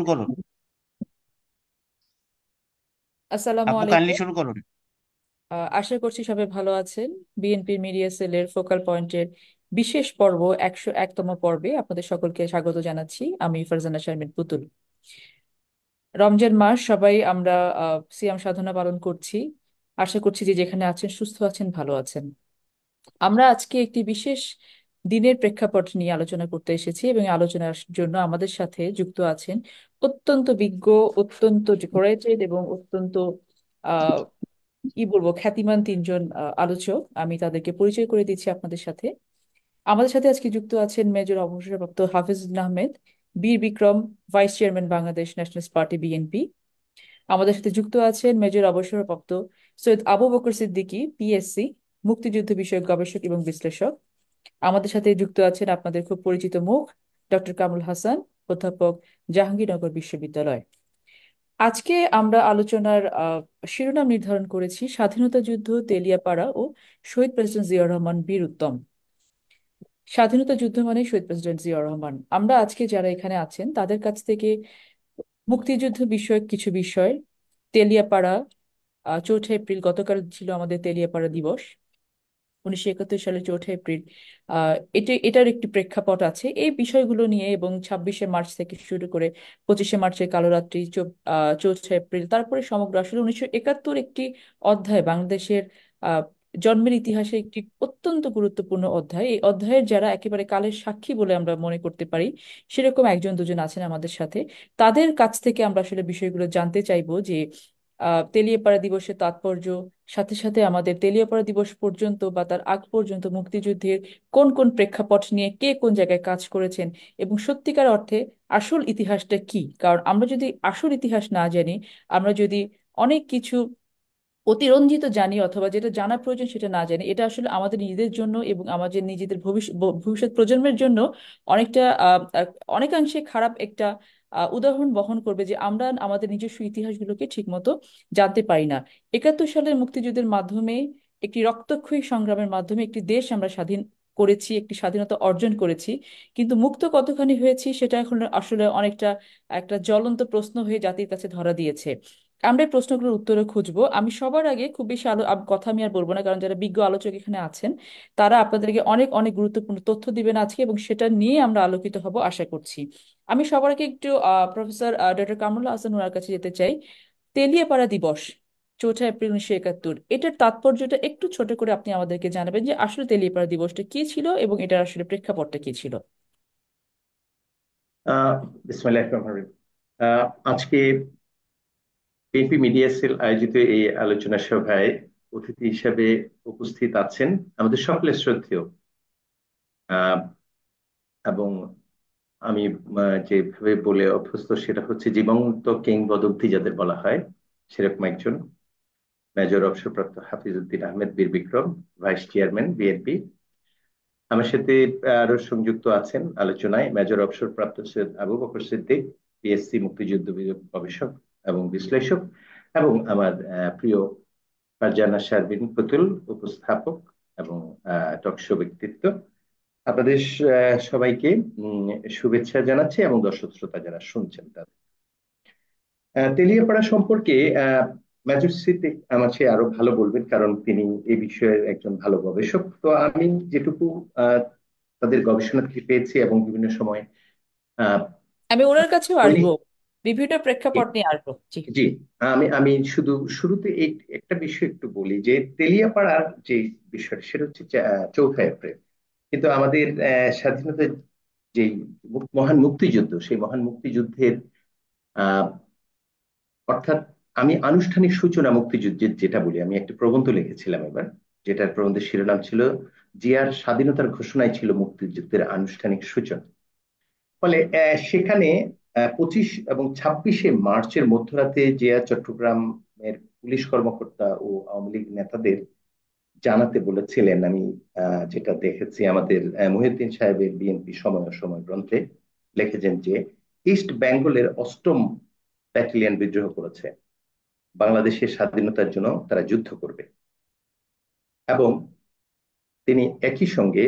করুন। আসসালামু আপু কাইন্ডলি আলাইকুম। শুরু করুন। আশা করছি সবাই ভালো আছেন। বিএনপি মিডিয়া সেলের ফোকাল পয়েন্টের বিশেষ পর্ব 101তম পর্বে আপনাদের সকলকে স্বাগত জানাচ্ছি। আমি ফারজানা শারমিন পুতুল। রমজান মাস সবাই আমরা সিয়াম সাধনা পালন করছি। আশা করছি যে যেখানে আছেন সুস্থ আছেন, ভালো আছেন। আমরা আজকে একটি বিশেষ দিনের প্রেক্ষাপট নিয়ে আলোচনা করতে এসেছি এবং এই আলোচনার জন্য আমাদের সাথে যুক্ত আছেন অত্যন্ত বিজ্ঞ, অত্যন্ত ডেকোরেটেড এবং অত্যন্ত কি বলবো খ্যাতিমান তিনজন আলোচক। আমি তাদেরকে পরিচয় করে দিচ্ছি আপনাদের সাথে। আমাদের সাথে আজকে যুক্ত আছেন মেজর অবসরপ্রাপ্ত Hafizul Ahmed, Bir Bikram, vice chairman Bangladesh Nationalist Party BNP. আমাদের সাথে যুক্ত আছেন মেজর অবসরপ্রাপ্ত সৈয়দ আবু বকর সিদ্দিকী, পিএসসি, মুক্তিযুদ্ধ বিষয়ক গবেষক এবং বিশ্লেষক। আমাদের সাথে যুক্ত আছেন আপনাদের খুব পরিচিত মুখ, ডক্টর কামরুল হাসান, অধ্যাপক, জাহাঙ্গীরনগর বিশ্ববিদ্যালয়। আজকে আমরা আলোচনার শিরোনাম নির্ধারণ করেছি স্বাধীনতা যুদ্ধ, তেলিয়াপাড়া ও শহীদ প্রেসিডেন্ট জিয়াউর রহমান বীর উত্তম। স্বাধীনতা যুদ্ধ মানে শহীদ প্রেসিডেন্ট জিয়াউর রহমান। আমরা আজকে যারা এখানে আছেন তাদের কাছ থেকে মুক্তিযুদ্ধ বিষয়ক কিছু বিষয়, তেলিয়াপাড়া, 4ঠা এপ্রিল গতকাল ছিল আমাদের তেলিয়াপাড়া দিবস, 1971 সালের 4ঠা এপ্রিল, এটার একটি প্রেক্ষাপট আছে এই বিষয়গুলো নিয়ে, এবং 26শে মার্চ থেকে শুরু করে 25শে মার্চের কালোরাত্রি, 4ঠা এপ্রিল, তারপরে সমগ্র আসলে 1971 একটি অধ্যায় বাংলাদেশের আহ জন্মের ইতিহাসে একটি অত্যন্ত গুরুত্বপূর্ণ অধ্যায়। এই অধ্যায়ের যারা একেবারে কালের সাক্ষী বলে আমরা মনে করতে পারি, সেরকম একজন দুজন আছেন আমাদের সাথে। তাদের কাছ থেকে আমরা আসলে বিষয়গুলো জানতে চাইবো যে তেলিয়াপাড়া দিবসের তাৎপর্য, সাথে সাথে আমাদের তেলিয়াপাড়া দিবস পর্যন্ত বা তার আগ পর্যন্ত মুক্তিযুদ্ধের কোন কোন প্রেক্ষাপট নিয়ে কে কোন জায়গায় কাজ করেছেন, এবং সত্যিকার অর্থে আসল ইতিহাসটা কি। কারণ আমরা যদি আসল ইতিহাস না জানি, আমরা যদি অনেক কিছু অতিরঞ্জিত জানি অথবা যেটা জানা প্রয়োজন সেটা না জানি, এটা আসলে আমাদের নিজেদের জন্য এবং আমাদের নিজেদের ভবিষ্যৎ প্রজন্মের জন্য অনেকটা অনেকাংশে খারাপ একটা উদাহরণ বহন করবে, যে আমরা আমাদের নিজস্ব ইতিহাসগুলোকে ঠিকমতো জানতে পারি না। 71 সালের মুক্তিযুদ্ধের মাধ্যমে, একটি রক্তক্ষয়ী সংগ্রামের মাধ্যমে একটি দেশ আমরা স্বাধীন করেছি, একটি স্বাধীনতা অর্জন করেছি। কিন্তু মুক্ত কতখানি হয়েছি সেটা এখন আসলে অনেকটা একটা জ্বলন্ত প্রশ্ন হয়ে জাতির কাছে ধরা দিয়েছে। আমরা এই প্রশ্নগুলোর উত্তরে খুঁজবো। আমি সবার আগে খুব বেশি কথা আমি আর বলবো না, কারণ যারা বিজ্ঞ আলোচক এখানে আছেন তারা আপনাদেরকে অনেক অনেক গুরুত্বপূর্ণ তথ্য দিবেন আজকে, এবং সেটা নিয়ে আমরা আলোকিত হব আশা করছি। আমি সবার আগে একটু প্রফেসর ডক্টর কামরুল হাসান ওনার কাছে যেতে চাই। তেলিয়াপাড়া দিবস, 4ঠা এপ্রিল 1971, এটার তাৎপর্যটা একটু ছোট করে আপনি আমাদেরকে জানাবেন যে আসলে তেলিয়াপাড়া দিবসটা কি ছিল এবং এটার আসলে প্রেক্ষাপটটা কি ছিল। আহ বিসমিল্লাহির রহমানির রহিম। আজকে বিএনপি মিডিয়া সেল আয়োজিত এই আলোচনা সভায় অতিথি হিসেবে উপস্থিত আছেন আমাদের সকলের শ্রদ্ধেয়, আহ, এবং আমি যেভাবে বলে অভ্যস্ত সেটা হচ্ছে জীবন্ত কিংবদন্তি যাদের বলা হয়, সেরকম একজন মেজর অবসরপ্রাপ্ত Hafizuddin Ahmed Bir Bikram, vice chairman BNP. আমার সাথে আরো সংযুক্ত আছেন আলোচনায় মেজর অবসরপ্রাপ্ত সৈয়দ আবু বকর সিদ্দিক, পিএসসি, মুক্তিযুদ্ধ গবেষক এবং বিশ্লেষক, এবং আমার প্রিয় ফারজানা শারবিন পুতুল, উপস্থাপক এবং টকশো ব্যক্তিত্ব। আপনাদের সবাইকে শুভেচ্ছা জানাচ্ছি, এবং দর্শক শ্রোতা যারা শুনছেন তাদের। তেলিয়াপাড়া সম্পর্কে মেজর সিদ্দিক আমার চেয়ে আরো ভালো বলবেন, কারণ তিনি এই বিষয়ের একজন ভালো গবেষক। তো আমি যেটুকু আহ, তাদের গবেষণা থেকে পেয়েছি এবং বিভিন্ন সময় আহ, আমি ওনার কাছেও বলি। আসবো, বিভিন্ন প্রেক্ষাপট নিয়ে আসবো, জি। জি, আমি আমি শুধু শুরুতে এই একটা বিষয় একটু বলি যে তেলিয়াপাড়ার যে বিষয়টা সেটা হচ্ছে 4ঠা এপ্রিল, কিন্তু আমাদের স্বাধীনতার যে মহান মুক্তিযুদ্ধ, সেই মহান মুক্তিযুদ্ধের আহ অর্থাৎ আমি আনুষ্ঠানিক সূচনা মুক্তিযুদ্ধের যেটা বলি, আমি একটা প্রবন্ধ লিখেছিলাম এবার, যেটার প্রবন্ধের শিরোনাম ছিল জিয়ার স্বাধীনতার ঘোষণায় ছিল মুক্তিযুদ্ধের আনুষ্ঠানিক সূচনা। ফলে সেখানে 25 এবং 26শে মার্চের মধ্যরাতে জিয়া চট্টগ্রামের পুলিশ কর্মকর্তা ও আওয়ামী লীগ নেতাদের জানাতে বলেছিলেন। আমি যেটা দেখেছি আমাদের মহিউদ্দিন সাহেবের বিএনপি সময় অসময় গ্রন্থে লিখেছেন যে ইস্ট বেঙ্গলের 8ম ব্যাটালিয়ন বিদ্রোহ করেছে, বাংলাদেশের স্বাধীনতার জন্য তারা যুদ্ধ করবে। এবং তিনি একই সঙ্গে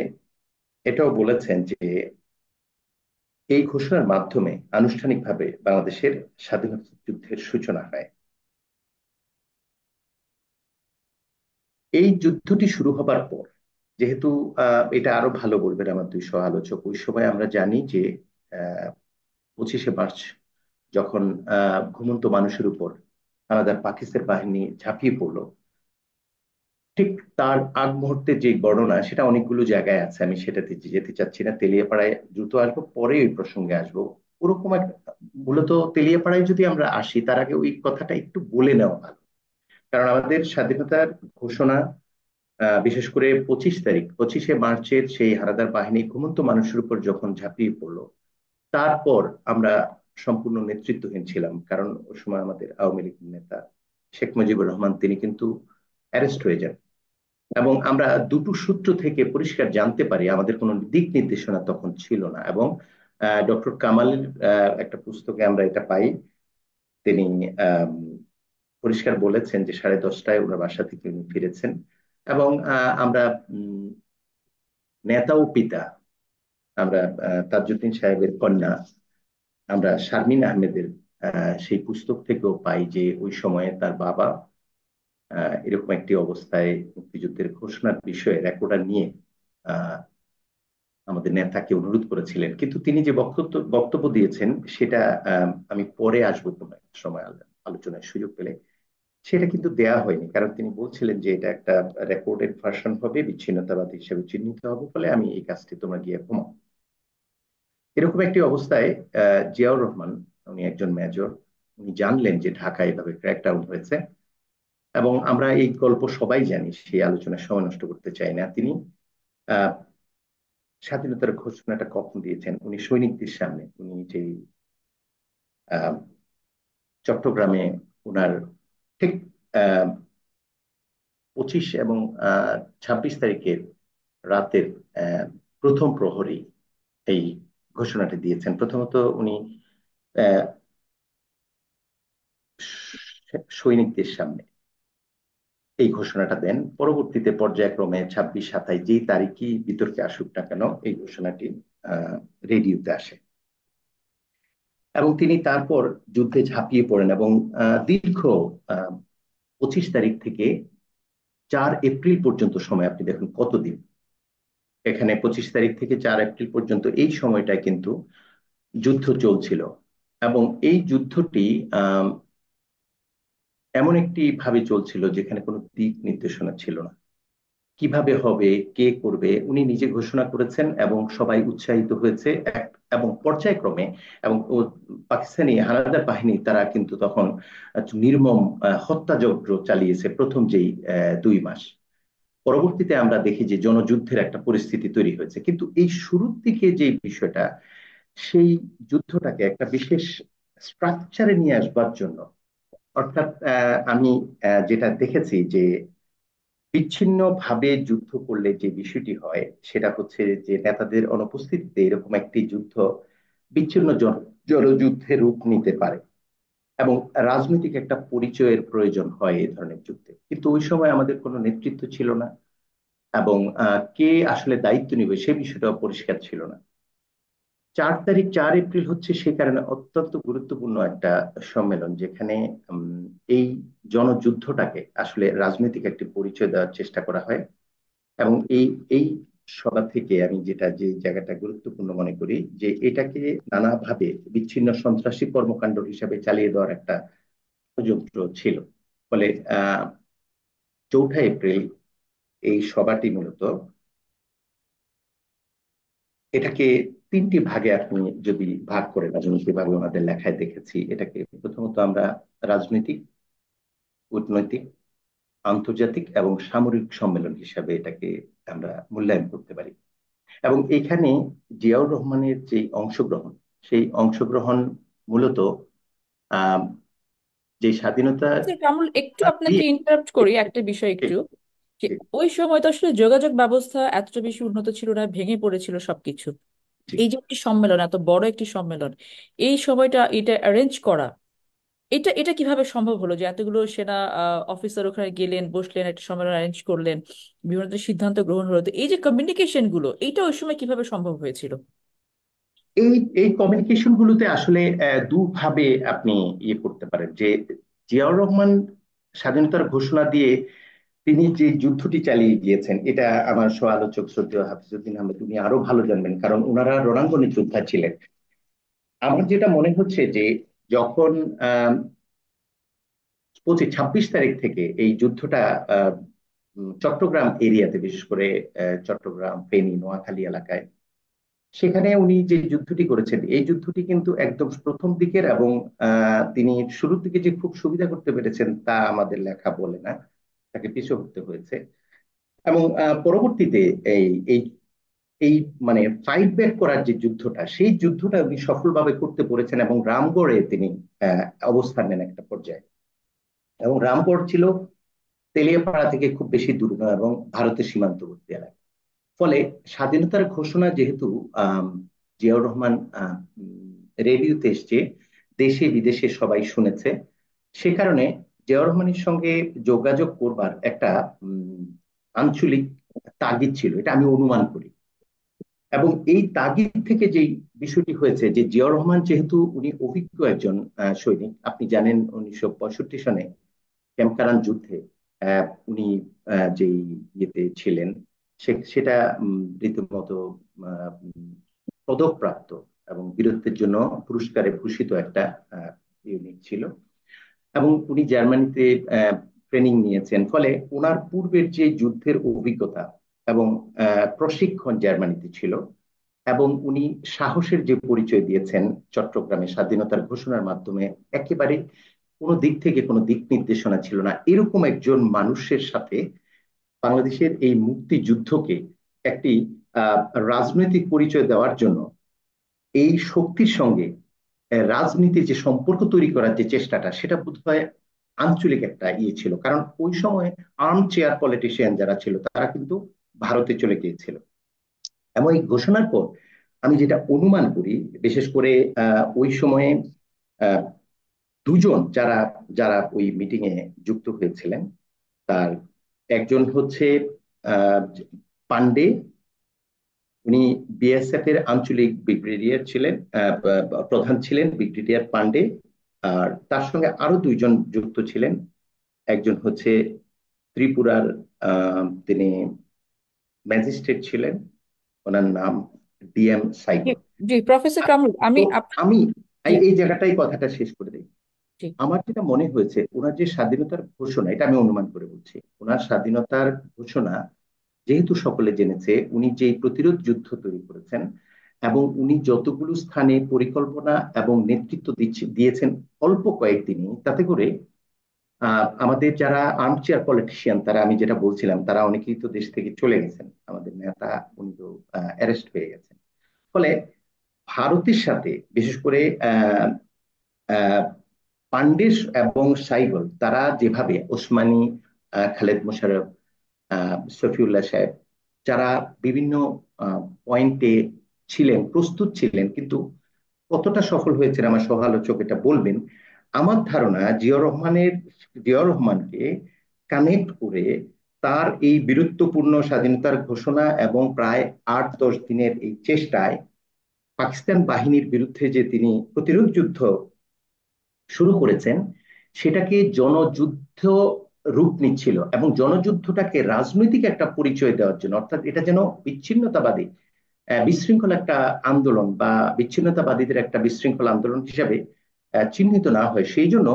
এটাও বলেছেন যে এই ঘোষণার মাধ্যমে আনুষ্ঠানিকভাবে বাংলাদেশের স্বাধীনতা যুদ্ধের সূচনা হয়। এই যুদ্ধটি শুরু হবার পর, যেহেতু এটা আরো ভালো বলবেন আমার দুই সহ আলোচক, ওই সময় আমরা জানি যে 25শে মার্চ যখন ঘুমন্ত মানুষের উপর হানাদার পাকিস্তান বাহিনী ঝাঁপিয়ে পড়লো, ঠিক তার আগ মুহূর্তে যে গণনা সেটা অনেকগুলো জায়গায় আছে, আমি সেটাতে যেতে চাচ্ছি না। তেলিয়াপাড়ায় দ্রুত আসবো, পরে ওই প্রসঙ্গে আসবো। ওরকম এক, মূলত তেলিয়াপাড়ায় যদি আমরা আসি তার আগে ওই কথাটা একটু বলে নেওয়া ভালো। কারণ আমাদের স্বাধীনতার ঘোষণা, বিশেষ করে 25 তারিখ, 25শে মার্চের সেই হানাদার বাহিনী ঘুমন্ত মানুষের উপর যখন ঝাঁপিয়ে পড়লো, তারপর আমরা সম্পূর্ণ নেতৃত্বহীন ছিলাম। কারণ ওই সময় আমাদের আওয়ামী লীগ নেতা শেখ মুজিবুর রহমান তিনি কিন্তু অ্যারেস্ট হয়ে যান। এবং আমরা দুটো সূত্র থেকে পরিষ্কার জানতে পারি আমাদের কোনো দিক নির্দেশনা তখন ছিল না। এবং ডক্টর কামালের একটা পুস্তকে আমরা এটা পাই। তিনি আম, পরিষ্কার বলেছেন যে 10:30টায় ওনার বাসা থেকে উনি ফিরেছেন। এবং আমরা নেতা ও পিতা, আমরা তাজউদ্দিন সাহেবের কন্যা আমরা শারমিন আহমেদের সেই পুস্তক থেকেও পাই যে ওই সময়ে তার বাবা এরকম একটি অবস্থায় মুক্তিযুদ্ধের ঘোষণার বিষয়ে রেকর্ডার নিয়ে আহ, আমাদের নেতাকে অনুরোধ করেছিলেন। কিন্তু তিনি যে বক্তব্য দিয়েছেন সেটা আমি পরে আসবো কোনো একটা সময় আলোচনার সুযোগ পেলে। সেটা কিন্তু দেয়া হয়নি, কারণ তিনি বলছিলেন যে এটা একটা রেকর্ডেড ভার্সন হবে, বিচ্ছিন্নতাবাদী হিসেবে চিহ্নিত হবে, ফলে আমি এই কাজটি তোমরা গিয়ে কমাও। এরকম একটি অবস্থায় জিয়াউর রহমান, উনি একজন মেজর, উনি জানলেন যে ঢাকায় এভাবে ক্র্যাকডাউন হয়েছে। এবং আমরা এই গল্প সবাই জানি, সেই আলোচনার সময় নষ্ট করতে চাই না। তিনি আহ স্বাধীনতার ঘোষণাটা কখন দিয়েছেন, উনি সৈনিকদের সামনে, উনি যে আহ, চট্টগ্রামে উনার ঠিক আহ 25 এবং 26 তারিখের রাতের আহ, প্রথম প্রহরী এই ঘোষণাটি দিয়েছেন। প্রথমত উনি আহ, সৈনিকদের সামনে এই ঘোষণাটা দেন। পরবর্তীতে পর্যায়ক্রমে 26, 27 যেই তারিখই বিতর্কে আসুক না কেন, এই ঘোষণাটি রেডিওতে আসে। এবং তিনি তারপর যুদ্ধে ঝাঁপিয়ে পড়েন। এবং দীর্ঘ 25 তারিখ থেকে 4 এপ্রিল পর্যন্ত সময়, আপনি দেখুন কতদিন। এখানে 25 তারিখ থেকে 4 এপ্রিল পর্যন্ত এই সময়টা কিন্তু যুদ্ধ চলছিল। এবং এই যুদ্ধটি আহ এমন একটি ভাবে চলছিল যেখানে কোনো দিক নির্দেশনা ছিল না। কিভাবে হবে, কে করবে, উনি নিজে ঘোষণা করেছেন এবং সবাই উৎসাহিত হয়েছে। এবং পর্যায়ক্রমে, এবং পাকিস্তানি হানাদার বাহিনী তারা কিন্তু তখন নির্মম হত্যাযজ্ঞ চালিয়েছে প্রথম যেই 2 মাস। পরবর্তীতে আমরা দেখি যে জনযুদ্ধের একটা পরিস্থিতি তৈরি হয়েছে। কিন্তু এই শুরুর দিকে যে বিষয়টা, সেই যুদ্ধটাকে একটা বিশেষ স্ট্রাকচারে নিয়ে আসবার জন্য, অর্থাৎ আমি যেটা দেখেছি যে বিচ্ছিন্ন ভাবে যুদ্ধ করলে যে বিষয়টি হয় সেটা হচ্ছে যে নেতাদের অনুপস্থিতিতে এরকম একটি যুদ্ধ বিচ্ছিন্ন জনযুদ্ধে রূপ নিতে পারে। এবং রাজনৈতিক একটা পরিচয়ের প্রয়োজন হয় এই ধরনের যুদ্ধে। কিন্তু ওই সময় আমাদের কোনো নেতৃত্ব ছিল না। এবং কে আসলে দায়িত্ব নিবে সে বিষয়টাও পরিষ্কার ছিল না। 4 তারিখ, 4 এপ্রিল হচ্ছে সেই কারণে অত্যন্ত গুরুত্বপূর্ণ একটা সম্মেলন, যেখানে এই জনযুদ্ধটাকে আসলে রাজনৈতিক একটি পরিচয় দেওয়ার চেষ্টা করা হয়। এবং এই এই সভা থেকে আমি যেটা, যে জায়গাটা গুরুত্বপূর্ণ মনে করি, যে এটাকে নানাভাবে বিচ্ছিন্ন সন্ত্রাসী কর্মকাণ্ড হিসাবে চালিয়ে দেওয়ার একটা ষড়যন্ত্র ছিল। ফলে আহ 4 এপ্রিল এই সভাটি মূলত, এটাকে 3টি ভাগে আপনি যদি ভাগ করেন, আমি যেভাবে ওনাদের লেখায় দেখেছি, এটাকে প্রথমত আমরা রাজনৈতিক, কূটনৈতিক, আন্তর্জাতিক এবং সামরিক সম্মেলন হিসাবে এটাকে আমরা মূল্যায়ন করতে পারি। এবং এখানে জিয়াউর রহমানের যে অংশগ্রহণ, সেই অংশগ্রহণ মূলত আহ যে স্বাধীনতা আচ্ছা কামরুল, একটু আপনাকে দিয়ে। ইন্টারাপ্ট করি একটা বিষয় একটু, যে ওই সময় তো আসলে যোগাযোগ ব্যবস্থা এতটা বেশি উন্নত ছিল না, ভেঙে পড়েছিল সবকিছু। এই যে একটি সম্মেলন, এত বড় একটি সম্মেলন, এই সময়টা এটা অ্যারেঞ্জ করা, এটা এটা কিভাবে সম্ভব হলো যে এতগুলো সেনা অফিসার ওখানে গেলেন, বসলেন, একটা সম্মেলন অ্যারেঞ্জ করলেন, বিভিন্ন ধরনের সিদ্ধান্ত গ্রহণ হলো, তো এই যে কমিউনিকেশন গুলো, এইটা ওই সময় কিভাবে সম্ভব হয়েছিল? এই এই কমিউনিকেশন গুলোতে আসলে দুভাবে আপনি ইয়ে করতে পারেন যে জিয়াউর রহমান স্বাধীনতার ঘোষণা দিয়ে তিনি যে যুদ্ধটি চালিয়ে গিয়েছেন, এটা আমার সহ আলোচক শ্রদ্ধেয় হাফিজউদ্দিন আহমেদ উনি আরো ভালো জানবেন, কারণ ওনারা রণাঙ্গনে যোদ্ধা ছিলেন। আমার যেটা মনে হচ্ছে যে যখন আহ 26 তারিখ থেকে এই যুদ্ধটা আহ, চট্টগ্রাম এরিয়াতে, বিশেষ করে চট্টগ্রাম, ফেনী, নোয়াখালী এলাকায়, সেখানে উনি যে যুদ্ধটি করেছেন, এই যুদ্ধটি কিন্তু একদম প্রথম দিকের, এবং তিনি শুরুর দিকে যে খুব সুবিধা করতে পেরেছেন তা আমাদের লেখা বলে না, তাকে পিছু হতে হয়েছে। এবং পরবর্তীতে এই এই এই মানে ফাইট ব্যাক করার যে যুদ্ধটা, সেই যুদ্ধটা উনি সফলভাবে করতে পেরেছেন, এবং রামগড়ে তিনি অবস্থান নেন একটা পর্যায়ে। এবং রামগড় ছিল তেলিয়াপাড়া থেকে খুব বেশি দূর নয় এবং ভারতের সীমান্তবর্তী এলাকা। ফলে স্বাধীনতার ঘোষণা যেহেতু আম, জিয়াউর রহমান রেডিওতে এসছে, দেশে বিদেশে সবাই শুনেছে, সে কারণে জিয়াউর রহমানের সঙ্গে যোগাযোগ করবার একটা আঞ্চলিক তাগিদ ছিল, এটা আমি অনুমান করি। এবং এই তাগিদ থেকে যেই বিষয়টি হয়েছে যে জিয়াউর রহমান যেহেতু উনি অভিজ্ঞ একজন সৈনিক, আপনি জানেন 1965 সনে ক্যাম্প যুদ্ধে উনি যেই ইয়েতে ছিলেন, সেটা রীতিমতো পদকপ্রাপ্ত এবং বীরত্বের জন্য পুরস্কারে ভূষিত একটা ইউনিট ছিল। এবং উনি জার্মানিতে ট্রেনিং নিয়েছেন, ফলে ওনার পূর্বের যে যুদ্ধের অভিজ্ঞতা এবং প্রশিক্ষণ জার্মানিতে ছিল, এবং উনি সাহসের যে পরিচয় দিয়েছেন চট্টগ্রামে স্বাধীনতার ঘোষণার মাধ্যমে, একেবারে কোনো দিক থেকে কোনো দিক নির্দেশনা ছিল না, এরকম একজন মানুষের সাথে বাংলাদেশের এই মুক্তিযুদ্ধকে একটি রাজনৈতিক পরিচয় দেওয়ার জন্য এই শক্তির সঙ্গে রাজনীতির যে সম্পর্ক তৈরি করার যে চেষ্টাটা, সেটা বোধহয় আঞ্চলিক একটা ইয়ে ছিল, কারণ ওই সময় আর্ম চেয়ার পলিটিশিয়ান যারা ছিল তারা কিন্তু ভারতে চলে গিয়েছিল। এবং এই ঘোষণার পর আমি যেটা অনুমান করি, বিশেষ করে ওই সময়ে আহ, দুজন যারা যারা ওই মিটিং এ যুক্ত হয়েছিলেন, তার একজন হচ্ছে আহ, পান্ডে, উনি বিএসএফ এর আঞ্চলিক ব্রিগেডিয়ার ছিলেন, প্রধান ছিলেন ব্রিগেডিয়ার পান্ডে। আর তার সঙ্গে আরো দুইজন যুক্ত ছিলেন, একজন হচ্ছে ত্রিপুরার তিনি ম্যাজিস্ট্রেট ছিলেন, ওনার নাম ডিএম জি, সাইগল। জি প্রফেসর কামরুল, আমি তো আপনার, আমি জি এই জায়গাটাই কথাটা শেষ করে দিই। জি আমার যেটা মনে হয়েছে, ওনার যে স্বাধীনতার ঘোষণা, এটা আমি অনুমান করে বলছি, ওনার স্বাধীনতার ঘোষণা যেহেতু সকলে জেনেছে, উনি যে প্রতিরোধ যুদ্ধ তৈরি করেছেন এবং উনি যতগুলো স্থানে পরিকল্পনা এবং নেতৃত্ব দিয়েছেন অল্প কয়েকদিনই, তাতে করে আমাদের যারা আর্মচেয়ার পলিটিশিয়ান, তারা, আমি যেটা বলছিলাম, তারা অনেকেই তো দেশ থেকে চলে গেছেন, আমাদের নেতা উনি তো অ্যারেস্ট হয়ে গেছেন। ফলে ভারতের সাথে বিশেষ করে আহ আহ পান্ডেস এবং সাইগল, তারা যেভাবে ওসমানী, খালেদ মোশাররফ, শফিউল্লাহ সাহেব, যারা বিভিন্ন পয়েন্টে ছিলেন, প্রস্তুত ছিলেন, কিন্তু কতটা সফল হয়েছে আমার সহ আলোচক এটা বলবেন। আমার ধারণা জিয়াউর রহমানকে কানেক্ট করে তার এই বীরত্বপূর্ণ স্বাধীনতার ঘোষণা এবং প্রায় 8-10 দিনের এই চেষ্টায় পাকিস্তান বাহিনীর বিরুদ্ধে যে তিনি প্রতিরোধ যুদ্ধ শুরু করেছেন, সেটাকে জনযুদ্ধ রূপ নিচ্ছিল, এবং জনযুদ্ধটাকে রাজনৈতিক একটা পরিচয় দেওয়ার জন্য, অর্থাৎ এটা যেন বিচ্ছিন্নতাবাদী বিশৃঙ্খল একটা আন্দোলন বা বিচ্ছিন্নতাবাদীদের একটা বিশৃঙ্খল আন্দোলন হিসাবে চিহ্নিত না হয়, সেই জন্য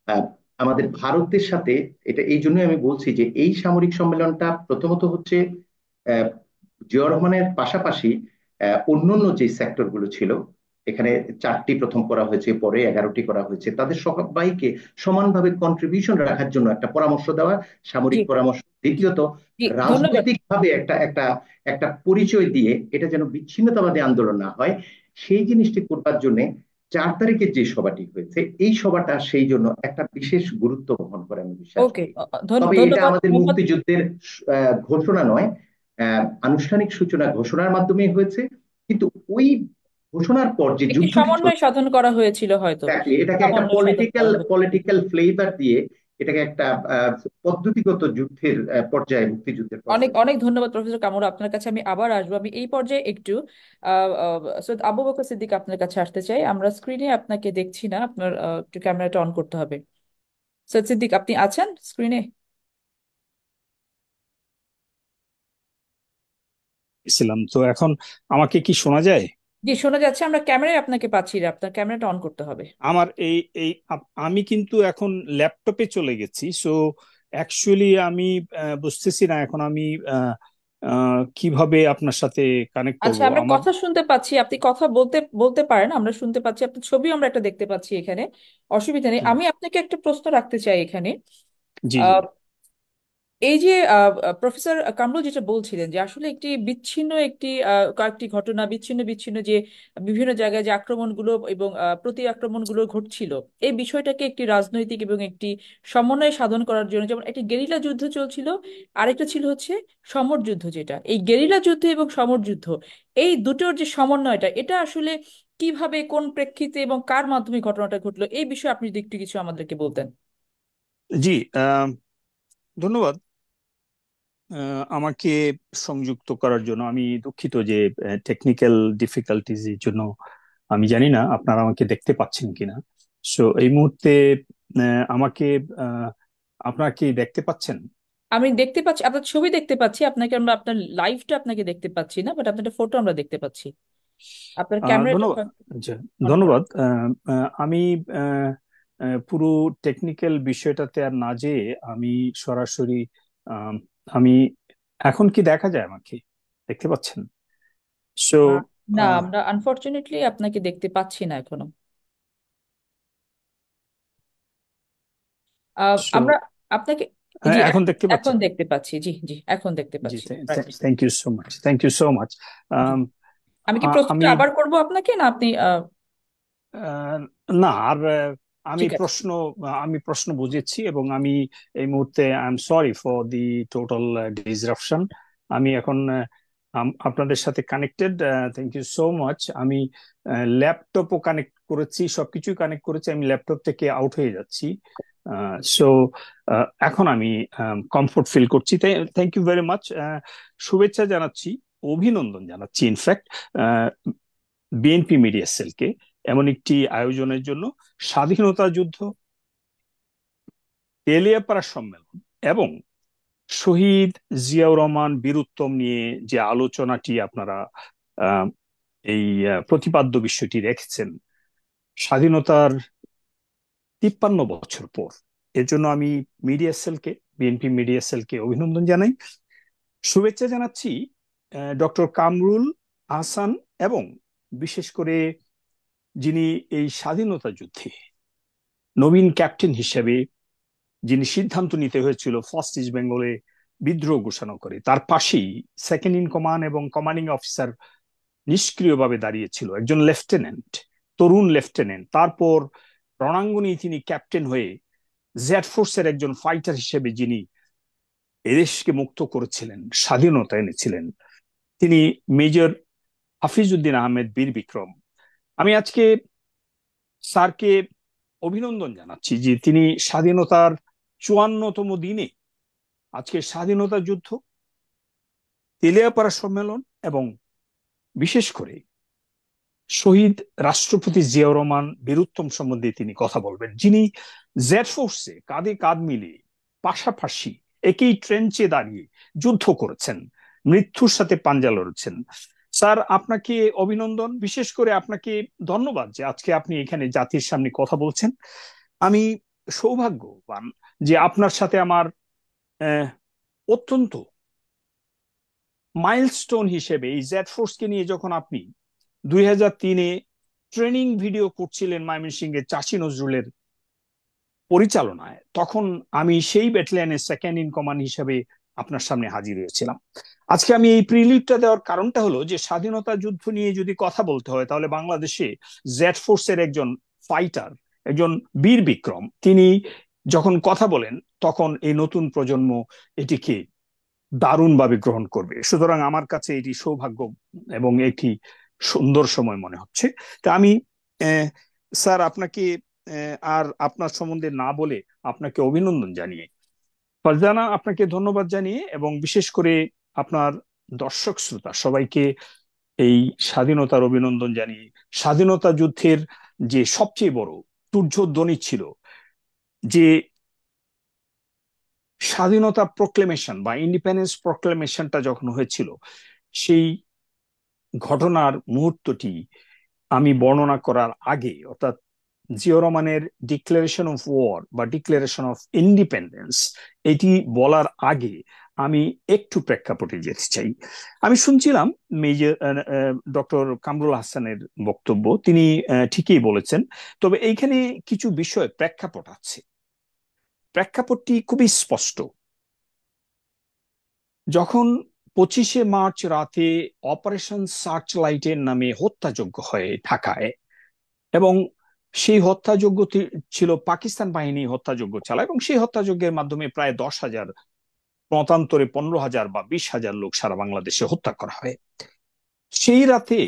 আহ, আমাদের ভারতের সাথে, এটা এই জন্যই আমি বলছি যে এই সামরিক সম্মেলনটা প্রথমত হচ্ছে আহ, জিয়াউর রহমানের পাশাপাশি অন্যান্য যে সেক্টরগুলো ছিল, এখানে 4টি প্রথম করা হয়েছে, পরে 11টি করা হয়েছে, তাদের সবাইকে সমানভাবে কন্ট্রিবিউশন রাখার জন্য একটা পরামর্শ দেওয়া, জি সামরিক পরামর্শ। দ্বিতীয়ত, জি ধন্যবাদ। রাজনৈতিক ভাবে একটা একটা একটা পরিচয় দিয়ে এটা যেন বিচ্ছিন্নতাবাদী আন্দোলন না হয়, সেই জিনিসটি করবার জন্য 4 তারিখের যে সভাটি হয়েছে, এই সভাটা সেই জন্য একটা বিশেষ গুরুত্ব বহন করে আমি বিশ্বাস ওকে, করি। তবে এটা ধন্যবাদ আমাদের মোহাম্মদ। মুক্তিযুদ্ধের ঘোষণা নয়, আনুষ্ঠানিক সূচনা ঘোষণার মাধ্যমেই হয়েছে, কিন্তু ওই ঘোষণার পর যে একটি যুদ্ধটি সমন্বয় চলছে, সাধন করা হয়েছিল হয়তো, এটাকে একটা সমন্বয় সাধন পলিটিক্যাল করা হয়েছিল। পলিটিক্যাল ফ্লেভার দিয়ে এটাকে একটা আহ, পদ্ধতিগত যুদ্ধের পর্যায়ে, মুক্তিযুদ্ধের অনেক পর্যায়ে। অনেক ধন্যবাদ প্রফেসর কামরু, আপনার কাছে আমি আবার আসবো। আমি এই পর্যায়ে একটু সৈয়দ আবু বকর সিদ্দিক আপনার কাছে আসতে চাই। আমরা স্ক্রিনে আপনাকে দেখছি না, আপনার একটু ক্যামেরাটা অন করতে হবে। সৈয়দ সিদ্দিক, আপনি আছেন স্ক্রিনে? ছিলাম তো। এখন আমাকে কি শোনা যায়? জি, শোনা যাচ্ছে। আমরা ক্যামেরায় আপনাকে পাচ্ছি না, আপনার ক্যামেরাটা অন করতে হবে। আমার এই এই আমি কিন্তু এখন ল্যাপটপে চলে গেছি। সো অ্যাকচুয়ালি আমি বুঝতেছি না এখন আমি কিভাবে আপনার সাথে কানেক্ট করব আচ্ছা, আমরা আমার। কথা শুনতে পাচ্ছি, আপনি কথা বলতে বলতে পারেন, আমরা শুনতে পাচ্ছি, আপনার ছবি আমরা একটা দেখতে পাচ্ছি এখানে। অসুবিধা নেই। হুম, আমি আপনাকে একটা প্রশ্ন রাখতে চাই এখানে। জি জি। এই যে প্রফেসর কামরুল যেটা বলছিলেন যে আসলে একটি বিচ্ছিন্ন একটি কয়েকটি ঘটনা, বিচ্ছিন্ন বিচ্ছিন্ন যে বিভিন্ন জায়গায় যে আক্রমণগুলো এবং প্রতি আক্রমণগুলো ঘটছিল, এই বিষয়টাকে একটি রাজনৈতিক এবং একটি সমন্বয় সাধন করার জন্য, যেমন একটি গেরিলা যুদ্ধ চলছিল, আরেকটা ছিল হচ্ছে সমর যুদ্ধ। যেটা এই গেরিলা যুদ্ধ এবং সমর যুদ্ধ, এই দুটোর যে সমন্বয়টা, এটা আসলে কিভাবে, কোন প্রেক্ষিতে এবং কার মাধ্যমে ঘটনাটা ঘটলো, এই বিষয়ে আপনি যদি একটু কিছু আমাদেরকে বলতেন। জি, ধন্যবাদ আমাকে সংযুক্ত করার জন্য। আমি দুঃখিত যে টেকনিক্যাল ডিফিকাল্টিজ এর জন্য আমি জানি না আপনারা আমাকে দেখতে পাচ্ছেন কিনা। সো এই মুহূর্তে আমাকে আহ, আপনারা কি দেখতে পাচ্ছেন? আমি দেখতে পাচ্ছি, আপনার ছবি দেখতে পাচ্ছি আপনাকে, আমরা আপনার লাইভটা আপনাকে দেখতে পাচ্ছি না, বাট আপনার ফটো আমরা দেখতে পাচ্ছি। আপনার ক্যামেরাটা ধন্যবাদ। হয়তো আচ্ছা, অন করা। ধন্যবাদ। আমি আহ, পুরো টেকনিক্যাল বিষয়টাতে আর না যেয়ে আমি সরাসরি আম, আমি এখন কি দেখা যায় আমাকে? দেখতে পাচ্ছেন? সো আহ, না, আমরা আনফরচুনেটলি আপনাকে দেখতে পাচ্ছি না এখনো। সো আমরা আপনাকে, জি, এখন দেখতে এখন পাচ্ছেন? দেখতে পাচ্ছি। জি জি, এখন দেখতে জি, পাচ্ছি। Right. Thank you so much, thank you so much. জি, আমি কি প্রশ্নটা আমি আবার করব আপনাকে, না আপনি আহ, না আর আমি ঠিক আছে। প্রশ্ন আমি প্রশ্ন বুঝেছি এবং আমি এই মুহূর্তে I am sorry for the total disruption. আমি এখন আপনাদের সাথে connected. Thank you so much. আমি ল্যাপটপও কানেক্ট করেছি, সবকিছুই কানেক্ট করেছি, আমি ল্যাপটপ থেকে আউট হয়ে যাচ্ছি। সো এখন আমি কমফোর্ট ফিল করছি। Thank you very much. শুভেচ্ছা জানাচ্ছি, অভিনন্দন জানাচ্ছি ইনফ্যাক্ট বিএনপি মিডিয়া সেলকে এমন একটি আয়োজনের জন্য। স্বাধীনতা যুদ্ধ, তেলিয়াপাড়া সম্মেলন এবং শহীদ জিয়াউর রহমান বীরুত্তম নিয়ে যে আলোচনাটি আপনারা আহ, এই প্রতিপাদ্য বিষয়টি রেখেছেন স্বাধীনতার 53 বছর পর, এর জন্য আমি মিডিয়া সেলকে, বিএনপি মিডিয়া সেলকে অভিনন্দন জানাই। শুভেচ্ছা জানাচ্ছি ডক্টর কামরুল আহসান এবং বিশেষ করে যিনি এই স্বাধীনতা যুদ্ধে নবীন ক্যাপ্টেন হিসেবে যিনি সিদ্ধান্ত নিতে হয়েছিল ফার্স্ট ইস্ট বেঙ্গলে বিদ্রোহ ঘোষণা করে, তার পাশেই সেকেন্ড ইন কমান্ড এবং কমান্ডিং অফিসার নিষ্ক্রিয়ভাবে দাঁড়িয়েছিল একজন লেফটেন্যান্ট, তরুণ লেফটেন্যান্ট। তারপর রণাঙ্গনেই তিনি ক্যাপ্টেন হয়ে জেড ফোর্সের একজন ফাইটার হিসেবে যিনি এদেশকে মুক্ত করেছিলেন, স্বাধীনতা এনেছিলেন, তিনি মেজর হাফিজউদ্দিন আহমেদ বীর বিক্রম। আমি আজকে স্যারকে অভিনন্দন জানাচ্ছি যে তিনি স্বাধীনতার 54তম দিনে আজকে স্বাধীনতা যুদ্ধ, তেলিয়াপাড়া সম্মেলন এবং বিশেষ করে শহীদ রাষ্ট্রপতি জিয়াউর রহমান বীরুত্তম সম্বন্ধে তিনি কথা বলবেন, যিনি জেড ফোর্সে কাঁধে কাঁধ মিলিয়ে পাশাপাশি একই ট্রেঞ্চে দাঁড়িয়ে যুদ্ধ করেছেন, মৃত্যুর সাথে পাঞ্জা লড়েছেন। স্যার, আপনাকে অভিনন্দন, বিশেষ করে আপনাকে ধন্যবাদ যে আজকে আপনি এখানে জাতির সামনে কথা বলছেন। আমি সৌভাগ্যবান যে আপনার সাথে আমার আহ, অত্যন্ত মাইলস্টোন হিসেবে এই জেড ফোর্সকে নিয়ে যখন আপনি 2003-এ ট্রেনিং ভিডিও করছিলেন ময়মনসিংহের চাষী নজরুলের পরিচালনায়, তখন আমি সেই ব্যাটালিয়নের সেকেন্ড ইন কমান্ড হিসেবে আপনার সামনে হাজির হয়েছিলাম। আজকে আমি এই প্রিলিউডটা দেওয়ার কারণটা হলো যে স্বাধীনতা যুদ্ধ নিয়ে যদি কথা বলতে হয় তাহলে বাংলাদেশে জেড ফোর্সের একজন ফাইটার, একজন বীর বিক্রম, তিনি যখন কথা বলেন তখন এই নতুন প্রজন্ম এটিকে দারুণভাবে গ্রহণ করবে। সুতরাং আমার কাছে এটি সৌভাগ্য এবং একটি সুন্দর সময় মনে হচ্ছে। তা আমি আহ, স্যার আপনাকে আর আপনার সম্বন্ধে না বলে আপনাকে অভিনন্দন জানিয়ে, ফারজানা, আপনাকে ধন্যবাদ জানিয়ে এবং বিশেষ করে আপনার দর্শক শ্রোতা সবাইকে এই স্বাধীনতার অভিনন্দন জানিয়ে, স্বাধীনতা যুদ্ধের যে সবচেয়ে বড় তুর্যধ্বনি ছিল, যে স্বাধীনতা প্রক্লেমেশন বা ইন্ডিপেন্ডেন্স প্রক্লেমেশনটা যখন হয়েছিল, সেই ঘটনার মুহূর্তটি আমি বর্ণনা করার আগে, অর্থাৎ জিয়াউর রহমানের ডিক্লারেশন অফ ওয়ার বা ডিক্লারেশন অফ ইন্ডিপেন্ডেন্স, এটি বলার আগে আমি একটু প্রেক্ষাপটে যেতে চাই। আমি শুনছিলাম মেজর ডক্টর কামরুল হাসানের বক্তব্য, তিনি ঠিকই বলেছেন, তবে এইখানে কিছু বিষয় প্রেক্ষাপট আছে। প্রেক্ষাপটটি খুবই স্পষ্ট। যখন 25শে মার্চ রাতে অপারেশন সার্চ লাইটের নামে হত্যাযজ্ঞ হয় ঢাকায়, এবং সেই হত্যাযজ্ঞ ছিল পাকিস্তান বাহিনী হত্যাযজ্ঞ চালায়, এবং সেই হত্যাযজ্ঞের মাধ্যমে প্রায় 10,000, মতান্তরে 15,000 বা 20,000 লোক সারা বাংলাদেশে হত্যা করা হয়। সেই রাতে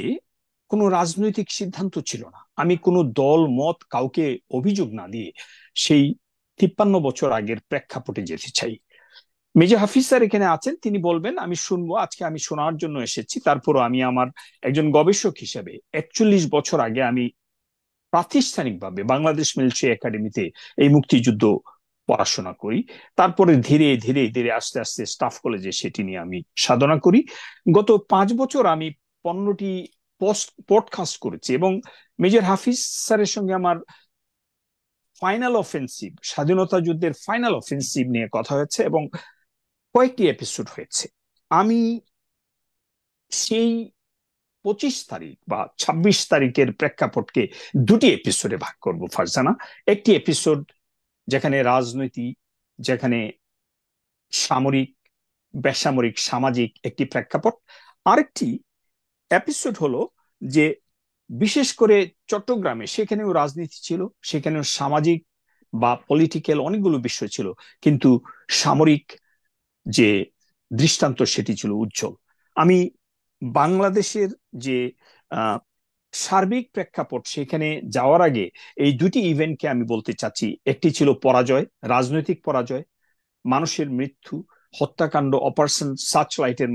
কোনো রাজনৈতিক সিদ্ধান্ত ছিল না। আমি কোনো দল মত কাউকে অভিযোগ না দিয়ে সেই 53 বছর আগের প্রেক্ষাপটে যেতে চাই। মেজর হাফিজ স্যার এখানে আছেন, তিনি বলবেন, আমি শুনবো। আজকে আমি শোনার জন্য এসেছি। তারপরও আমি আমার একজন গবেষক হিসেবে 41 বছর আগে আমি প্রাতিষ্ঠানিকভাবে বাংলাদেশ মিলিটারি একাডেমিতে এই মুক্তিযুদ্ধ পড়াশোনা করি। তারপরে ধীরে ধীরে ধীরে আস্তে আস্তে স্টাফ কলেজে সেটি নিয়ে আমি সাধনা করি। গত 5 বছর আমি 15টি পডকাস্ট করেছি, এবং মেজর হাফিজ স্যারের সঙ্গে আমার ফাইনাল অফেন্সিভ, স্বাধীনতা যুদ্ধের ফাইনাল অফেন্সিভ নিয়ে কথা হয়েছে, এবং কয়েকটি এপিসোড হয়েছে। আমি সেই 25 তারিখ বা 26 তারিখের প্রেক্ষাপটকে দুটি এপিসোডে ভাগ করব ফারজানা। একটি এপিসোড যেখানে রাজনীতি, যেখানে সামরিক, বেসামরিক, সামাজিক একটি প্রেক্ষাপট। আরেকটি এপিসোড হলো যে বিশেষ করে চট্টগ্রামে, সেখানেও রাজনীতি ছিল, সেখানেও সামাজিক বা পলিটিক্যাল অনেকগুলো বিষয় ছিল, কিন্তু সামরিক যে দৃষ্টান্ত সেটি ছিল উজ্জ্বল। আমি বাংলাদেশের যে সার্বিক প্রেক্ষাপট সেখানে যাওয়ার আগে এই দুটি ইভেন্টকে আমি বলতে চাচ্ছি। একটি ছিল পরাজয়, রাজনৈতিক পরাজয়, মানুষের মৃত্যু, হত্যাকাণ্ড, অপারেশন সার্চ লাইটের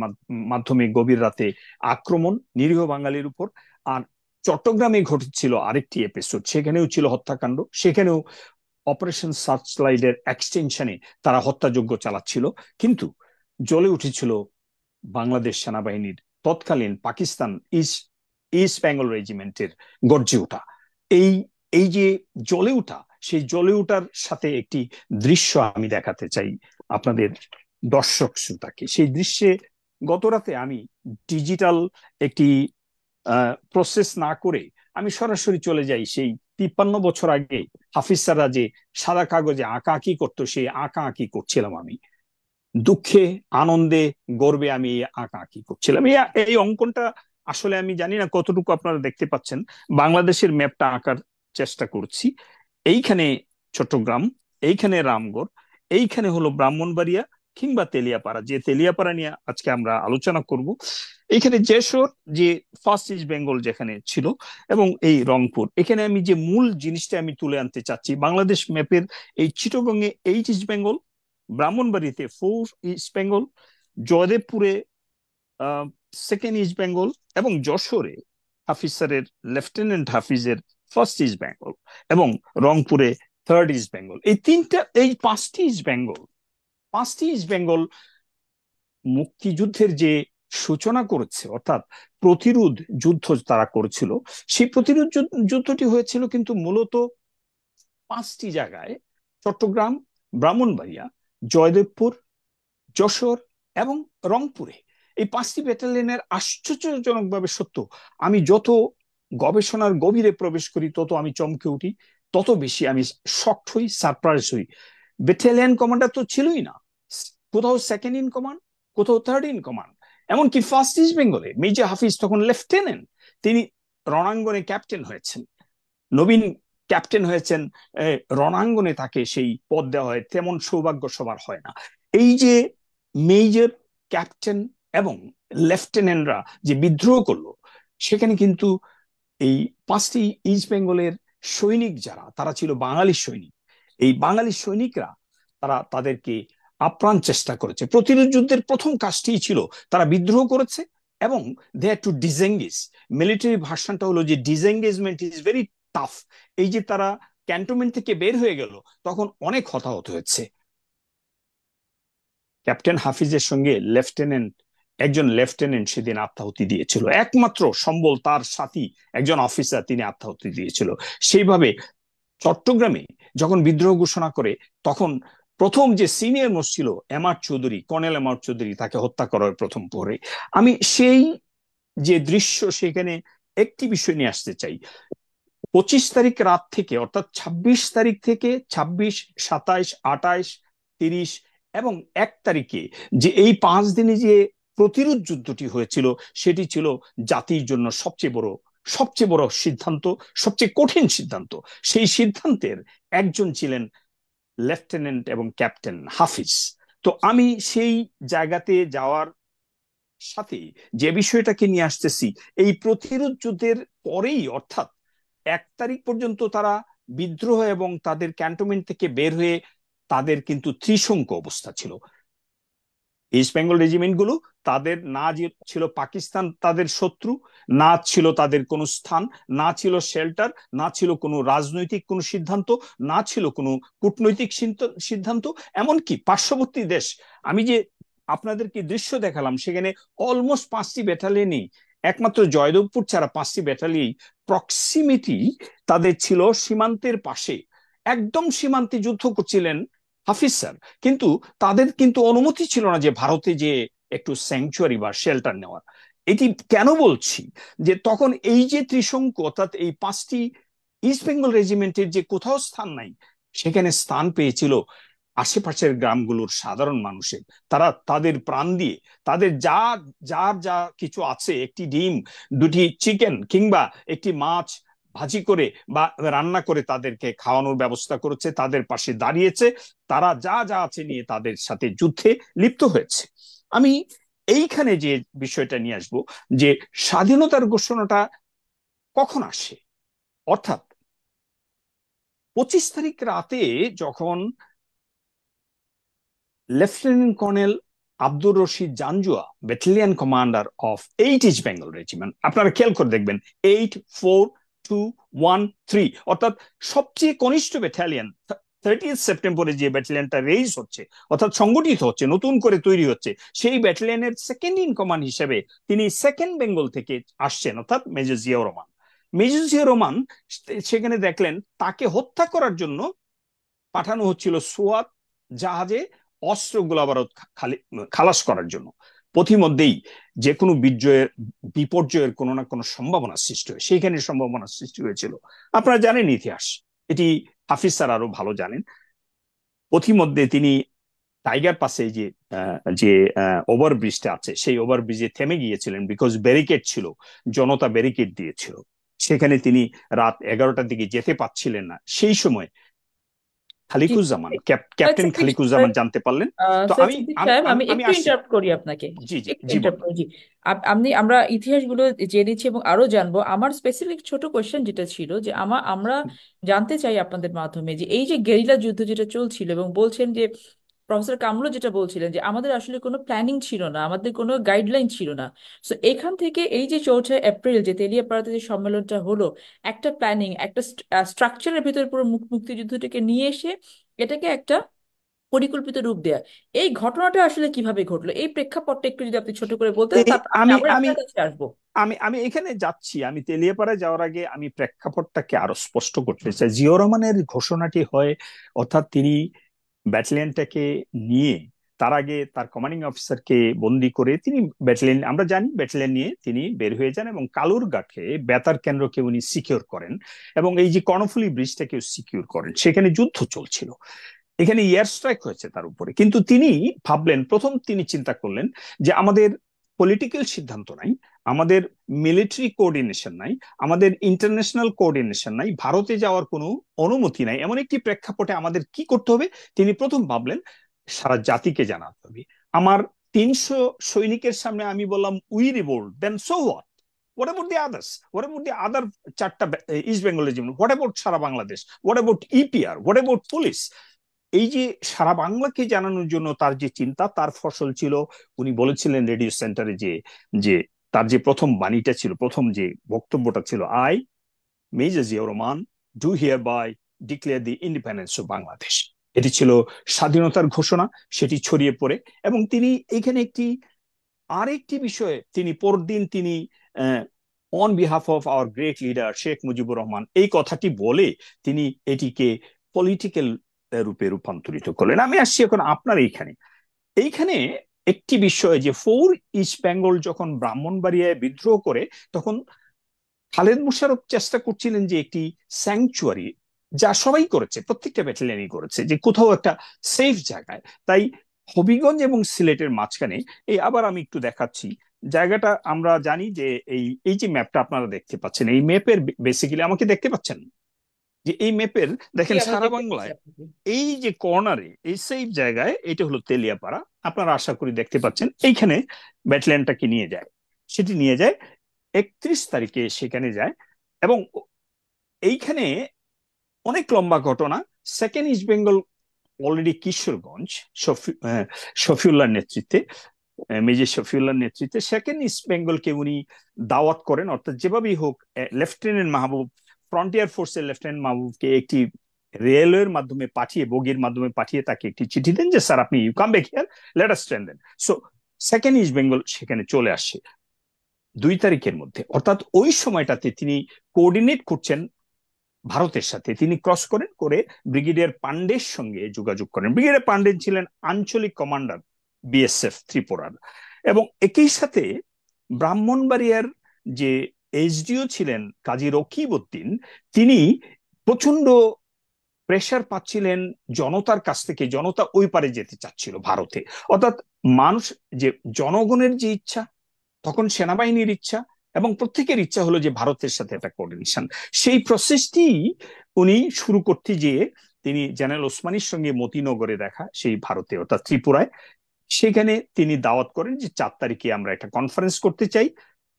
মাধ্যমে গভীর রাতে আক্রমণ নিরীহ বাঙালির উপর। আর চট্টগ্রামে ঘটেছিল আরেকটি এপিসোড, সেখানেও ছিল হত্যাকাণ্ড, সেখানেও অপারেশন সার্চ লাইটের এক্সটেনশনে তারা হত্যাযজ্ঞ চালাচ্ছিল, কিন্তু জ্বলে উঠেছিল বাংলাদেশ সেনাবাহিনীর তৎকালীন পাকিস্তান ইস্ট বেঙ্গল রেজিমেন্টের গর্জে ওঠা। এই এই যে জ্বলে ওঠা, সেই জ্বলে ওঠার সাথে একটি দৃশ্য আমি দেখাতে চাই আপনাদের দর্শক শ্রোতাকে। সেই দৃশ্যে গত রাতে আমি ডিজিটাল একটি প্রসেস না করে আমি সরাসরি চলে যাই সেই 53 বছর আগে হাফিজ স্যাররা যে সাদা কাগজে আঁকা আঁকি করতো, সেই আঁকা আঁকি করছিলাম আমি। দুঃখে, আনন্দে, গর্বে আমি আঁকা আঁকি করছিলাম। এই অঙ্কনটা আসলে আমি জানি না কতটুকু আপনারা দেখতে পাচ্ছেন। বাংলাদেশের ম্যাপটা আঁকার চেষ্টা করছি। এইখানে চট্টগ্রাম, এইখানে রামগড়, এইখানে হলো ব্রাহ্মণবাড়িয়া কিংবা তেলিয়াপাড়া, যে তেলিয়াপাড়া নিয়ে আজকে আমরা আলোচনা করব। এইখানে যশোর, যে ফার্স্ট ইস্ট বেঙ্গল যেখানে ছিল, এবং এই রংপুর। এখানে আমি যে মূল জিনিসটা আমি তুলে আনতে চাচ্ছি, বাংলাদেশ ম্যাপের এই চিটাগংয়ে 8 ইস্ট বেঙ্গল, ব্রাহ্মণবাড়িতে 4 ইস্ট বেঙ্গল, জয়দেবপুরে 2nd ইস্ট বেঙ্গল, এবং যশোরে হাফিজ স্যারের লেফটেন্যান্ট হাফিজের 1st ইস্ট বেঙ্গল, এবং রংপুরে 3rd ইস্ট বেঙ্গল। এই 5টি ইস্ট বেঙ্গল, 5টি ইস্ট বেঙ্গল মুক্তিযুদ্ধের যে সূচনা করেছে, অর্থাৎ প্রতিরোধ যুদ্ধ তারা করেছিল। সেই প্রতিরোধ যুদ্ধটি হয়েছিল কিন্তু মূলত 5টি জায়গায়: চট্টগ্রাম, ব্রাহ্মণবাড়িয়া, জয়দেবপুর, যশোর এবং রংপুরে। এই 5টি ব্যাটালিয়নের আশ্চর্যজনকভাবে সত্য, আমি যত গবেষণার গভীরে প্রবেশ করি তত আমি চমকে উঠি, তত বেশি আমি শকড হই, সারপ্রাইজ হই। ব্যাটালিয়ন কমান্ডার তো ছিলই না, কোথাও 2nd ইন কমান্ড, কোথাও 3rd ইন কমান্ড। এমনকি 1st ইস্ট বেঙ্গলে মেজর হাফিজ তখন লেফটেন্যান্ট, তিনি রণাঙ্গনে ক্যাপ্টেন হয়েছেন, নবীন ক্যাপ্টেন হয়েছেন, রণাঙ্গনে তাকে সেই পদ দেওয়া হয়, তেমন সৌভাগ্য সবার হয় না। এই যে মেজর, ক্যাপ্টেন এবং লেফটেন্যান্টরা যে বিদ্রোহ করলো, সেখানে কিন্তু এই 5টি ইস্ট বেঙ্গলের সৈনিক যারা, তারা ছিল বাঙালি সৈনিক। এই বাঙালি সৈনিকরা তারা তাদেরকে আপ্রাণ চেষ্টা করেছে। প্রতিরোধ যুদ্ধের প্রথম কাজটি ছিল তারা বিদ্রোহ করেছে এবং দে হ্যাড টু ডিসএঙ্গেজ। মিলিটারি ভার্সনটা হলো যে ডিসএঙ্গেজমেন্ট ইজ ভেরি টাফ। এই যে তারা ক্যান্টনমেন্ট থেকে বের হয়ে গেল, তখন অনেক হতাহত হয়েছে। ক্যাপ্টেন হাফিজের সঙ্গে একজন লেফটেন্যান্ট সেদিন আত্মাহুতি দিয়েছিল। একমাত্র সম্বল তার সাথী একজন অফিসার, তিনি আত্মাহুতি দিয়েছিল। সেইভাবে চট্টগ্রামে যখন বিদ্রোহ ঘোষণা করে, তখন প্রথম যে সিনিয়র মোস্ট ছিল MR Chowdhury, colonel MR Chowdhury, তাকে হত্যা করা হয় প্রথম প্রহরে। আমি সেই যে দৃশ্য, সেখানে একটি বিষয় নিয়ে আসতে চাই। 25 তারিখ রাত থেকে, অর্থাৎ 26 তারিখ থেকে 26, 27, 28, 30 এবং 1 তারিখে যে এই 5 দিনে যে প্রতিরোধ যুদ্ধটি হয়েছিল, সেটি ছিল জাতির জন্য সবচেয়ে বড় সিদ্ধান্ত, সবচেয়ে কঠিন সিদ্ধান্ত। সেই সিদ্ধান্তের একজন ছিলেন লেফটেন্যান্ট এবং ক্যাপ্টেন হাফিজ। তো আমি সেই জায়গাতে যাওয়ার সাথে যে বিষয়টাকে নিয়ে আসতেছি, এই প্রতিরোধ যুদ্ধের পরেই, অর্থাৎ 1 তারিখ পর্যন্ত তারা বিদ্রোহ এবং তাদের ক্যান্টনমেন্ট থেকে বের হয়ে তাদের কিন্তু ত্রিশঙ্কু অবস্থা ছিল। ইস্ট বেঙ্গল রেজিমেন্ট গুলো, তাদের না ছিল পাকিস্তান তাদের শত্রু, না ছিল তাদের কোনো স্থান, না ছিল শেল্টার, না ছিল কোনো রাজনৈতিক কোনো সিদ্ধান্ত, না ছিল কোনো কূটনৈতিক সিদ্ধান্ত, এমনকি পার্শ্ববর্তী দেশ। আমি যে আপনাদেরকে দৃশ্য দেখালাম, সেখানে অলমোস্ট 5টি ব্যাটালিয়নই, একমাত্র জয়দেবপুর ছাড়া 5টি ব্যাটালিয়ন প্রক্সিমিটি তাদের ছিল সীমান্তের পাশে, একদম সীমান্তে যুদ্ধ করছিলেন হাফিজ স্যার। কিন্তু তাদের কিন্তু অনুমতি ছিল না যে ভারতে যে একটু স্যাংচুয়ারি বা শেল্টার নেওয়ার। এটি কেন বলছি, যে তখন এই যে ত্রিশঙ্কু, অর্থাৎ এই 5টি ইস্ট বেঙ্গল রেজিমেন্টের যে কোথাও স্থান নাই, সেখানে স্থান পেয়েছিল আশেপাশের গ্রামগুলোর সাধারণ মানুষের। তারা তাদের প্রাণ দিয়ে, তাদের যার যা কিছু আছে, একটি ডিম, 2টি চিকেন কিংবা একটি মাছ ভাজি করে বা রান্না করে তাদেরকে খাওয়ানোর ব্যবস্থা করেছে, তাদের পাশে দাঁড়িয়েছে। তারা যা যা আছে নিয়ে তাদের সাথে যুদ্ধে লিপ্ত হয়েছে। আমি এইখানে যে বিষয়টা নিয়ে আসবো, যে স্বাধীনতার ঘোষণাটা কখন আসে, অর্থাৎ 25 তারিখ রাতে যখন lieutenant colonel Abdur Rashid Janjua, battalion commander of 8 east Bengal regiment, আপনারা খেয়াল করে দেখবেন 8, 4, 2, 1, 3, অর্থাৎ সবচেয়ে কনিষ্ঠ ব্যাটালিয়ন, 30 সেপ্টেম্বরে যে ব্যাটালিয়নটা রেইজ হচ্ছে, অর্থাৎ সংগঠিত হচ্ছে, নতুন করে তৈরি হচ্ছে, সেই ব্যাটালিয়নের সেকেন্ড ইন কমান্ড হিসেবে তিনি সেকেন্ড বেঙ্গল থেকে আসছেন, অর্থাৎ মেজর জিয়াউর রহমান। মেজর জিয়াউর রহমান সেখানে দেখলেন তাকে হত্যা করার জন্য পাঠানো হচ্ছিল সোয়াত জাহাজে অস্ত্র গোলাবারুদ খালাস করার জন্য। পথিমধ্যেই যে কোনো বিপর্যয়ের কোনো না কোনো সম্ভাবনা সৃষ্টি হয়, সেইখানে সম্ভাবনা সৃষ্টি হয়েছিল। আপনারা জানেন ইতিহাস, এটি হাফিজ স্যার আরো ভালো জানেন। পথিমধ্যে তিনি টাইগার পাসে যে ওভারব্রিজটা আছে, সেই ওভারব্রিজে থেমে গিয়েছিলেন, বিকজ ব্যারিকেড ছিল, জনতা ব্যারিকেড দিয়েছিল। সেখানে তিনি রাত 11টার দিকে যেতে পারছিলেন না। সেই সময় খালিকুজ্জামান, ক্যাপ্টেন খালিকুজ্জামান জানতে পারলেন। তো স্যার আমি সিদ্দিক আমি সাহেব, আমি আমি একটু আসি। ইন্টারাপ্ট করি আপনাকে, জি জি একটু জি ইন্টারাপ্ট বলুন। করি, জি। আমরা ইতিহাসগুলো জেনেছি এবং আরো জানবো। আমার স্পেসিফিক ছোট কোয়েশ্চেন যেটা ছিল, যে আমরা জানতে চাই আপনাদের মাধ্যমে, যে এই যে গেরিলা যুদ্ধ যেটা চলছিল, এবং বলছেন যে প্রফেসর কামরুল যেটা বলছিলেন, যে আমাদের আসলে কোনো প্ল্যানিং ছিল না, আমাদের কোনো গাইডলাইন ছিল না। সো এখান থেকে এই যে 4 এপ্রিল যে তেলিয়াপাড়াতে যে সম্মেলনটা হলো, একটা প্ল্যানিং, একটা স্ট্রাকচারের ভিতরে পুরো মুক্তিযুদ্ধটাকে নিয়ে এসে এটাকে একটা পরিকল্পিত রূপ দেয়া, এই ঘটনাটা আসলে কিভাবে ঘটলো, এই প্রেক্ষাপটটা একটু যদি আপনি ছোট করে বলতেন, এই তারপর আমি আমি আবার আমি আপনার কাছে আসবো। আমি আমি এখানে যাচ্ছি। আমি তেলিয়াপাড়ায় যাওয়ার আগে আমি প্রেক্ষাপটটাকে আরো স্পষ্ট করতে চাই। জিয়াউর রহমানের ঘোষণাটি হয়, অর্থাৎ তিনি ব্যাটালিয়নটাকে নিয়ে, তার আগে তার কমান্ডিং অফিসারকে বন্দি করে তিনি ব্যাটালিয়ন, আমরা জানি ব্যাটালিয়ন নিয়ে তিনি বের হয়ে যান এবং কালুরঘাটে বেতার কেন্দ্রকে উনি সিকিউর করেন এবং এই যে কর্ণফুলী ব্রিজটাকেও সিকিউর করেন। সেখানে যুদ্ধ চলছিল, এখানে এয়ার স্ট্রাইক হয়েছে তার উপরে। কিন্তু তিনি ভাবলেন, প্রথম তিনি চিন্তা করলেন যে আমাদের পলিটিক্যাল সিদ্ধান্ত নাই, আমাদের মিলিটারি কোঅর্ডিনেশন নাই, আমাদের ইন্টারন্যাশনাল কোঅর্ডিনেশন নাই, ভারতে যাওয়ার কোনো অনুমতি নাই, এমন একটি প্রেক্ষাপটে আমাদের কি করতে হবে। তিনি প্রথম ভাবলেন সারা জাতিকে জানাতে হবে। আমার 300 সৈনিকের সামনে আমি বললাম we revolt, then so what, what about the others, what about the other চারটা ইস্ট বেঙ্গলের যেমন, হোয়াট অ্যাবাউট সারা Bangladesh, what about EPR, what about police? এই যে সারা বাংলাকে জানানোর জন্য তার যে চিন্তা, তার ফসল ছিল উনি বলেছিলেন রেডিও সেন্টারে যে যে তার যে প্রথম বাণীটা ছিল, প্রথম যে বক্তব্যটা ছিল, I major Ziaur Rahman do hereby declare the independence of Bangladesh. এটি ছিল স্বাধীনতার ঘোষণা, সেটি ছড়িয়ে পড়ে। এবং তিনি এখানে আরেকটি বিষয়ে তিনি পরদিন তিনি on behalf of our great leader Sheikh Mujibur Rahman এই কথাটি বলে তিনি এটিকে পলিটিক্যাল রূপে রূপান্তরিত করলেন। আমি আসছি এখন আপনার এইখানে এইখানে একটি বিষয় যে ফোর ইস্ট বেঙ্গল যখন ব্রাহ্মণবাড়িয়ায় বিদ্রোহ করে, তখন খালেদ মোশাররফ চেষ্টা করছিলেন যে একটি স্যাংচুয়ারি, যা সবাই করেছে, প্রত্যেকটা ব্যাটালিয়নই করেছে, যে কোথাও একটা সেফ জায়গায়। তাই হবিগঞ্জ এবং সিলেটের মাঝখানে, এই আবার আমি একটু দেখাচ্ছি জায়গাটা, আমরা জানি যে এই এই যে ম্যাপটা আপনারা দেখতে পাচ্ছেন, এই ম্যাপের বেসিক্যালি, আমাকে দেখতে পাচ্ছেন যে এই ম্যাপের জি, দেখেন আমরা সারা দেখতে পাচ্ছি বাংলায় আপনাকে। এই যে কর্নারে এই সেফ জায়গায়, এটা হলো তেলিয়াপাড়া, আপনারা আশা করি দেখতে পাচ্ছেন। এইখানে ব্যাটালিয়নটাকে নিয়ে যায়, সেটি নিয়ে যায় 31 তারিখে সেখানে যায়। এবং এইখানে অনেক লম্বা ঘটনা। Second east Bengal already Kishoreganj শফিউল্লাহর নেতৃত্বে, মেজর শফিউল্লাহর নেতৃত্বে সেকেন্ড ইস্ট বেঙ্গলকে উনি দাওয়াত করেন, অর্থাৎ যেভাবেই হোক লেফটেন্যান্ট মাহবুব, ফ্রন্টিয়ার ফোর্সের লেফটেন্যান্ট মাহবুবকে একটি রেলওয়ের মাধ্যমে পাঠিয়ে, বগির মাধ্যমে পাঠিয়ে তাকে একটি চিঠি দেন যে স্যার আপনি you come back here, let us strengthen. So second east Bengal সেখানে চলে আসে 2 তারিখের মধ্যে। অর্থাৎ ওই সময়টাতে তিনি কোঅর্ডিনেট করছেন ভারতের সাথে। তিনি ক্রস করে ব্রিগেডিয়ার পান্ডের সঙ্গে যোগাযোগ করেন। ব্রিগেডিয়ার পান্ডে ছিলেন আঞ্চলিক কমান্ডার বিএসএফ ত্রিপুরার। এবং একই সাথে ব্রাহ্মণবাড়িয়ার যে এসডিও ছিলেন কাজী রকিব উদ্দিন, তিনি প্রচন্ড প্রেশার পাচ্ছিলেন জনতার কাছ থেকে, জনতা ওই পারে যেতে চাচ্ছিল ভারতে। অর্থাৎ মানুষ, যে জনগণের যে ইচ্ছা, তখন সেনাবাহিনীর ইচ্ছা, এবং প্রত্যেকের ইচ্ছা হলো যে ভারতের সাথে একটা কোঅর্ডিনেশন। সেই প্রসেসটি উনি শুরু করতে গিয়ে তিনি জেনারেল ওসমানীর সঙ্গে মতিনগরে দেখা, সেই ভারতে অর্থাৎ ত্রিপুরায়, সেখানে তিনি দাওয়াত করেন যে 4 তারিখে আমরা একটা কনফারেন্স করতে চাই।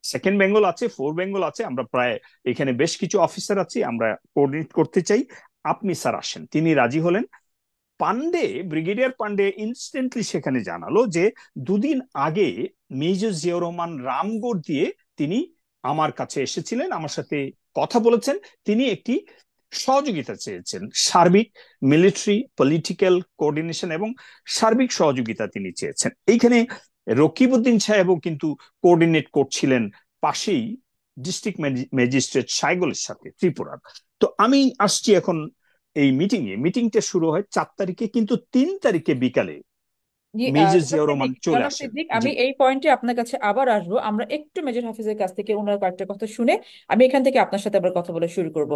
সেকেন্ড বেঙ্গল আছে, ফোর বেঙ্গল আছে, আমরা প্রায় এখানে বেশ কিছু অফিসার আছি, আমরা কোঅর্ডিনেট করতে চাই, আপনি স্যার আসেন। তিনি রাজি হলেন। পান্ডে, ব্রিগেডিয়ার পান্ডে ইনস্ট্যান্টলি সেখানে জানালো যে 2 দিন আগে মেজর জিয়াউর রহমান রামগড় দিয়ে তিনি আমার কাছে এসেছিলেন, আমার সাথে কথা বলেছেন, তিনি একটি সহযোগিতা চেয়েছেন, সার্বিক মিলিটারি পলিটিক্যাল কোঅর্ডিনেশন এবং সার্বিক সহযোগিতা তিনি চেয়েছেন। এইখানে রকিবউদ্দিন সাহেবও কিন্তু কোঅর্ডিনেট করছিলেন পাশেই ডিস্ট্রিক্ট ম্যাজিস্ট্রেট সাইগলের সাথে ত্রিপুরার। তো আমি আসছি এখন এই মিটিংটা শুরু হয় 4 তারিখে, কিন্তু 3 তারিখে বিকালে জি, মেজর জনাব জিয়াউর রহমান সিদ্দিক, চলে জনাব আসেন। সিদ্দিক, জি আমি এই পয়েন্টে আপনার কাছে আবার আসবো। আমরা একটু মেজর হাফিজের কাছ থেকে ওনার কয়েকটা কথা শুনে আমি এখান থেকে আপনার সাথে আবার কথা বলা শুরু করব।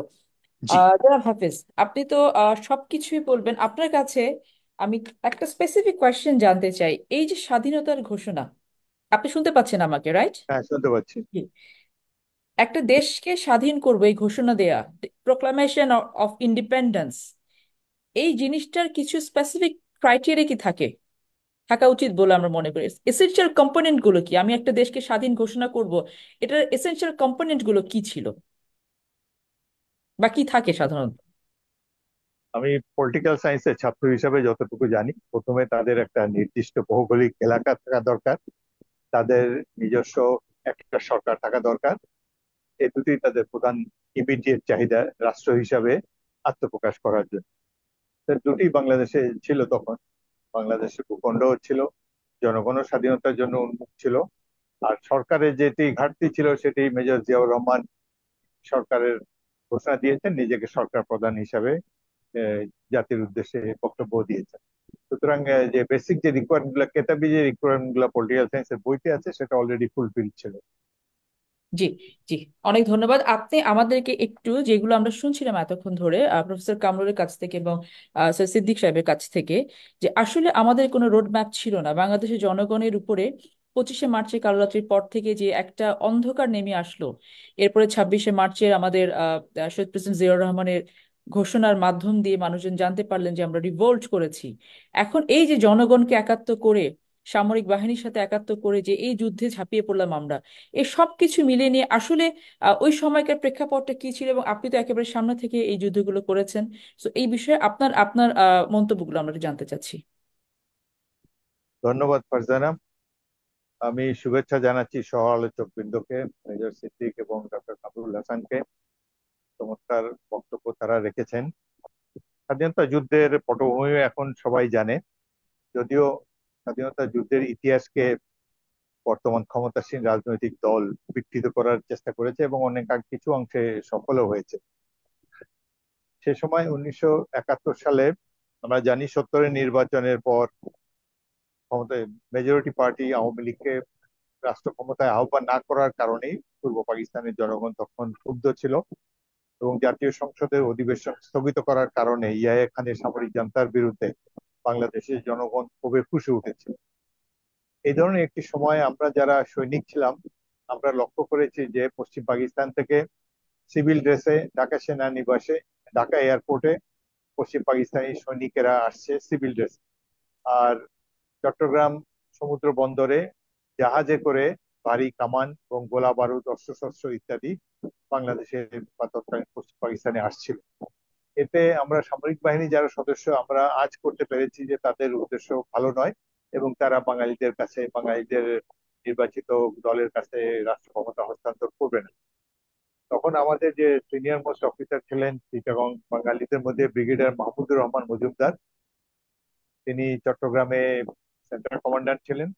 জি জনাব হাফিজ, আপনি তো সবকিছুই বলবেন। আপনার কাছে আমি একটা স্পেসিফিক কোয়েশ্চেন জানতে চাই। এই যে স্বাধীনতার ঘোষণা, আপনি শুনতে পাচ্ছেন আমাকে, রাইট? হ্যাঁ, শুনতে পাচ্ছি। একটা দেশকে স্বাধীন করবে এই ঘোষণা দেয়া, প্রোক্লামেশন অফ ইন্ডিপেন্ডেন্স, এই জিনিসটার কিছু স্পেসিফিক ক্রাইটেরিয়া কি থাকা উচিত বলে আমরা মনে করি? এসেনশিয়াল কম্পোনেন্ট গুলো কি? আমি একটা দেশকে স্বাধীন ঘোষণা করব, এটার এসেনশিয়াল কম্পোনেন্ট গুলো কি ছিল বা কি থাকে সাধারণত? আমি পলিটিক্যাল সায়েন্সের ছাত্র হিসাবে যতটুকু জানি, প্রথমে তাদের একটা নির্দিষ্ট ভৌগোলিক এলাকা থাকা দরকার, তাদের নিজস্ব একটা সরকার থাকা দরকার। এই দুটি তাদের প্রধান ইমিডিয়েট চাহিদা রাষ্ট্র হিসাবে আত্মপ্রকাশ করার জন্য। তো দুটি বাংলাদেশে ছিল তখন। বাংলাদেশের ভূখণ্ডও ছিল, জনগণও স্বাধীনতার জন্য উন্মুখ ছিল। আর সরকারের যেটি ঘাটতি ছিল সেটি মেজর জিয়াউর রহমান সরকারের ঘোষণা দিয়েছেন, নিজেকে সরকার প্রধান হিসাবে আহ, জাতির উদ্দেশ্যে বক্তব্য দিয়েছেন। সুতরাং যে বেসিক যে রিকোয়ারমেন্ট গুলা, কেতাবি যে রিকোয়ারমেন্ট গুলা পলিটিক্যাল সায়েন্সের বইতে আছে, সেটা অলরেডি ফুলফিল ছিল। জি, জি, অনেক ধন্যবাদ। আপনি আমাদেরকে একটু, যেগুলো আমরা শুনছিলাম এতক্ষণ ধরে প্রফেসর কামরুলের কাছ থেকে এবং স্যার সিদ্দিক সাহেবের কাছ থেকে, যে আসলে আমাদের কোনো রোড ম্যাপ ছিল না বাংলাদেশের জনগণের উপরে। 25শে মার্চের কালরাত্রির পর থেকে যে একটা অন্ধকার নেমে আসলো, এরপরে 26শে মার্চের আমাদের শহীদ প্রেসিডেন্ট জিয়াউর রহমানের ঘোষণার মাধ্যম দিয়ে মানুষজন জানতে পারলেন যে আমরা রিভোল্ট করেছি। এখন এই যে জনগণকে একাত্ম করে সামরিক বাহিনীর সাথে একাত্ম করে যে এই যুদ্ধে ঝাঁপিয়ে পড়লাম আমরা, এই সব কিছু মিলিয়ে নিয়ে আসলে ওই সময়কার প্রেক্ষাপটটা কি ছিল, এবং আপনি তো একেবারে সামনে থেকে এই যুদ্ধগুলো করেছেন, তো এই বিষয়ে আপনার আপনার মন্তব্যগুলো আমরা একটু জানতে চাচ্ছি। ধন্যবাদ ফারজানা। আমি শুভেচ্ছা জানাচ্ছি সহ আলোচক বৃন্দকে, মেজর সিদ্দিক এবং ডক্টর কামরুল হাসানকে। চমৎকার বক্তব্য তারা রেখেছেন। স্বাধীনতা যুদ্ধের পটভূমি এখন সবাই জানে, যদিও স্বাধীনতা যুদ্ধের ইতিহাসকে বর্তমান ক্ষমতাসীন রাজনৈতিক দল বিকৃত করার চেষ্টা করেছে এবং অনেক কিছু অংশে সফলও হয়েছে। সে সময় 1971 সালে আমরা জানি 70-এর নির্বাচনের পর ক্ষমতায় মেজরিটি পার্টি আওয়ামী লীগকে রাষ্ট্র ক্ষমতায় আহ্বান না করার কারণেই পূর্ব পাকিস্তানের জনগণ তখন ক্ষুব্ধ ছিল এবং জাতীয় সংসদের অধিবেশন স্থগিত করার কারণে ইয়াহিয়া খানের সামরিক জান্তার বিরুদ্ধে বাংলাদেশের জনগণ ক্ষোভে ফুঁসে উঠেছিল। এই ধরনের একটি সময় আমরা যারা সৈনিক ছিলাম, আমরা লক্ষ্য করেছি যে পশ্চিম পাকিস্তান থেকে সিভিল ড্রেসে ঢাকা সেনানিবাসে, ঢাকা এয়ারপোর্টে পশ্চিম পাকিস্তানি সৈনিকেরা আসছে সিভিল ড্রেস, আর চট্টগ্রাম সমুদ্র বন্দরে জাহাজে করে ভারী কামান এবং গোলা বারুদ অস্ত্রশস্ত্র ইত্যাদি বাংলাদেশের বা তৎকালীন পশ্চিম পাকিস্তানে আসছিল। এতে আমরা সামরিক বাহিনী যারা সদস্য আমরা আজ করতে পেরেছি যে তাদের উদ্দেশ্য ভালো নয় এবং তারা বাঙালিদের কাছে, বাঙালিদের নির্বাচিত দলের কাছে রাষ্ট্র ক্ষমতা হস্তান্তর করবে না। তখন আমাদের যে সিনিয়র মোস্ট অফিসার ছিলেন চিটাগং বাঙালিদের মধ্যে ব্রিগেডিয়ার মাহমুদুর রহমান মজুমদার, তিনি চট্টগ্রামে সেন্ট্রাল কমান্ডান্ট ছিলেন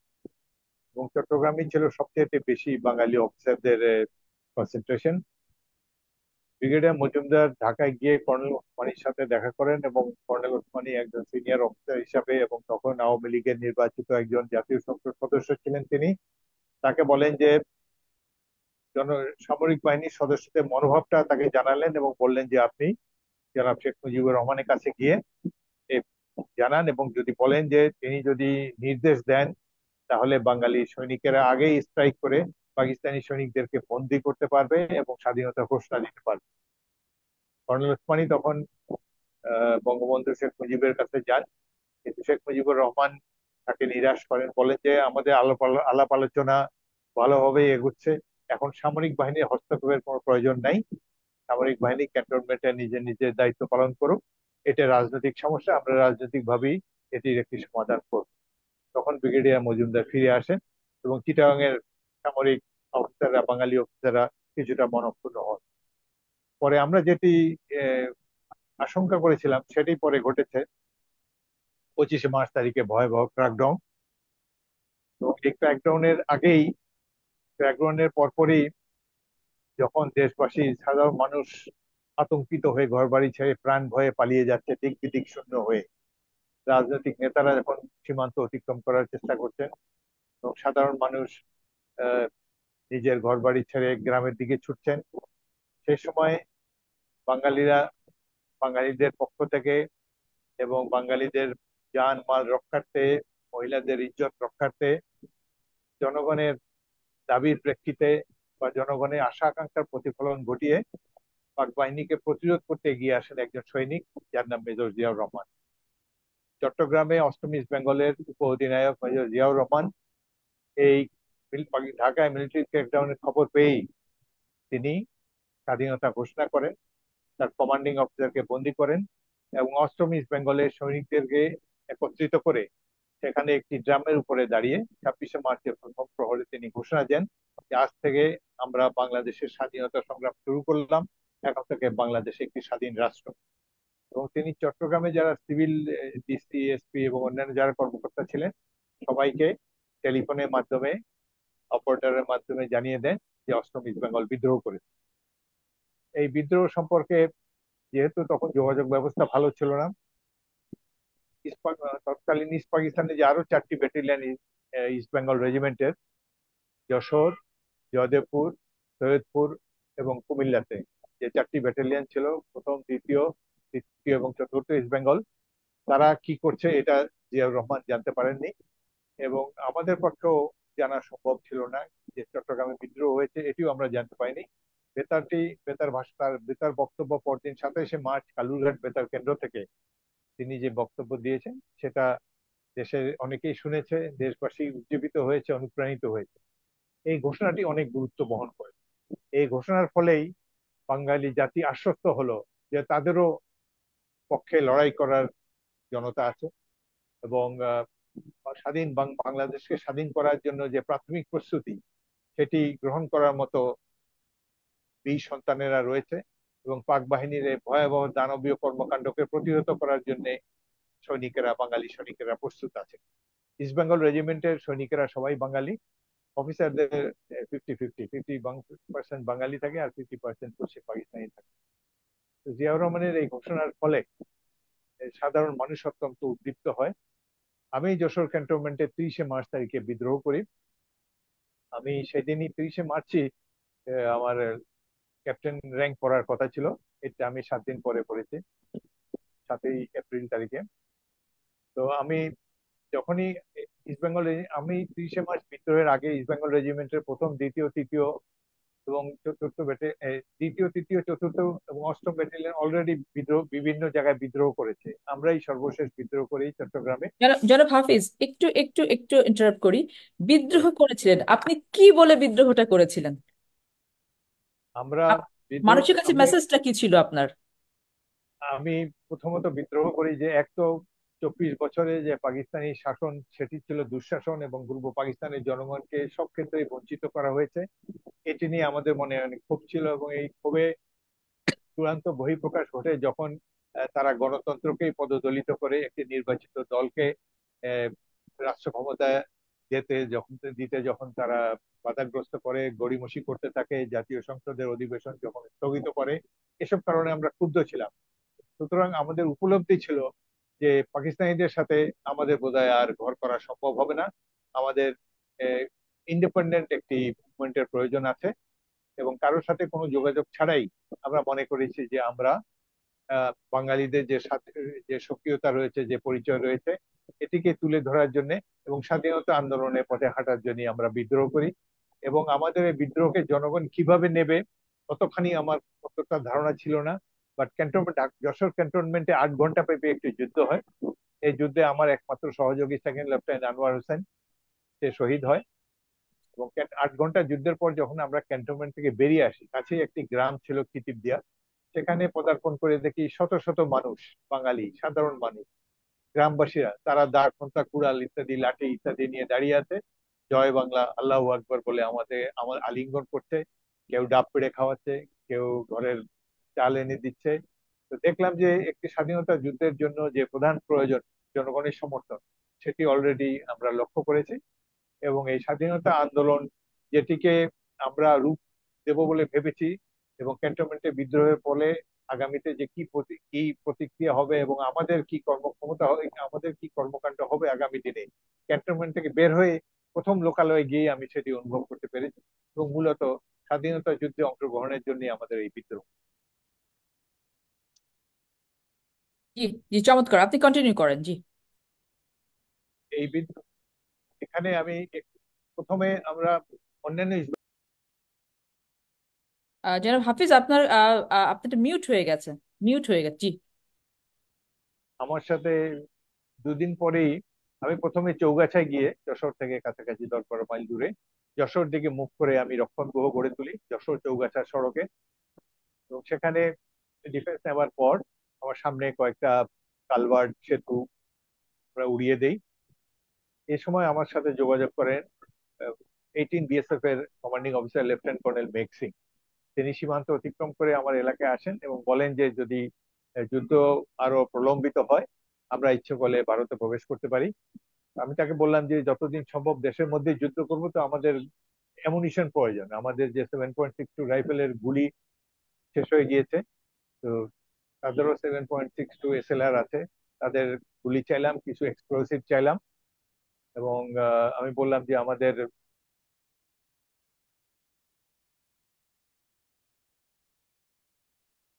এবং চট্টগ্রামে ছিল সবচেয়ে বেশি বাঙালি অফিসারদের কনসেন্ট্রেশন। ব্রিগেডিয়ার মজুমদার ঢাকায় গিয়ে কর্নেল ওসমানীর সাথে দেখা করেন এবং কর্নেল ওসমানী একজন সিনিয়র অফিসার হিসাবে এবং তখন আওয়ামী লীগের নির্বাচিত একজন জাতীয় সংসদ সদস্য ছিলেন, তিনি তাকে বলেন যে জন সামরিক বাহিনীর সদস্যদের মনোভাবটা তাকে জানালেন এবং বললেন যে আপনি জনাব শেখ মুজিবুর রহমানের কাছে গিয়ে এ জানান এবং যদি বলেন যে তিনি যদি নির্দেশ দেন তাহলে বাঙালি সৈনিকেরা আগেই স্ট্রাইক করে পাকিস্তানি সৈনিকদেরকে বন্দী করতে পারবে এবং স্বাধীনতা ঘোষণা দিতে পারবে। কর্নেল ওসমানী তখন বঙ্গবন্ধু শেখ মুজিবের কাছে যান, কিন্তু শেখ মুজিবুর রহমান তাকে নিরাশ করেন, বলেন যে আমাদের আলাপ আলোচনা ভালোভাবে এগুচ্ছে, এখন সামরিক বাহিনীর হস্তক্ষেপের কোনো প্রয়োজন নাই, সামরিক বাহিনী ক্যান্টনমেন্টে নিজের নিজের দায়িত্ব পালন করুক, এটা রাজনৈতিক সমস্যা, আমরা রাজনৈতিক ভাবেই এটির একটি সমাধান করব। তখন ব্রিগেডিয়ার মজুমদার ফিরে আসেন এবং চিটাগাং এর সামরিক অফিসাররা, বাঙালি অফিসাররা কিছুটা মনক্ষুণ্ণ হন। পরে আমরা যেটি আহ, আশঙ্কা করেছিলাম সেটি পরে ঘটেছে 25শে মার্চ তারিখে ভয়াবহ ক্র্যাকডাউন। এবং এই ক্র্যাকডাউনের আগেই, ক্র্যাকডাউনের পরপরই যখন দেশবাসী সাধারণ মানুষ আতঙ্কিত হয়ে ঘর বাড়ি ছেড়ে প্রাণ ভয়ে পালিয়ে যাচ্ছে দিক বিদিক শূন্য হয়ে, রাজনৈতিক নেতারা যখন সীমান্ত অতিক্রম করার চেষ্টা করছেন এবং সাধারণ মানুষ আহ, নিজের ঘর বাড়ি ছেড়ে গ্রামের দিকে ছুটছেন, সেই সময় বাঙালিরা, বাঙালিদের পক্ষ থেকে এবং বাঙালিদের জান মাল রক্ষার্থে, মহিলাদের ইজ্জত রক্ষার্থে, জনগণের দাবির প্রেক্ষিতে বা জনগণের আশা আকাঙ্ক্ষার প্রতিফলন ঘটিয়ে পাক বাহিনীকে প্রতিরোধ করতে এগিয়ে আসেন একজন সৈনিক যার নাম মেজর জিয়াউর রহমান। চট্টগ্রামে 8ম ইস্ট বেঙ্গলের উপ অধিনায়ক মেজর জিয়াউর রহমান এই ঢাকায় মিলিটারি ক্র্যাকডাউনের খবর পেয়েই তিনি স্বাধীনতা ঘোষণা করেন, তার কমান্ডিং অফিসারকে বন্দী করেন এবং 8ম ইস্ট বেঙ্গলের সৈনিকদেরকে একত্রিত করে সেখানে একটি ড্রামের উপরে দাঁড়িয়ে 26শে মার্চের প্রথম প্রহরে তিনি ঘোষণা দেন যে আজ থেকে আমরা বাংলাদেশের স্বাধীনতা সংগ্রাম শুরু করলাম, এখন থেকে বাংলাদেশ একটি স্বাধীন রাষ্ট্র। এবং তিনি চট্টগ্রামে যারা সিভিল ডিসি, এসপি এবং অন্যান্য যারা কর্মকর্তা ছিলেন সবাইকে টেলিফোনের মাধ্যমে, অপারেটরের মাধ্যমে জানিয়ে দেন যে 8ম ইস্ট বেঙ্গল বিদ্রোহ করেছে। এই বিদ্রোহ সম্পর্কে যেহেতু তখন যোগাযোগ ব্যবস্থা ভালো ছিল না, তৎকালীন ইস্ট পাকিস্তানে যে আরো 4টি ব্যাটালিয়ন ইস্ট বেঙ্গল রেজিমেন্টের, যশোর, জয়দেবপুর, সৈয়দপুর এবং কুমিল্লাতে যে 4টি ব্যাটালিয়ন ছিল, প্রথম, দ্বিতীয়, তৃতীয় এবং চতুর্থ ইস্ট বেঙ্গল, তারা কি করছে এটা জিয়াউর রহমান জানতে পারেননি এবং আমাদের পক্ষেও জানা সম্ভব ছিল না যে চট্টগ্রামে বিদ্রোহ হয়েছে, এটিও আমরা জানতে পাইনি। বেতার বক্তব্য পরদিন 27শে মার্চ কালুরঘাট বেতার কেন্দ্র থেকে তিনি যে বক্তব্য দিয়েছেন সেটা দেশের অনেকেই শুনেছে, দেশবাসী উজ্জীবিত হয়েছে, অনুপ্রাণিত হয়েছে। এই ঘোষণাটি অনেক গুরুত্ব বহন করে। এই ঘোষণার ফলেই বাঙালি জাতি আশ্বস্ত হলো যে তাদেরও পক্ষে লড়াই করার জনতা আছে, এবং বাংলাদেশকে স্বাধীন করার জন্য যে প্রাথমিক প্রস্তুতি সেটি গ্রহণ করার মতো বীর সন্তানেরা রয়েছে, এবং পাক বাহিনীর এই ভয়াবহ দানবীয় কর্মকাণ্ডকে প্রতিহত করার জন্য বাঙালি সৈনিকেরা প্রস্তুত আছে। ইস্ট বেঙ্গল রেজিমেন্টের সৈনিকেরা সবাই বাঙালি, অফিসারদের 50-50 বাঙালি থাকে আর 50% পশ্চিম পাকিস্তানি থাকে। তো জিয়াউর রহমানের এই ঘোষণার ফলে সাধারণ মানুষ অত্যন্ত উদ্দীপ্ত হয়। আমি যশোর ক্যান্টনমেন্টে 30 মার্চ তারিখে বিদ্রোহ করি। আমি সেদিনই 30 মার্চই আমার ক্যাপ্টেন র্যাঙ্ক পড়ার কথা ছিল, এটা আমি 7 দিন পরে পড়েছি, 7ই এপ্রিল তারিখে। তো আমি যখনই ইস্ট বেঙ্গল আমি 30 মার্চ বিদ্রোহের আগে ইস্ট বেঙ্গল রেজিমেন্টের প্রথম, দ্বিতীয়, তৃতীয় এবং চতুর্থ দ্বিতীয়, তৃতীয়, চতুর্থ এবং অষ্টম ব্যাটালিয়ন অলরেডি বিভিন্ন জায়গায় বিদ্রোহ করেছে। আমরাই সর্বশেষ বিদ্রোহ করি চট্টগ্রামে। জনাব হাফিজ, একটু একটু একটু ইন্টারাপ্ট করি। বিদ্রোহ করেছিলেন, আপনি কি বলে বিদ্রোহটা করেছিলেন? আমরা আপ- বিদ্রোহ মানুষের কাছে আমি মেসেজটা কি ছিল আপনার? আমি প্রথমত বিদ্রোহ করি যে এক তো 24 বছরে যে পাকিস্তানি শাসন সেটি ছিল দুঃশাসন, এবং পূর্ব পাকিস্তানের জনগণকে সব ক্ষেত্রে বঞ্চিত করা হয়েছে। এটি নিয়ে আমাদের মনে অনেক ক্ষোভ ছিল, এবং এই ক্ষোভে চূড়ান্ত বহিঃপ্রকাশ ঘটে যখন তারা গণতন্ত্রকেই পদদলিত করে একটি নির্বাচিত দলকে আহ, রাষ্ট্র ক্ষমতায় যখন তারা বাধাগ্রস্ত করে, গড়িমসি করতে থাকে, জাতীয় সংসদের অধিবেশন যখন স্থগিত করে। এসব কারণে আমরা ক্ষুব্ধ ছিলাম। সুতরাং আমাদের উপলব্ধি ছিল যে পাকিস্তানিদের সাথে আমাদের বোধহয় আর ঘর করা সম্ভব হবে না। আমাদের ইন্ডিপেন্ডেন্ট একটি মুভমেন্টের প্রয়োজন আছে, এবং কারোর সাথে কোনো যোগাযোগ ছাড়াই আমরা মনে করেছি যে আমরা বাঙালিদের যে সক্রিয়তা রয়েছে, যে পরিচয় রয়েছে, এটিকে তুলে ধরার জন্য এবং স্বাধীনতা আন্দোলনের পথে হাঁটার জন্য আমরা বিদ্রোহ করি। এবং আমাদের এই বিদ্রোহকে জনগণ কিভাবে নেবে ততখানি আমার অতটা ধারণা ছিল না। বাট যশোর ক্যান্টনমেন্টে 8 ঘন্টা ব্যাপী একটি যুদ্ধ হয়। এই যুদ্ধে আমার একমাত্র সহযোগী সেকেন্ড লেফটেন্যান্ট আনোয়ার হোসেন, সে শহীদ হয়। এবং 8 ঘন্টা যুদ্ধের পর যখন আমরা ক্যান্টনমেন্ট থেকে বেরিয়ে আসি, কাছেই একটি গ্রাম ছিল কিতিবদিয়া, সেখানে পদার্পণ করে দেখি শত শত মানুষ, বাঙালি সাধারণ মানুষ, গ্রামবাসীরা, তারা দা, খন্তা, কুড়াল ইত্যাদি, লাঠি ইত্যাদি নিয়ে দাঁড়িয়ে আছে। জয় বাংলা, আল্লাহু আকবার বলে আমার আলিঙ্গন করছে। কেউ ডাব পেড়ে খাওয়াচ্ছে, কেউ ঘরের চাল এনে দিচ্ছে। তো দেখলাম যে একটি স্বাধীনতা যুদ্ধের জন্য যে প্রধান প্রয়োজন জনগণের সমর্থন, সেটি অলরেডি আমরা লক্ষ্য করেছি। এবং এই স্বাধীনতা আন্দোলন যেটিকে আমরা রূপ দেব বলে ভেবেছি, এবং ক্যান্টনমেন্টে বিদ্রোহের ফলে আগামীতে যে কি প্রতিক্রিয়া হবে এবং আমাদের কি কর্মক্ষমতা হবে, আমাদের কি কর্মকাণ্ড হবে আগামী দিনে, ক্যান্টনমেন্ট থেকে বের হয়ে প্রথম লোকালয়ে গিয়ে আমি সেটি অনুভব করতে পেরেছি। এবং মূলত স্বাধীনতা যুদ্ধে অংশগ্রহণের জন্য আমাদের এই বিদ্রোহ। জি, জি, চমৎকার, আপনি কন্টিনিউ করেন। জি। এই বিদ্রোহ এখানে আমি প্রথমে আমরা অন্যান্য জনাব হাফিজ, আপনার মিউট হয়ে গেছে। মিউট হয়ে গেছে, জি। আমার সাথে 2 দিন পরেই আমি প্রথমে চৌগাছায় গিয়ে, যশোর থেকে কাছাকাছি 10-12 মাইল দূরে, যশোর দিকে মুখ করে আমি রক্ষণগ্রহ গড়ে তুলি যশোর চৌগাছা সড়কে। এবং সেখানে ডিফেন্স নেওয়ার পর আমার সামনে কয়েকটা কালভার্ট, সেতু আমরা উড়িয়ে দেই। এই সময় আমার সাথে যোগাযোগ করেন 18 BSF এর কমান্ডিং অফিসার লেফটেন্যান্ট কর্নেল মেঘ সিং। তিনি সীমান্ত অতিক্রম করে আমার এলাকায় আসেন এবং বলেন যে যদি যুদ্ধ আরো প্রলম্বিত হয় আমরা ইচ্ছে করলে ভারতে প্রবেশ করতে পারি। আমি তাকে বললাম যে যতদিন সম্ভব দেশের মধ্যে যুদ্ধ করবো, তো আমাদের অ্যামুনিশন প্রয়োজন। আমাদের যে 7.62 রাইফেলের গুলি শেষ হয়ে গিয়েছে, তো তাদেরও 7.62 SLR আছে। তাদের গুলি চাইলাম, কিছু এক্সপ্লোসিভ চাইলাম। এবং আমি বললাম যে আমাদের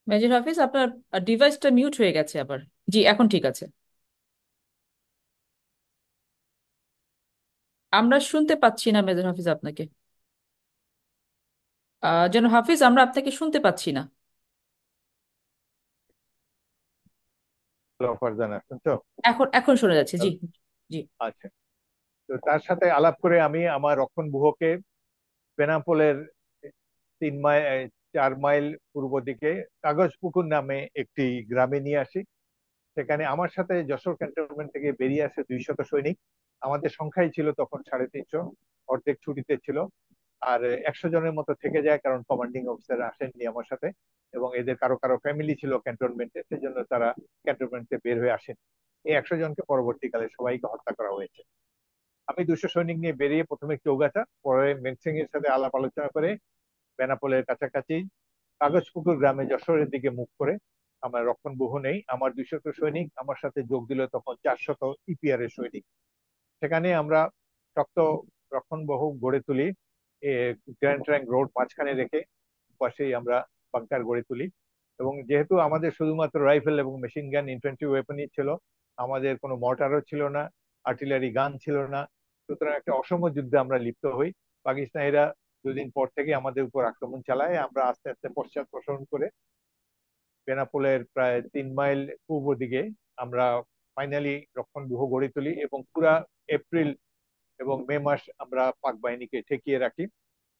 মেজর হাফিজ, আপনার ডিভাইসটা মিউট হয়ে গেছে আবার। জি, এখন ঠিক আছে। আমরা শুনতে পাচ্ছি না মেজর হাফিজ আপনাকে। জনাব হাফিজ, আমরা আপনাকে শুনতে পাচ্ছি না। ফারজানা শুনছো? এখন এখন শোনা যাচ্ছে, জি। জি। আচ্ছা, তো তার সাথে আলাপ করে আমি আমার রক্ষণবুহকে বেনাপোলের 3 মাইল 4 মাইল পূর্ব দিকে কাগজপুকুর নামে একটি গ্রামে নিয়ে আসি। সেখানে আমার সাথে যশোর ক্যান্টনমেন্ট থেকে বেরিয়ে আসে 200 সৈনিক। আমাদের সংখ্যাই ছিল তখন 350, অর্ধেক ছুটিতে ছিল। আর 100 জনের মতো থেকে যায়, কারণ কমান্ডিং অফিসার আসেননি আমার সাথে, এবং এদের কারো কারো ফ্যামিলি ছিল ক্যান্টনমেন্টে, সেজন্য তারা ক্যান্টনমেন্টে বের হয়ে আসেন। এই 100 জনকে পরবর্তীকালে সবাইকে হত্যা করা হয়েছে। আমি 200 সৈনিক নিয়ে বেরিয়ে প্রথমে চৌগাছা, পরে মেনসিং এর সাথে আলাপ আলোচনা করে বেনাপোলের কাছাকাছি কাগজপুকুর গ্রামে যশোরের দিকে মুখ করে, আমার রক্ষণবহ নেই, আমার 200 সৈনিক আমার সাথে যোগ দিল তখন 400 ইপিআর এর সৈনিক। সেখানে আমরা শক্ত রক্ষণবহ গড়ে তুলি, গ্র্যান্ড ট্রাঙ্ক রোড মাঝখানে রেখে পাশেই আমরা বাংকার গড়ে তুলি। এবং যেহেতু আমাদের শুধুমাত্র রাইফেল এবং মেশিন গান ইনফ্যান্ট্রি ওয়েপনই ছিল, আমাদের কোনো মর্টারও ছিল না, আর্টিলারি গান ছিল না, সুতরাং একটা অসম যুদ্ধে আমরা লিপ্ত হই। পাকিস্তানিরা 2 দিন পর থেকে আমাদের উপর আক্রমণ চালায়। আমরা আস্তে আস্তে পশ্চাদপসরণ করে বেনাপোলের প্রায় 3 মাইল পূর্ব দিকে আমরা ফাইনালি রক্ষণব্যূহ গড়ে তুলি, এবং পুরা এপ্রিল এবং মে মাস আমরা পাক বাহিনীকে ঠেকিয়ে রাখি।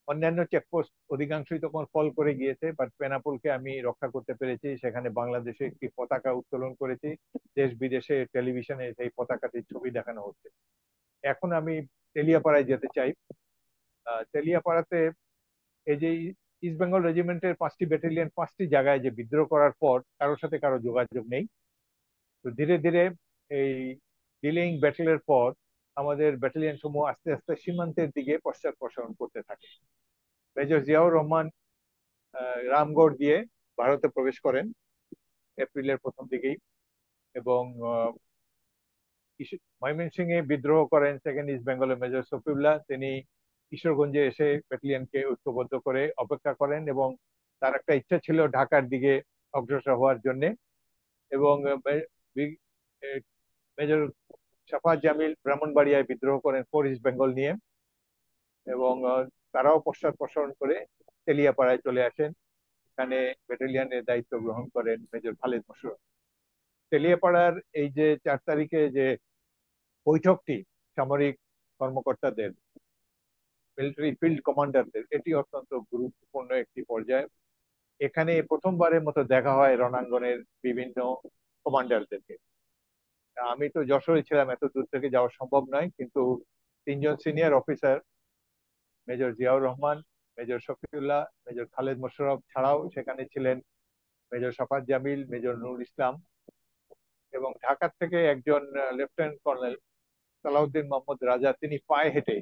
অন্যান্য চেকপোস্ট অধিকাংশই তখন ফল করে গিয়েছে, বাট বেনাপোলকে আমি রক্ষা করতে পেরেছি। সেখানে বাংলাদেশে একটি পতাকা উত্তোলন করেছি, দেশ বিদেশে টেলিভিশনে সেই পতাকাটির ছবি দেখানো হচ্ছে। এখন আমি তেলিয়াপাড়ায় যেতে চাই। তেলিয়াপাড়াতে এই যে ইস্ট বেঙ্গল রেজিমেন্টের 5টি ব্যাটালিয়ন 5টি জায়গায় যে বিদ্রোহ করার পর কারোর সাথে কারো যোগাযোগ নেই। তো ধীরে ধীরে এই ডিলেইং ব্যাটেলের পর আমাদের ব্যাটালিয়ন সমূহ আস্তে আস্তে সীমান্তের দিকে পশ্চাদপসরণ করতে থাকে। মেজর জিয়াউর রহমান রামগড় দিয়ে ভারতে প্রবেশ করেন এপ্রিলের প্রথম দিকেই, এবং ময়মনসিংহে বিদ্রোহ করেন সেকেন্ড ইস্ট বেঙ্গলের মেজর সফিউল্লাহ। তিনি কিশোরগঞ্জে এসে ব্যাটালিয়নকে ঐক্যবদ্ধ করে অপেক্ষা করেন, এবং তার একটা ইচ্ছা ছিল ঢাকার দিকে অগ্রসর হওয়ার জন্য। এবং মেজর শাফাত জামিল ব্রাহ্মণবাড়িয়ায় বিদ্রোহ করেন 4 ইস্ট বেঙ্গল নিয়ে, এবং তারাও পশ্চাদপসরণ করে তেলিয়াপাড়ায় চলে আসেন। এখানে ব্যাটালিয়নের দায়িত্ব গ্রহণ করেন মেজর খালেদ মোশাররফ। তেলিয়াপাড়ার এই যে 4 তারিখে যে বৈঠকটি সামরিক কর্মকর্তাদের, মিলিটারি ফিল্ড কমান্ডারদের, এটি অত্যন্ত গুরুত্বপূর্ণ একটি পর্যায়। এখানে প্রথমবারের মতো দেখা হয় রণাঙ্গনের বিভিন্ন কমান্ডারদেরকে। আমি তো যশোরে ছিলাম, এত দূর থেকে যাওয়া সম্ভব নয়, কিন্তু 3জন senior officer, major Ziaur Rahman, major Shafiullah, major Khaled Musharraf ছাড়াও সেখানে ছিলেন মেজর শাফাত জামিল, মেজর নুরুল ইসলাম, এবং ঢাকা থেকে একজন লেফটেন্যান্ট কর্নেল সালাউদ্দিন মোহাম্মদ রাজা। তিনি পায়ে হেঁটে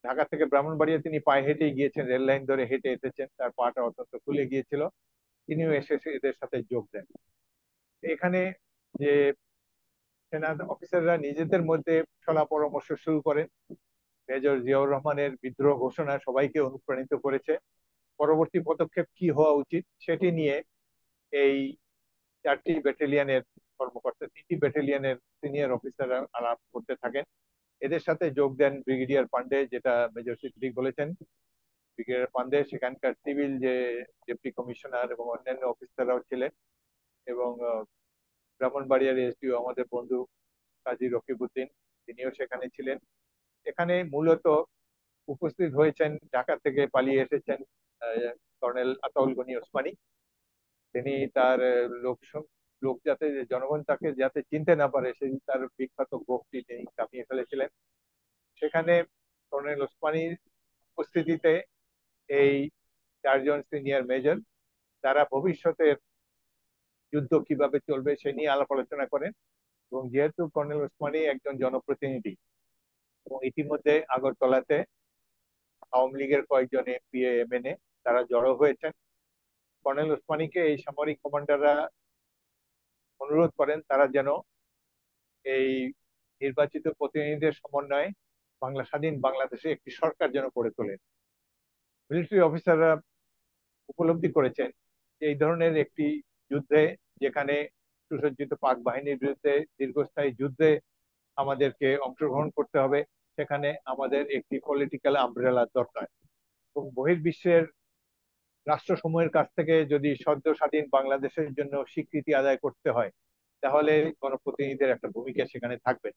ঢাকা থেকে ব্রাহ্মণবাড়িয়া তিনি পায়ে হেঁটেই গিয়েছেন, রেল লাইন ধরে হেঁটে এসেছেন, তার পাটা অত্যন্ত খুলে গিয়েছিল। তিনিও এসে এদের সাথে যোগ দেন। এখানে যে সেনা অফিসাররা নিজেদের মধ্যে সলা পরামর্শ শুরু করেন। মেজর জিয়াউর রহমানের বিদ্রোহ ঘোষণা সবাইকে অনুপ্রাণিত করেছে। পরবর্তী পদক্ষেপ কি হওয়া উচিত সেটি নিয়ে এই 4টি ব্যাটালিয়নের কর্মকর্তা, 3টি ব্যাটালিয়নের সিনিয়র অফিসাররা আলাপ করতে থাকেন। এদের সাথে যোগ দেন ব্রিগেডিয়ার পান্ডে, যেটা মেজর সিদ্দিক বলেছেন। ব্রিগেডিয়ার পান্ডে সেখানকার সিভিল যে ডেপুটি কমিশনার এবং অন্যান্য অফিসাররাও ছিলেন, এবং ব্রাহ্মণবাড়িয়ার এসডিও আমাদের বন্ধু কাজী রকিবউদ্দিন, তিনিও সেখানে ছিলেন। এখানে মূলত উপস্থিত হয়েছেন ঢাকা থেকে পালিয়ে এসেছেন কর্নেল আতাউল গনি ওসমানী। তিনি তার লোক যাতে, জনগণ তাকে যাতে চিনতে না পারে, সেই তার বিখ্যাত গোফটি তিনি কামিয়ে ফেলেছিলেন। সেখানে কর্নেল ওসমানীর উপস্থিতিতে এই 4জন সিনিয়র মেজর, তারা ভবিষ্যতের যুদ্ধ কিভাবে চলবে সে নিয়ে আলাপ আলোচনা করেন। এবং যেহেতু কর্নেল ওসমানী একজন জনপ্রতিনিধি, এবং ইতিমধ্যে আগরতলাতে আওয়ামী লীগের কয়েকজন এমপি এমএনএ তারা জড়ো হয়েছেন, কর্নেল ওসমানীকে এই সামরিক কমান্ডাররা অনুরোধ করেন তারা যেন এই নির্বাচিত প্রতিনিধিদের সমন্বয়ে স্বাধীন বাংলাদেশে একটি সরকার যেন গড়ে তোলেন। মিলিটারি অফিসাররা উপলব্ধি করেছেন যে এই ধরনের একটি যুদ্ধে, যেখানে সুসজ্জিত পাক বাহিনীর বিরুদ্ধে দীর্ঘস্থায়ী যুদ্ধে আমাদেরকে অংশগ্রহণ করতে হবে, সেখানে আমাদের একটি পলিটিক্যাল আমব্রেলা দরকার। এবং বহির্বিশ্বের রাষ্ট্রসমূহের কাছ থেকে যদি সদ্য স্বাধীন বাংলাদেশের জন্য স্বীকৃতি আদায় করতে হয়, তাহলে গণপ্রতিনিধিদের একটা ভূমিকা সেখানে থাকবে।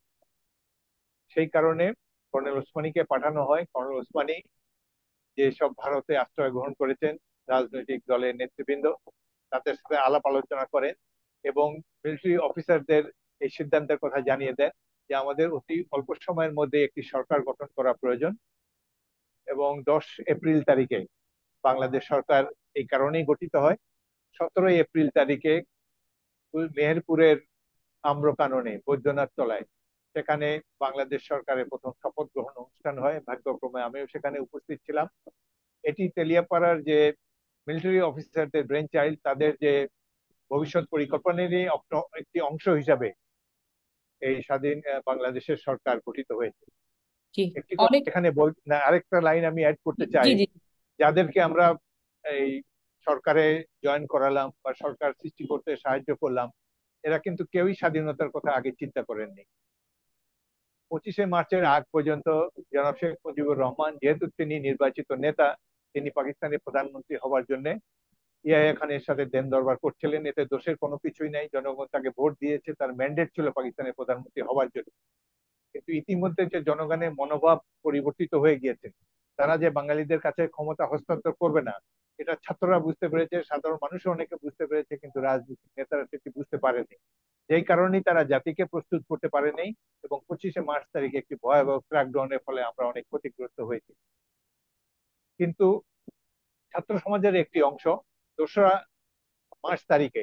সেই কারণে কর্নেল ওসমানীকে পাঠানো হয়। কর্নেল ওসমানী যেসব ভারতে আশ্রয় গ্রহণ করেছেন রাজনৈতিক দলের নেতৃবৃন্দ, তাদের সাথে আলাপ আলোচনা করেন এবং মিলিটারি অফিসারদের এই সিদ্ধান্তের কথা জানিয়ে দেন যে আমাদের অতি অল্প সময়ের মধ্যে একটি সরকার গঠন করা প্রয়োজন। এবং 10 এপ্রিল তারিখে বাংলাদেশ সরকার এই কারণেই গঠিত হয়। 17 এপ্রিল তারিখে মেহেরপুরের আম্রকাননে বৈদ্যনাথ তলায় সেখানে বাংলাদেশ সরকারের প্রথম শপথ গ্রহণ অনুষ্ঠান হয়। ভাগ্যক্রমে আমিও সেখানে উপস্থিত ছিলাম। এটি তেলিয়াপাড়ার যে মিলিটারি অফিসারদের ব্রেন চাইল্ড, তাদের যে ভবিষ্যৎ পরিকল্পনারই একটি অংশ হিসাবে এই স্বাধীন বাংলাদেশের সরকার গঠিত হয়েছে। জি। একটি কথা অনেক। এখানে না, আরেকটা লাইন আমি অ্যাড করতে জি চাই। জি। যাদেরকে আমরা এই সরকারে জয়েন করালাম বা সরকার সৃষ্টি করতে সাহায্য করলাম, এরা কিন্তু কেউই স্বাধীনতার কথা আগে চিন্তা করেননি। 25শে মার্চের আগ পর্যন্ত জনাব শেখ মুজিবুর রহমান, যেহেতু তিনি নির্বাচিত নেতা, তিনি পাকিস্তানের প্রধানমন্ত্রী হওয়ার জন্য ইয়াহিয়া খানের সাথে দেন দরবার করছিলেন। এতে দোষের কোনো কিছুই নাই। জনগণ তাকে ভোট দিয়েছে, তার ম্যান্ডেট ছিল পাকিস্তানের প্রধানমন্ত্রী হওয়ার জন্য। কিন্তু ইতিমধ্যে যে জনগণের মনোভাব পরিবর্তিত হয়ে গিয়েছে, তারা যে বাঙালিদের কাছে ক্ষমতা হস্তান্তর করবে না, এটা ছাত্ররা বুঝতে পেরেছে, সাধারণ মানুষও অনেকে বুঝতে পেরেছে, কিন্তু রাজনৈতিক নেতারা সেটি বুঝতে পারেনি। যেই কারণেই তারা জাতিকে প্রস্তুত করতে পারেনি এবং 25শে মার্চ তারিখে একটি ভয়াবহ ক্র্যাকডাউনের ফলে আমরা অনেক ক্ষতিগ্রস্ত হয়েছি। কিন্তু ছাত্র সমাজের একটি অংশ 2রা মার্চ তারিখে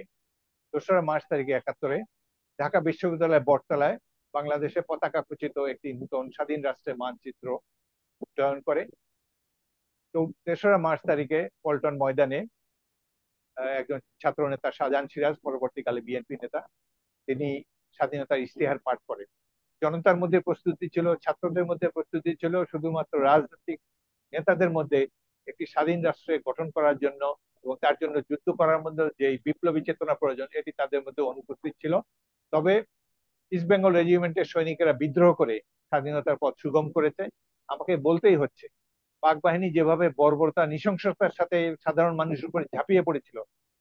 2রা মার্চ তারিখে 71-এ ঢাকা বিশ্ববিদ্যালয়ের বটতলায় বাংলাদেশে পতাকা খচিত একটি নূতন স্বাধীন রাষ্ট্রের মানচিত্র উড্ডয়ন করে। তো 3রা মার্চ তারিখে পল্টন ময়দানে একজন ছাত্র নেতা শাহজাহান সিরাজ, পরবর্তীকালে বিএনপি নেতা, তিনি স্বাধীনতার ইশতেহার পাঠ করেন। জনতার মধ্যে প্রস্তুতি ছিল, ছাত্রদের মধ্যে প্রস্তুতি ছিল, শুধুমাত্র রাজনৈতিক নেতাদের মধ্যে একটি স্বাধীন রাষ্ট্রে গঠন করার জন্য এবং তার জন্য যুদ্ধ করার মধ্যে যে বিপ্লবী চেতনা প্রয়োজন, এটি তাদের মধ্যে অনুপস্থিত ছিল। তবে ইস্ট বেঙ্গল রেজিমেন্টের সৈনিকেরা বিদ্রোহ করে স্বাধীনতার পথ সুগম করেছে। আমাকে বলতেই হচ্ছে, পাক বাহিনী যেভাবে বর্বরতা নৃশংসতার সাথে সাধারণ মানুষের উপরে ঝাঁপিয়ে পড়েছিল,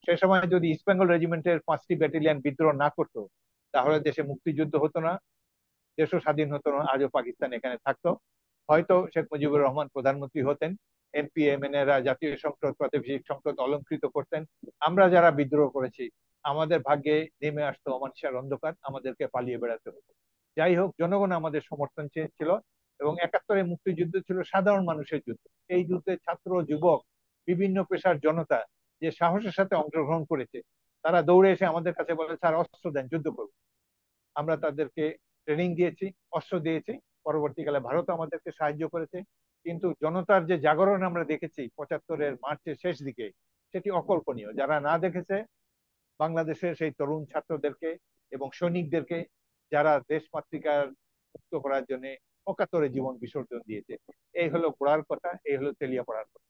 সে সময় যদি ইস্ট বেঙ্গল রেজিমেন্টের 5টি ব্যাটালিয়ন বিদ্রোহ না করতো, তাহলে দেশে মুক্তিযুদ্ধ হতো না, দেশও স্বাধীন হতো না, আজও পাকিস্তান এখানে থাকতো। হয়তো শেখ মুজিবুর রহমান প্রধানমন্ত্রী হতেন, এমপি এমএনএরা জাতীয় সংসদ প্রাদেশিক সংসদ অলংকৃত করতেন। আমরা যারা বিদ্রোহ করেছি, আমাদের ভাগ্যে নেমে আসতো অমানিসার অন্ধকার, আমাদেরকে পালিয়ে বেড়াতে হতো। যাই হোক, জনগণ আমাদের সমর্থন চেয়েছিল এবং 71-এ মুক্তিযুদ্ধ ছিল সাধারণ মানুষের যুদ্ধ। এই যুদ্ধে ছাত্র, যুবক, বিভিন্ন পেশার জনতা যে সাহসের সাথে অংশগ্রহণ করেছে, তারা দৌড়ে এসে আমাদের কাছে বলে, স্যার অস্ত্র দেন, যুদ্ধ করবো। আমরা তাদেরকে ট্রেনিং দিয়েছি, অস্ত্র দিয়েছি। পরবর্তীকালে ভারত আমাদেরকে সাহায্য করেছে। কিন্তু জনতার যে জাগরণ আমরা দেখেছি 75-এর মার্চের শেষ দিকে, সেটি অকল্পনীয়। যারা না দেখেছে, বাংলাদেশের সেই তরুণ ছাত্রদেরকে এবং সৈনিকদেরকে, যারা দেশ মাতৃকার মুক্ত করার জন্য অকাতরে জীবন বিসর্জন দিয়েছে। এই হলো পড়ার কথা, এই হলো তেলিয়াপাড়ার কথা।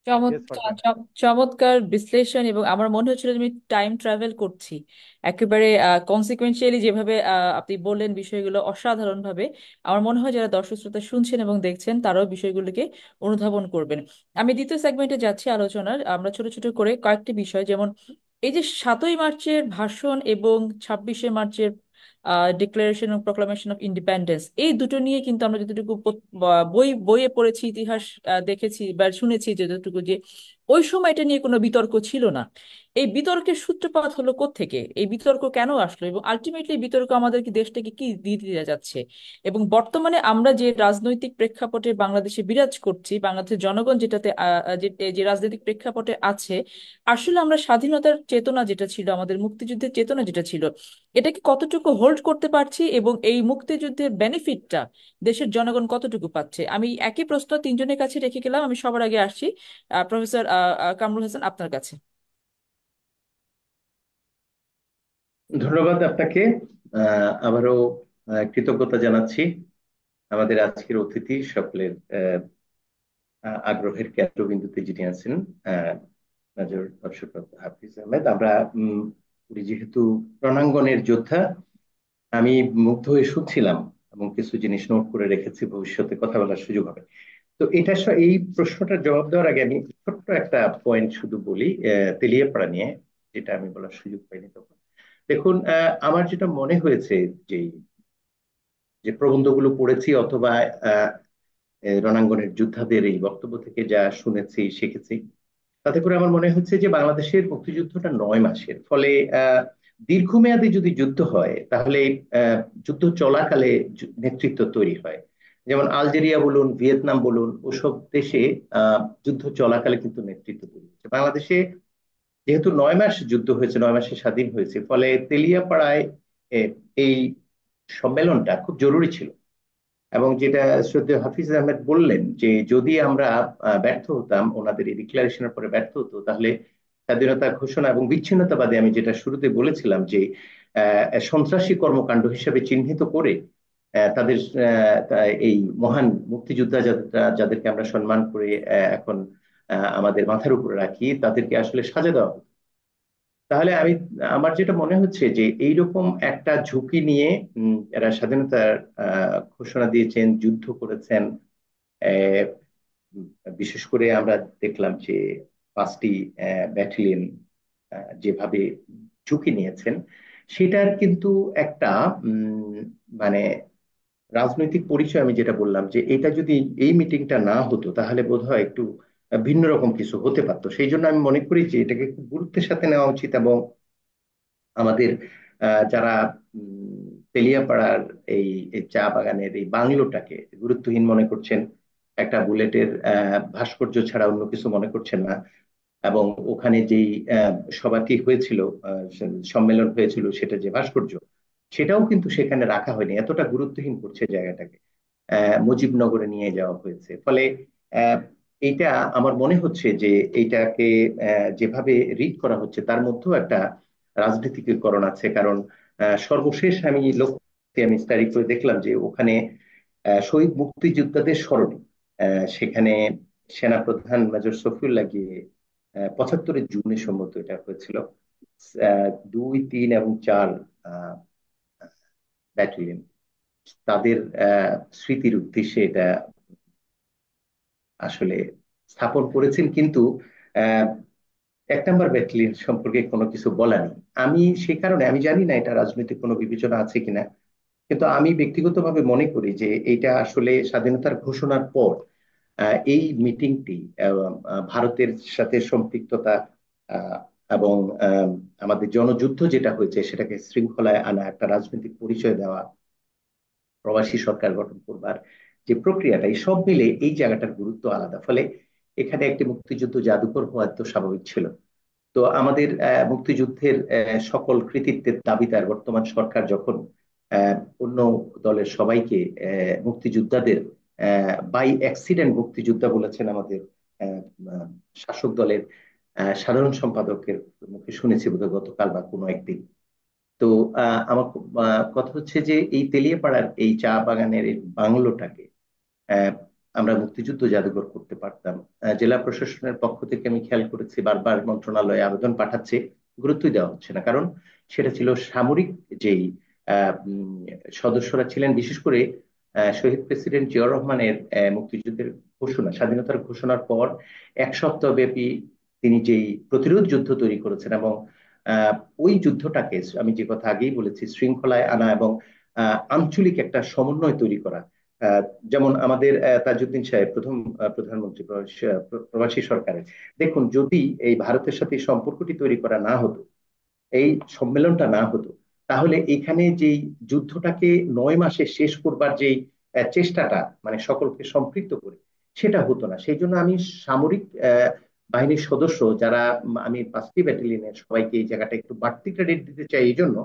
Yes, চমৎকার ফারজানা। চমৎকার বিশ্লেষণ, এবং আমার মনে হচ্ছিল যে আমি টাইম ট্রাভেল করছি একেবারে কনসিকুয়েন্সিয়ালি, যেভাবে আপনি বললেন বিষয়গুলো অসাধারণভাবে। আমার মনে হয় যারা দর্শক শ্রোতা শুনছেন এবং দেখছেন তারাও বিষয়গুলোকে অনুধাবন করবেন। আমি দ্বিতীয় সেগমেন্টে যাচ্ছি আলোচনার। আমরা ছোট ছোট করে কয়েকটি বিষয়, যেমন এই যে 7ই মার্চের ভাষণ এবং 26শে মার্চের declaration of proclamation of independence, এই দুটো নিয়ে কিন্তু আমরা যতটুকু বইয়ে পড়েছি, ইতিহাস দেখেছি বা শুনেছি যতটুকু, যে ওই সময় এটা নিয়ে কোনো বিতর্ক ছিল না। এই বিতর্কের সূত্রপাত হলো কোত্থেকে, এই বিতর্ক কেন আসলো, এবং আলটিমেটলি বিতর্ক আমাদেরকে দেশটাকে কি দিয়ে দিয়ে যাচ্ছে, এবং বর্তমানে আমরা যে রাজনৈতিক প্রেক্ষাপটে বাংলাদেশে বিরাজ করছি, বাংলাদেশের জনগণ যেটাতে যে রাজনৈতিক প্রেক্ষাপটে আছে, আসলে আমরা স্বাধীনতার চেতনা যেটা ছিল, আমাদের মুক্তিযুদ্ধের চেতনা যেটা ছিল, এটাকে কতটুকু হোল্ড করতে পারছি, এবং এই মুক্তিযুদ্ধের বেনিফিটটা দেশের জনগণ কতটুকু পাচ্ছে। আমি একই প্রশ্ন তিনজনের কাছে রেখে গেলাম। আমি সবার আগে আসছি প্রফেসর কামরুল হাসান, আপনার কাছে। ধন্যবাদ আপনাকে। আবারও কৃতজ্ঞতা জানাচ্ছি আমাদের আজকের অতিথি সকলের আগ্রহের কেন্দ্রবিন্দুতে যিনি আছেন, মেজর অশফাক হাফিজ আহমেদ। আমরা উনি যেহেতু রণাঙ্গনের যোদ্ধা, আমি মুগ্ধ হয়ে শুনছিলাম এবং কিছু জিনিস নোট করে রেখেছি, ভবিষ্যতে কথা বলার সুযোগ হবে। তো এই প্রশ্নটার জবাব দেওয়ার আগে আমি ছোট্ট একটা পয়েন্ট শুধু বলি তেলিয়াপাড়া নিয়ে, যেটা আমি বলার সুযোগ পাইনি তখন। দেখুন, আমার যেটা মনে হয়েছে যে যে প্রবন্ধগুলো পড়েছি অথবা আহ, রণাঙ্গনের যোদ্ধাদের এই বক্তব্য থেকে যা শুনেছি শিখেছি, তাতে করে আমার মনে হচ্ছে যে বাংলাদেশের মুক্তিযুদ্ধটা 9 মাসের, ফলে দীর্ঘমেয়াদী যদি যুদ্ধ হয় তাহলে যুদ্ধ চলাকালে নেতৃত্ব তৈরি হয়। যেমন আলজেরিয়া বলুন, ভিয়েতনাম বলুন, ওসব দেশে যুদ্ধ চলাকালে কিন্তু নেতৃত্ব তৈরি হচ্ছে। বাংলাদেশে যেহেতু 9 মাস যুদ্ধ হয়েছে, 9 মাসে স্বাধীন হয়েছে, ফলে তেলিয়াপাড়ায় এ, এই সম্মেলনটা খুব জরুরি ছিল। এবং যেটা শ্রদ্ধেয় হাফিজ আহমেদ বললেন যে যদি আমরা ব্যর্থ হতাম, ওনাদের এই ডিক্লারেশনের পরে ব্যর্থ হতো, তাহলে স্বাধীনতা ঘোষণা এবং বিচ্ছিন্নতাবাদী, আমি যেটা শুরুতে বলেছিলাম যে সন্ত্রাসী কর্মকাণ্ড হিসেবে চিহ্নিত করে তাদের এই মহান মুক্তিযোদ্ধা যাদেরকে আমরা সম্মান করে এখন আমাদের মাথার উপরে রাখি, তাদেরকে আসলে সাজা দেওয়া হতো। তাহলে আমার যেটা মনে হচ্ছে যে এইরকম একটা ঝুঁকি নিয়ে এরা স্বাধীনতার ঘোষণা দিয়েছেন, যুদ্ধ করেছেন। আহ, উম, বিশেষ করে আমরা দেখলাম যে 5টি ব্যাটালিয়ন যেভাবে ঝুঁকি নিয়েছেন, সেটার কিন্তু একটা মানে রাজনৈতিক পরিচয়। আমি যেটা বললাম যে এটা যদি এই মিটিংটা না হতো তাহলে বোধহয় একটু ভিন্ন রকম কিছু হতে পারতো। সেই জন্য আমি মনে করি যে এটাকে খুব গুরুত্বের সাথে নেওয়া উচিত, এবং আমাদের যারা তেলিয়াপাড়ার এই এই চা বাগানের এই বাংলোটাকে গুরুত্বহীন মনে করছেন, একটা বুলেটের ভাস্কর্য ছাড়া অন্য কিছু মনে করছেন না, এবং ওখানে যেই সভাটি হয়েছিল, সম্মেলন হয়েছিল, সেটা যে ভাস্কর্য, সেটাও কিন্তু সেখানে রাখা হয়নি। এতটা গুরুত্বহীন করছে জায়গাটাকে, মুজিবনগরে নিয়ে যাওয়া হয়েছে। ফলে আহ, এইটা আমার মনে হচ্ছে যে এইটাকে যেভাবে রিড করা হচ্ছে তার মধ্যেও একটা রাজনীতিকরণ আছে। কারণ সর্বশেষ আমি স্টাডি করে দেখলাম যে ওখানে শহীদ মুক্তিযোদ্ধাদের স্মরণে সেখানে সেনাপ্রধান মেজর শফিউল্লাহ গিয়ে 75 জুনে সম্ভবত এটা হয়েছিল, 2, 3 এবং 4 ব্যাটালিয়ন তাদের স্মৃতির উদ্দেশ্যে এটা আসলে স্থাপন করেছেন। কিন্তু আহ, 1 নম্বর ব্যাটালিয়ন সম্পর্কে কোনো কিছু বলা নেই। সেই কারণে আমি জানি না এটা রাজনৈতিক কোনো বিবেচনা আছে কিনা, কিন্তু আমি ব্যক্তিগতভাবে মনে করি যে এটা আসলে স্বাধীনতার ঘোষণার পর এই মিটিংটি ভারতের সাথে সম্পৃক্ততা আহ, এবং আমাদের জনযুদ্ধ যেটা হয়েছে সেটাকে শৃঙ্খলায় আনা, একটা রাজনৈতিক পরিচয় দেওয়া, প্রবাসী সরকার গঠন করবার যে প্রক্রিয়াটা, এই সব মিলে এই জায়গাটার গুরুত্ব আলাদা। ফলে এখানে একটি মুক্তিযুদ্ধ জাদুঘর হওয়া তো স্বাভাবিক ছিল। তো আমাদের মুক্তিযুদ্ধের সকল কৃতিত্বের দাবিদার বর্তমান সরকার যখন আহ, অন্য দলের সবাইকে মুক্তিযোদ্ধাদের বাই অ্যাক্সিডেন্ট মুক্তিযোদ্ধা বলেছেন, আমাদের আহ, আহ, শাসক দলের সাধারণ সম্পাদকের মুখে শুনেছি বোধহয় গতকাল বা কোনো একদিন। তো আমার কথা হচ্ছে যে এই তেলিয়াপাড়ার এই চা বাগানের এই বাংলোটাকে আহ, আমরা মুক্তিযুদ্ধ জাদুঘর করতে পারতাম। জেলা প্রশাসনের পক্ষ থেকে আমি খেয়াল করেছি বারবার মন্ত্রণালয়ে আবেদন পাঠাচ্ছে, গুরুত্বই দেওয়া হচ্ছে না। কারণ সেটা ছিল সামরিক যেই সদস্যরা ছিলেন, বিশেষ করে শহীদ প্রেসিডেন্ট জিয়াউর রহমানের মুক্তিযুদ্ধের ঘোষণা, স্বাধীনতার ঘোষণার পর 1 সপ্তাহ ব্যাপী তিনি যেই প্রতিরোধ যুদ্ধ তৈরি করেছেন, এবং আহ, ওই যুদ্ধটাকে আমি যে কথা আগেই বলেছি, শৃঙ্খলায় আনা এবং আঞ্চলিক একটা সমন্বয় তৈরি করা। আহ, যেমন আমাদের তাজউদ্দিন সাহেব প্রথম প্রধানমন্ত্রী প্রবাসী সরকারের, দেখুন যদি এই ভারতের সাথে এই সম্পর্কটি তৈরি করা না হতো, এই সম্মেলনটা না হতো, তাহলে এখানে যেই যুদ্ধটাকে 9 মাসে শেষ করবার যেই চেষ্টাটা, মানে সকলকে সম্পৃক্ত করে, সেটা হতো না। সেই জন্য আমি সামরিক বাহিনীর সদস্য যারা, আমি 5টি ব্যাটালিয়নের সবাইকে এই জায়গাটা একটু বাড়তি ক্রেডিট দিতে চাই, এই জন্য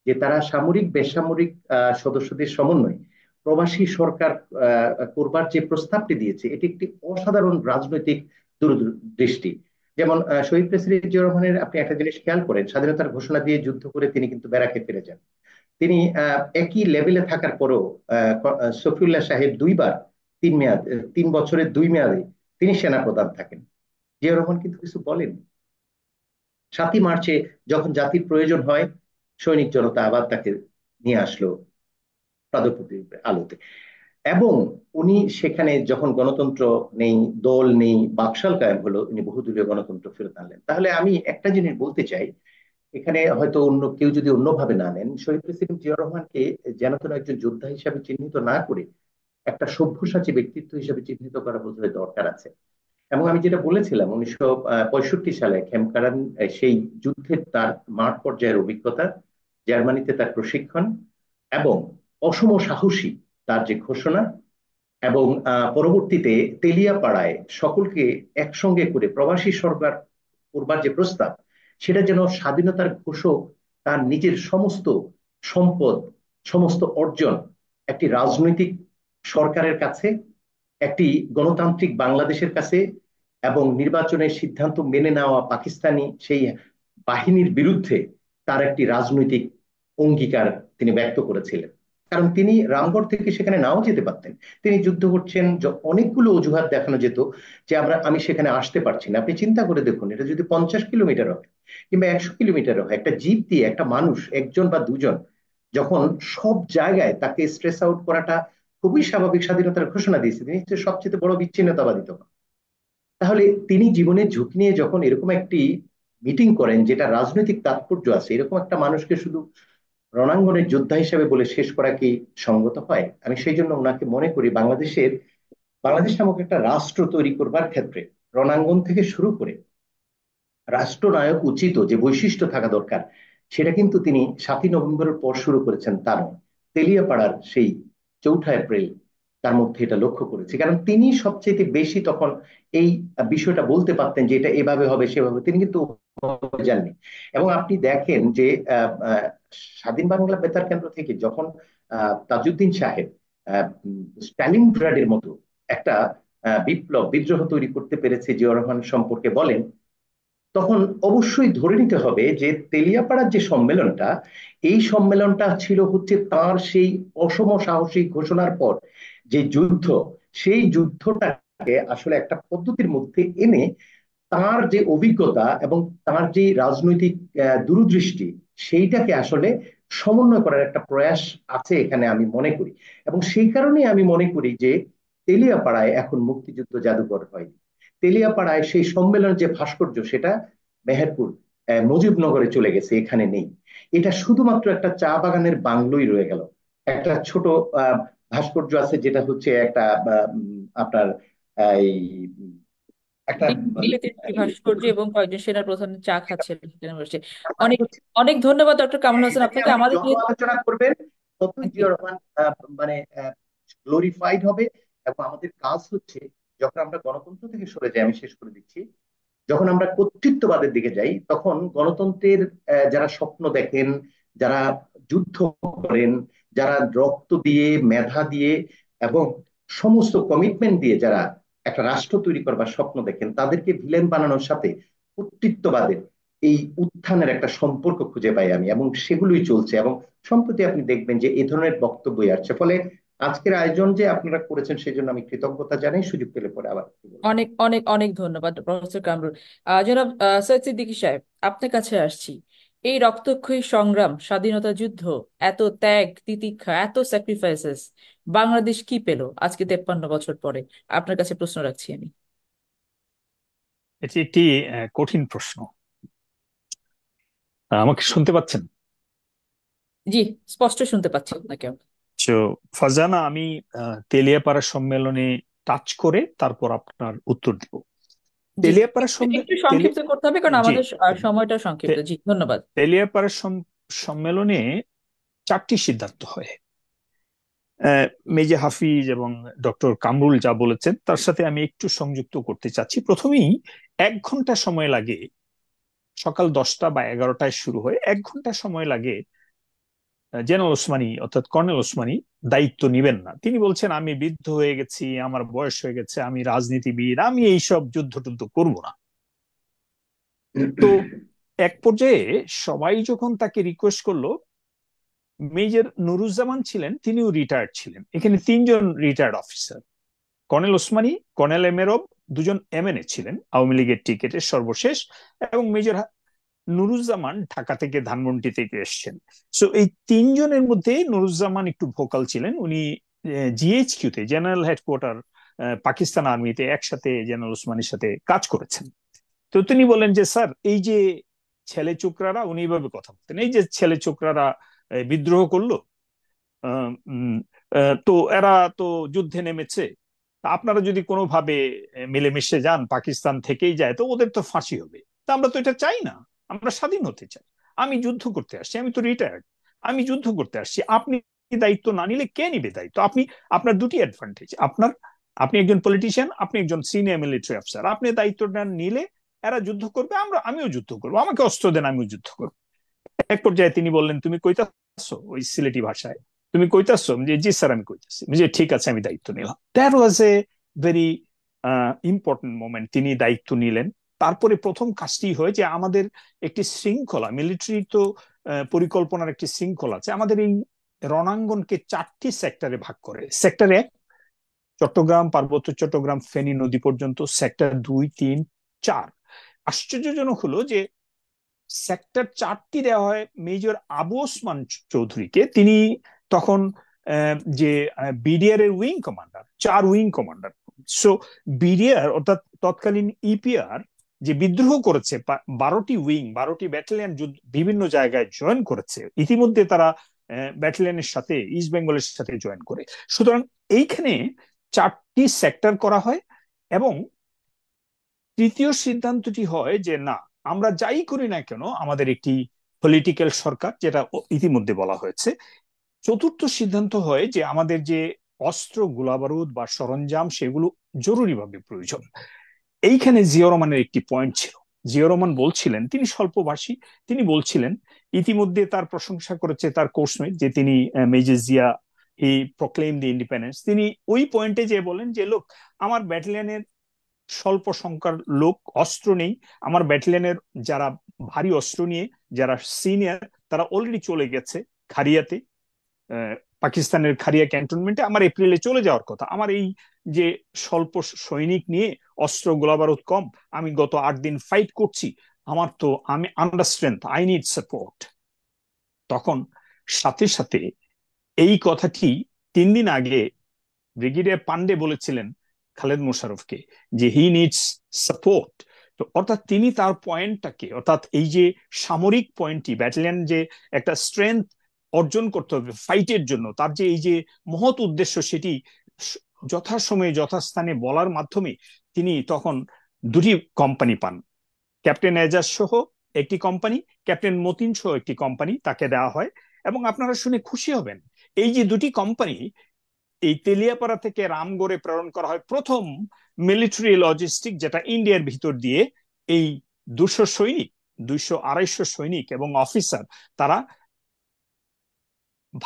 যে তারা সামরিক বেসামরিক সদস্যদের সমন্বয়ে প্রবাসী সরকার করবার যে প্রস্তাবটি দিয়েছে, এটি একটি অসাধারণ রাজনৈতিক দূরদৃষ্টি। যেমন শহীদ প্রেসিডেন্ট জিয়াউর রহমানের আপনি একটা জিনিস খেয়াল করেন, স্বাধীনতার ঘোষণা দিয়ে যুদ্ধ করে তিনি কিন্তু ব্যারাকে ফিরে যান। তিনি একই লেভেলে থাকার পরও শফিউল্লাহ সাহেব 2 বার 3 মেয়াদ, 3 বছরের 2 মেয়াদে তিনি সেনা প্রধান থাকেন। জিয়াউর রহমান কিন্তু কিছু বলেন। 7ই মার্চে যখন জাতির প্রয়োজন হয়, সৈনিক জনতা আবার তাকে নিয়ে আসলো প্রাদপ্রদীপের আলোতে। এবং উনি সেখানে যখন গণতন্ত্র নেই, দল নেই, বাকশাল কায়েম হলো, উনি বহুদলীয় গণতন্ত্র ফেরত আনলেন। তাহলে আমি একটা জিনিস বলতে চাই এখানে হয়তো অন্য কেউ যদি অন্যভাবে না নেন, শহীদ প্রেসিডেন্ট জিয়াউর রহমানকে যেন তেন একজন যোদ্ধা হিসাবে চিহ্নিত না করে একটা সভ্যসাচী ব্যক্তিত্ব হিসেবে চিহ্নিত করা বোধহয় দরকার আছে। এবং আমি যেটা বলেছিলাম 1965 সালে খেমকারান সেই যুদ্ধের তার মাঠ পর্যায়ের অভিজ্ঞতা, জার্মানিতে তার প্রশিক্ষণ এবং অসম সাহসী তার যে ঘোষণা, এবং পরবর্তীতে তেলিয়াপাড়ায় সকলকে একসঙ্গে করে প্রবাসী সরকার করবার যে প্রস্তাব, সেটা যেন স্বাধীনতার ঘোষক তার নিজের সমস্ত সম্পদ, সমস্ত অর্জন একটি রাজনৈতিক সরকারের কাছে, একটি গণতান্ত্রিক বাংলাদেশের কাছে এবং নির্বাচনের সিদ্ধান্ত মেনে নেওয়া পাকিস্তানি সেই বাহিনীর বিরুদ্ধে তার একটি রাজনৈতিক অঙ্গীকার তিনি ব্যক্ত করেছিলেন। কারণ তিনি রামগড় থেকে সেখানে নাও যেতে পারতেন, তিনি যুদ্ধ করছেন, অনেকগুলো অজুহাত দেখানো যেত যে আমি সেখানে আসতে পারছি না। আপনি চিন্তা করে দেখুন, এটা যদি 50 কিলোমিটার হয় কিংবা 100 কিলোমিটার হয়, একটা জিপ দিয়ে একটা মানুষ, একজন বা দুজন, যখন সব জায়গায় তাকে স্ট্রেস আউট করাটা খুবই স্বাভাবিক, স্বাধীনতার ঘোষণা দিয়েছে, তিনি হচ্ছে সবচেয়ে বড় বিচ্ছিন্নতাবাদী তখন। তাহলে তিনি জীবনের ঝুঁকি নিয়ে যখন এরকম একটি মিটিং করেন যেটা রাজনৈতিক তাৎপর্য আছে, এরকম একটা মানুষকে শুধু রণাঙ্গনের যোদ্ধা হিসেবে বলে শেষ করা কি সঙ্গত হয়? আমি সেই জন্য ওনাকে মনে করি বাংলাদেশ নামক একটা রাষ্ট্র তৈরি করবার ক্ষেত্রে রণাঙ্গন থেকে শুরু করে রাষ্ট্রনায়ক উচিত যে বৈশিষ্ট্য থাকা দরকার, সেটা কিন্তু তিনি 7ই নভেম্বরের পর শুরু করেছেন তা নয়, তেলিয়াপাড়ার সেই 4 এপ্রিল তার মধ্যে এটা লক্ষ্য করেছি। কারণ তিনি সবচেয়ে বেশি তখন এই বিষয়টা বলতে পারতেন যে এটা এভাবে হবে সেভাবে, তিনি কিন্তু যাননি। এবং আপনি দেখেন যে স্বাধীন বাংলা বেতার কেন্দ্র থেকে যখন তাজউদ্দিন সাহেব স্ট্যালিনগ্রাডের মতো একটা বিদ্রোহ তৈরি করতে পেরেছে জিয়াউর রহমান সম্পর্কে বলেন, তখন অবশ্যই ধরে নিতে হবে যে তেলিয়াপাড়ার যে সম্মেলনটা, এই সম্মেলনটা ছিল হচ্ছে তার সেই অসম সাহসী ঘোষণার পর যে যুদ্ধ, সেই যুদ্ধটাকে আসলে একটা পদ্ধতির মধ্যে এনে তার যে অভিজ্ঞতা এবং তার যে রাজনৈতিক দূরদৃষ্টি, সেইটাকে আসলে সমন্বয় করার একটা প্রয়াস আছে এখানে আমি মনে করি। এবং সেই কারণেই আমি মনে করি যে তেলিয়াপাড়ায় এখন মুক্তিযুদ্ধ জাদুঘর হয়নি, তেলিয়াপাড়ায় সেই সম্মেলনের যে ভাস্কর্য, সেটা মেহেরপুর মুজিবনগরে চলে গেছে, এখানে নেই। এটা শুধুমাত্র একটা চা বাগানের বাংলোই রয়ে গেল। একটা ছোট ভাস্কর্য আছে যেটা হচ্ছে একটা আপনার এই একটা বিলেতের একটি ভাস্কর্য এবং কয়েকজন সেনা প্রধান চা খাচ্ছেন সেখানে বসে। অনেক অনেক ধন্যবাদ ডক্টর কামরুল হাসান এটাকে আপনাকে। আপনি আমাদের যত আলোচনা করবেন ততই জি, জিয়া রহমান মানে গ্লোরিফাইড হবে। এবং আমাদের কাজ হচ্ছে, যখন আমরা গণতন্ত্র থেকে সরে যাই, আমি শেষ করে দিচ্ছি, যখন আমরা কর্তৃত্ববাদের দিকে যাই, তখন গণতন্ত্রের যারা স্বপ্ন দেখেন, যারা যুদ্ধ করেন, যারা রক্ত দিয়ে, মেধা দিয়ে এবং সমস্ত কমিটমেন্ট দিয়ে যারা একটা রাষ্ট্র তৈরি করবার স্বপ্ন দেখেন, তাদেরকে ভিলেন বানানোর সাথে কর্তৃত্ববাদের এই উত্থানের একটা সম্পর্ক খুঁজে পাই আমি, এবং সেগুলোই চলছে। এবং সম্প্রতি আপনি দেখবেন যে এই ধরনের বক্তব্যই আসছে। ফলে আজকের আয়োজন যে আপনারা করেছেন সেই জন্য আমি কৃতজ্ঞতা জানাই। সুযোগ পেলে পরে আবার বলবো। অনেক অনেক অনেক ধন্যবাদ প্রফেসর কামরুল। জনাব সৈয়দ সিদ্দিকী সাহেব, আপনার কাছে আসছি। এই রক্তক্ষয়ী সংগ্রাম, স্বাধীনতা যুদ্ধ, এত ত্যাগ তিতিক্ষা, এত স্যাক্রিফাইসেস, বাংলাদেশ কি পেল আজকে 53 বছর পরে? আপনার কাছে প্রশ্ন রাখছি আমি। এটি একটি কঠিন প্রশ্ন। আমাকে শুনতে পাচ্ছেন? জি, স্পষ্ট শুনতে পাচ্ছি আপনাকে আমরা। তো ফারজানা, আমি তেলিয়াপাড়া সম্মেলনে টাচ করে তারপর আপনার উত্তর দিব। জি, তেলিয়াপাড়া একটু সংক্ষিপ্ত করতে হবে কারণ জি, আমাদের সময়টা সংক্ষিপ্ত। জি, ধন্যবাদ। তেলিয়াপাড়া সম্মেলনে 4টি সিদ্ধান্ত হয়। মেজে হাফিজ এবং ডক্টর কামরুল যা বলেছেন তার সাথে আমি একটু সংযুক্ত করতে চাচ্ছি। প্রথমেই 1 ঘন্টা সময় লাগে, সকাল 10টা বা 11টায় শুরু হয়, 1 ঘন্টা সময় লাগে জেনারেল ওসমানী অর্থাৎ কর্নেল ওসমানী দায়িত্ব নিবেন না। তিনি বলছেন আমি বৃদ্ধ হয়ে গেছি, আমার বয়স হয়ে গেছে, আমি রাজনীতিবিদ, আমি এইসব যুদ্ধ টুদ্ধ করবো না। তো এক পর্যায়ে সবাই যখন তাকে রিকোয়েস্ট করলো, মেজর নুরুজ্জামান ছিলেন, তিনিও রিটায়ার্ড ছিলেন, এখানে 3জন retired officer, colonel Osmani, colonel এমেরব, 2জন এমএনএ ছিলেন আওয়ামী লীগের টিকেটের সর্বশেষ, এবং মেজর নুরুজ্জামান ঢাকা থেকে ধানমন্ডি থেকে এসছেন। সো এই 3জনের মধ্যে নুরুজ্জামান একটু ভোকাল ছিলেন। উনি জিএইচকিউতে, জেনারেল হেডকোয়ার্টার পাকিস্তান আর্মিতে একসাথে জেনারেল ওসমানীর সাথে কাজ করেছেন। তো তিনি বলেন যে স্যার, এই যে ছেলে চোকরারা, উনি এইভাবে কথা বলতেন, এই যে ছেলে চোকরারা বিদ্রোহ করলো, আহ, উম, তো এরা তো যুদ্ধে নেমেছে, তা আপনারা যদি কোনোভাবে মিলেমিশে যান, পাকিস্তান থেকেই যায়, তো ওদের তো ফাঁসি হবে। তা আমরা তো এটা চাই না, আমরা স্বাধীন হতে চাই। আমি যুদ্ধ করতে আসছি, আমি তো রিটায়ার্ড, আমি যুদ্ধ করতে আসছি, আপনি দায়িত্ব না নিলে কে নিবে দায়িত্ব? আপনি, আপনার দুটি অ্যাডভান্টেজ, আপনার, আপনি একজন পলিটিশিয়ান, আপনি একজন সিনিয়র মিলিটারি অফিসার, আপনি দায়িত্বটা নিলে এরা যুদ্ধ করবে, আমিও যুদ্ধ করবো, আমাকে অস্ত্র দেন, আমিও যুদ্ধ করবো। এক পর্যায়ে তিনি বললেন, তুমি কইতাছো, ওই সিলেটি ভাষায়, তুমি কইতাছো? যে জি স্যার আমি কইতাছি। যে ঠিক আছে, আমি দায়িত্ব নিলাম। That was a very important moment. তিনি দায়িত্ব নিলেন। তারপরে প্রথম কাজটি হয় যে আমাদের একটি শৃঙ্খলা, মিলিটারি তো পরিকল্পনার একটি শৃঙ্খলা আছে। আমাদের এই রণাঙ্গনকে 4টি সেক্টরে ভাগ করে। সেক্টর 1 চট্টগ্রাম, পার্বত্য চট্টগ্রাম, ফেনী নদী পর্যন্ত। সেক্টর 2, 3, 4। আশ্চর্যজনক হলো যে সেক্টর 4টি দেওয়া হয় মেজর আবু ওসমান চৌধুরীকে। তিনি তখন যে বিডিআর এর wing commander, 4 wing commander. So BDR অর্থাৎ তৎকালীন ইপিআর যে বিদ্রোহ করেছে, 12টি উইং, 12টি ব্যাটালিয়ন বিভিন্ন জায়গায় জয়েন করেছে ইতিমধ্যে, তারা ব্যাটালিয়নের সাথে ইস্ট বেঙ্গলের সাথে জয়েন করে। সুতরাং এইখানে 4টি সেক্টর করা হয়। এবং তৃতীয় সিদ্ধান্তটি হয় যে না, আমরা যাই করি না কেন আমাদের একটি পলিটিক্যাল সরকার, যেটা ইতিমধ্যে বলা হয়েছে। চতুর্থ সিদ্ধান্ত হয় যে আমাদের যে অস্ত্র, গোলাবারুদ বা সরঞ্জাম, সেগুলো জরুরিভাবে প্রয়োজন। এইখানে জিয়াউর রহমানের একটি পয়েন্ট ছিল। জিয়াউর রহমান বলছিলেন, তিনি স্বল্পভাষী, তিনি বলছিলেন, ইতিমধ্যে তার প্রশংসা করেছে তার কোর্সমেট, যে তিনি মেজর জিয়া, হি প্রক্লেম দি ইন্ডিপেন্ডেন্স। তিনি ওই পয়েন্টে যে বলেন যে লোক, আমার ব্যাটালিয়নের স্বল্প সংখ্যার লোক, অস্ত্র নেই। আমার ব্যাটালিয়নের যারা ভারী অস্ত্র নিয়ে যারা সিনিয়র, তারা অলরেডি চলে গেছে খারিয়াতে, পাকিস্তানের খারিয়া ক্যান্টনমেন্টে। আমার এপ্রিলে চলে যাওয়ার কথা। আমার এই যে স্বল্প সৈনিক নিয়ে, অস্ত্র গোলাবারুদ কম, আমি গত 8 দিন ফাইট করছি, আমার তো, আমি under strength, I need support. তখন সাথে সাথে এই কথাটি 3 দিন আগে ব্রিগেডিয়ার পান্ডে বলেছিলেন খালেদ মোশাররফকে, যে হি নিডস সাপোর্ট। তো অর্থাৎ তিনি তার পয়েন্টটাকে, অর্থাৎ এই যে সামরিক পয়েন্টটি, ব্যাটালিয়ন যে একটা স্ট্রেংথ অর্জন করতে হবে ফাইটের জন্য, তার যে এই যে মহৎ উদ্দেশ্য, সেটি যথাসময়ে যথাস্থানে বলার মাধ্যমে তিনি তখন 2টি কোম্পানি পান। ক্যাপ্টেন এজাজ সহ একটি কোম্পানি, ক্যাপ্টেন মতিন সহ একটি কোম্পানি তাকে দেওয়া হয়। এবং আপনারা শুনে খুশি হবেন, এই যে 2টি কোম্পানি এই তেলিয়াপাড়া থেকে রামগড়ে প্রেরণ করা হয় প্রথম মিলিটারি লজিস্টিক, যেটা ইন্ডিয়ার ভিতর দিয়ে এই 200 সৈনিক, 200-250 সৈনিক এবং অফিসার, তারা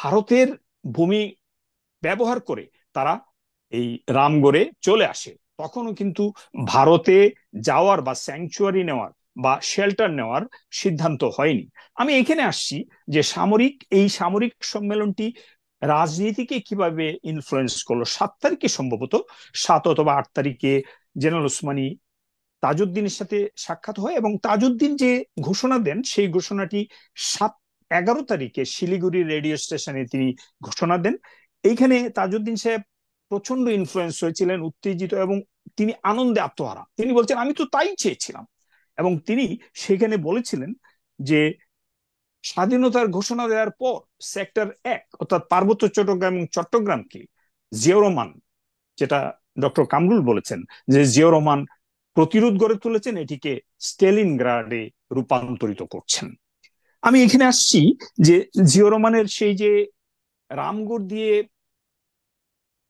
ভারতের ভূমি ব্যবহার করে তারা এই রামগড়ে চলে আসে। তখনও কিন্তু ভারতে যাওয়ার বা স্যাংচুয়ারি নেওয়ার বা শেল্টার নেওয়ার সিদ্ধান্ত হয়নি। আমি এখানে আসছি যে এই সামরিক সম্মেলনটি রাজনীতিকে কিভাবে ইনফ্লুয়েন্স করলো। 7 তারিখে সম্ভবত, 7 অথবা 8 তারিখে জেনারেল ওসমানী তাজউদ্দিনের সাথে সাক্ষাৎ হয়, এবং তাজউদ্দিন যে ঘোষণা দেন, সেই ঘোষণাটি 11 তারিখে শিলিগুড়ি রেডিও স্টেশনে তিনি ঘোষণা দেন। এইখানে তাজউদ্দিন সাহেব প্রচন্ড ইনফ্লুয়েন্স হয়েছিলেন, উত্তেজিত, এবং তিনি আনন্দে আত্মহারা। তিনি বলছেন, আমি তো তাই চেয়েছিলাম। এবং তিনি সেখানে বলেছিলেন যে স্বাধীনতার ঘোষণা দেওয়ার পর সেক্টর 1 অর্থাৎ পার্বত্য চট্টগ্রাম এবং চট্টগ্রামকে জিয়াউর রহমান, যেটা ডক্টর কামরুল বলেছেন, যে জিয়াউর রহমান প্রতিরোধ গড়ে তুলেছেন, এটিকে স্টেলিনগ্রাডে রূপান্তরিত করছেন। আমি এখানে আসছি যে জিয়াউর রহমানের সেই যে রামগড় দিয়ে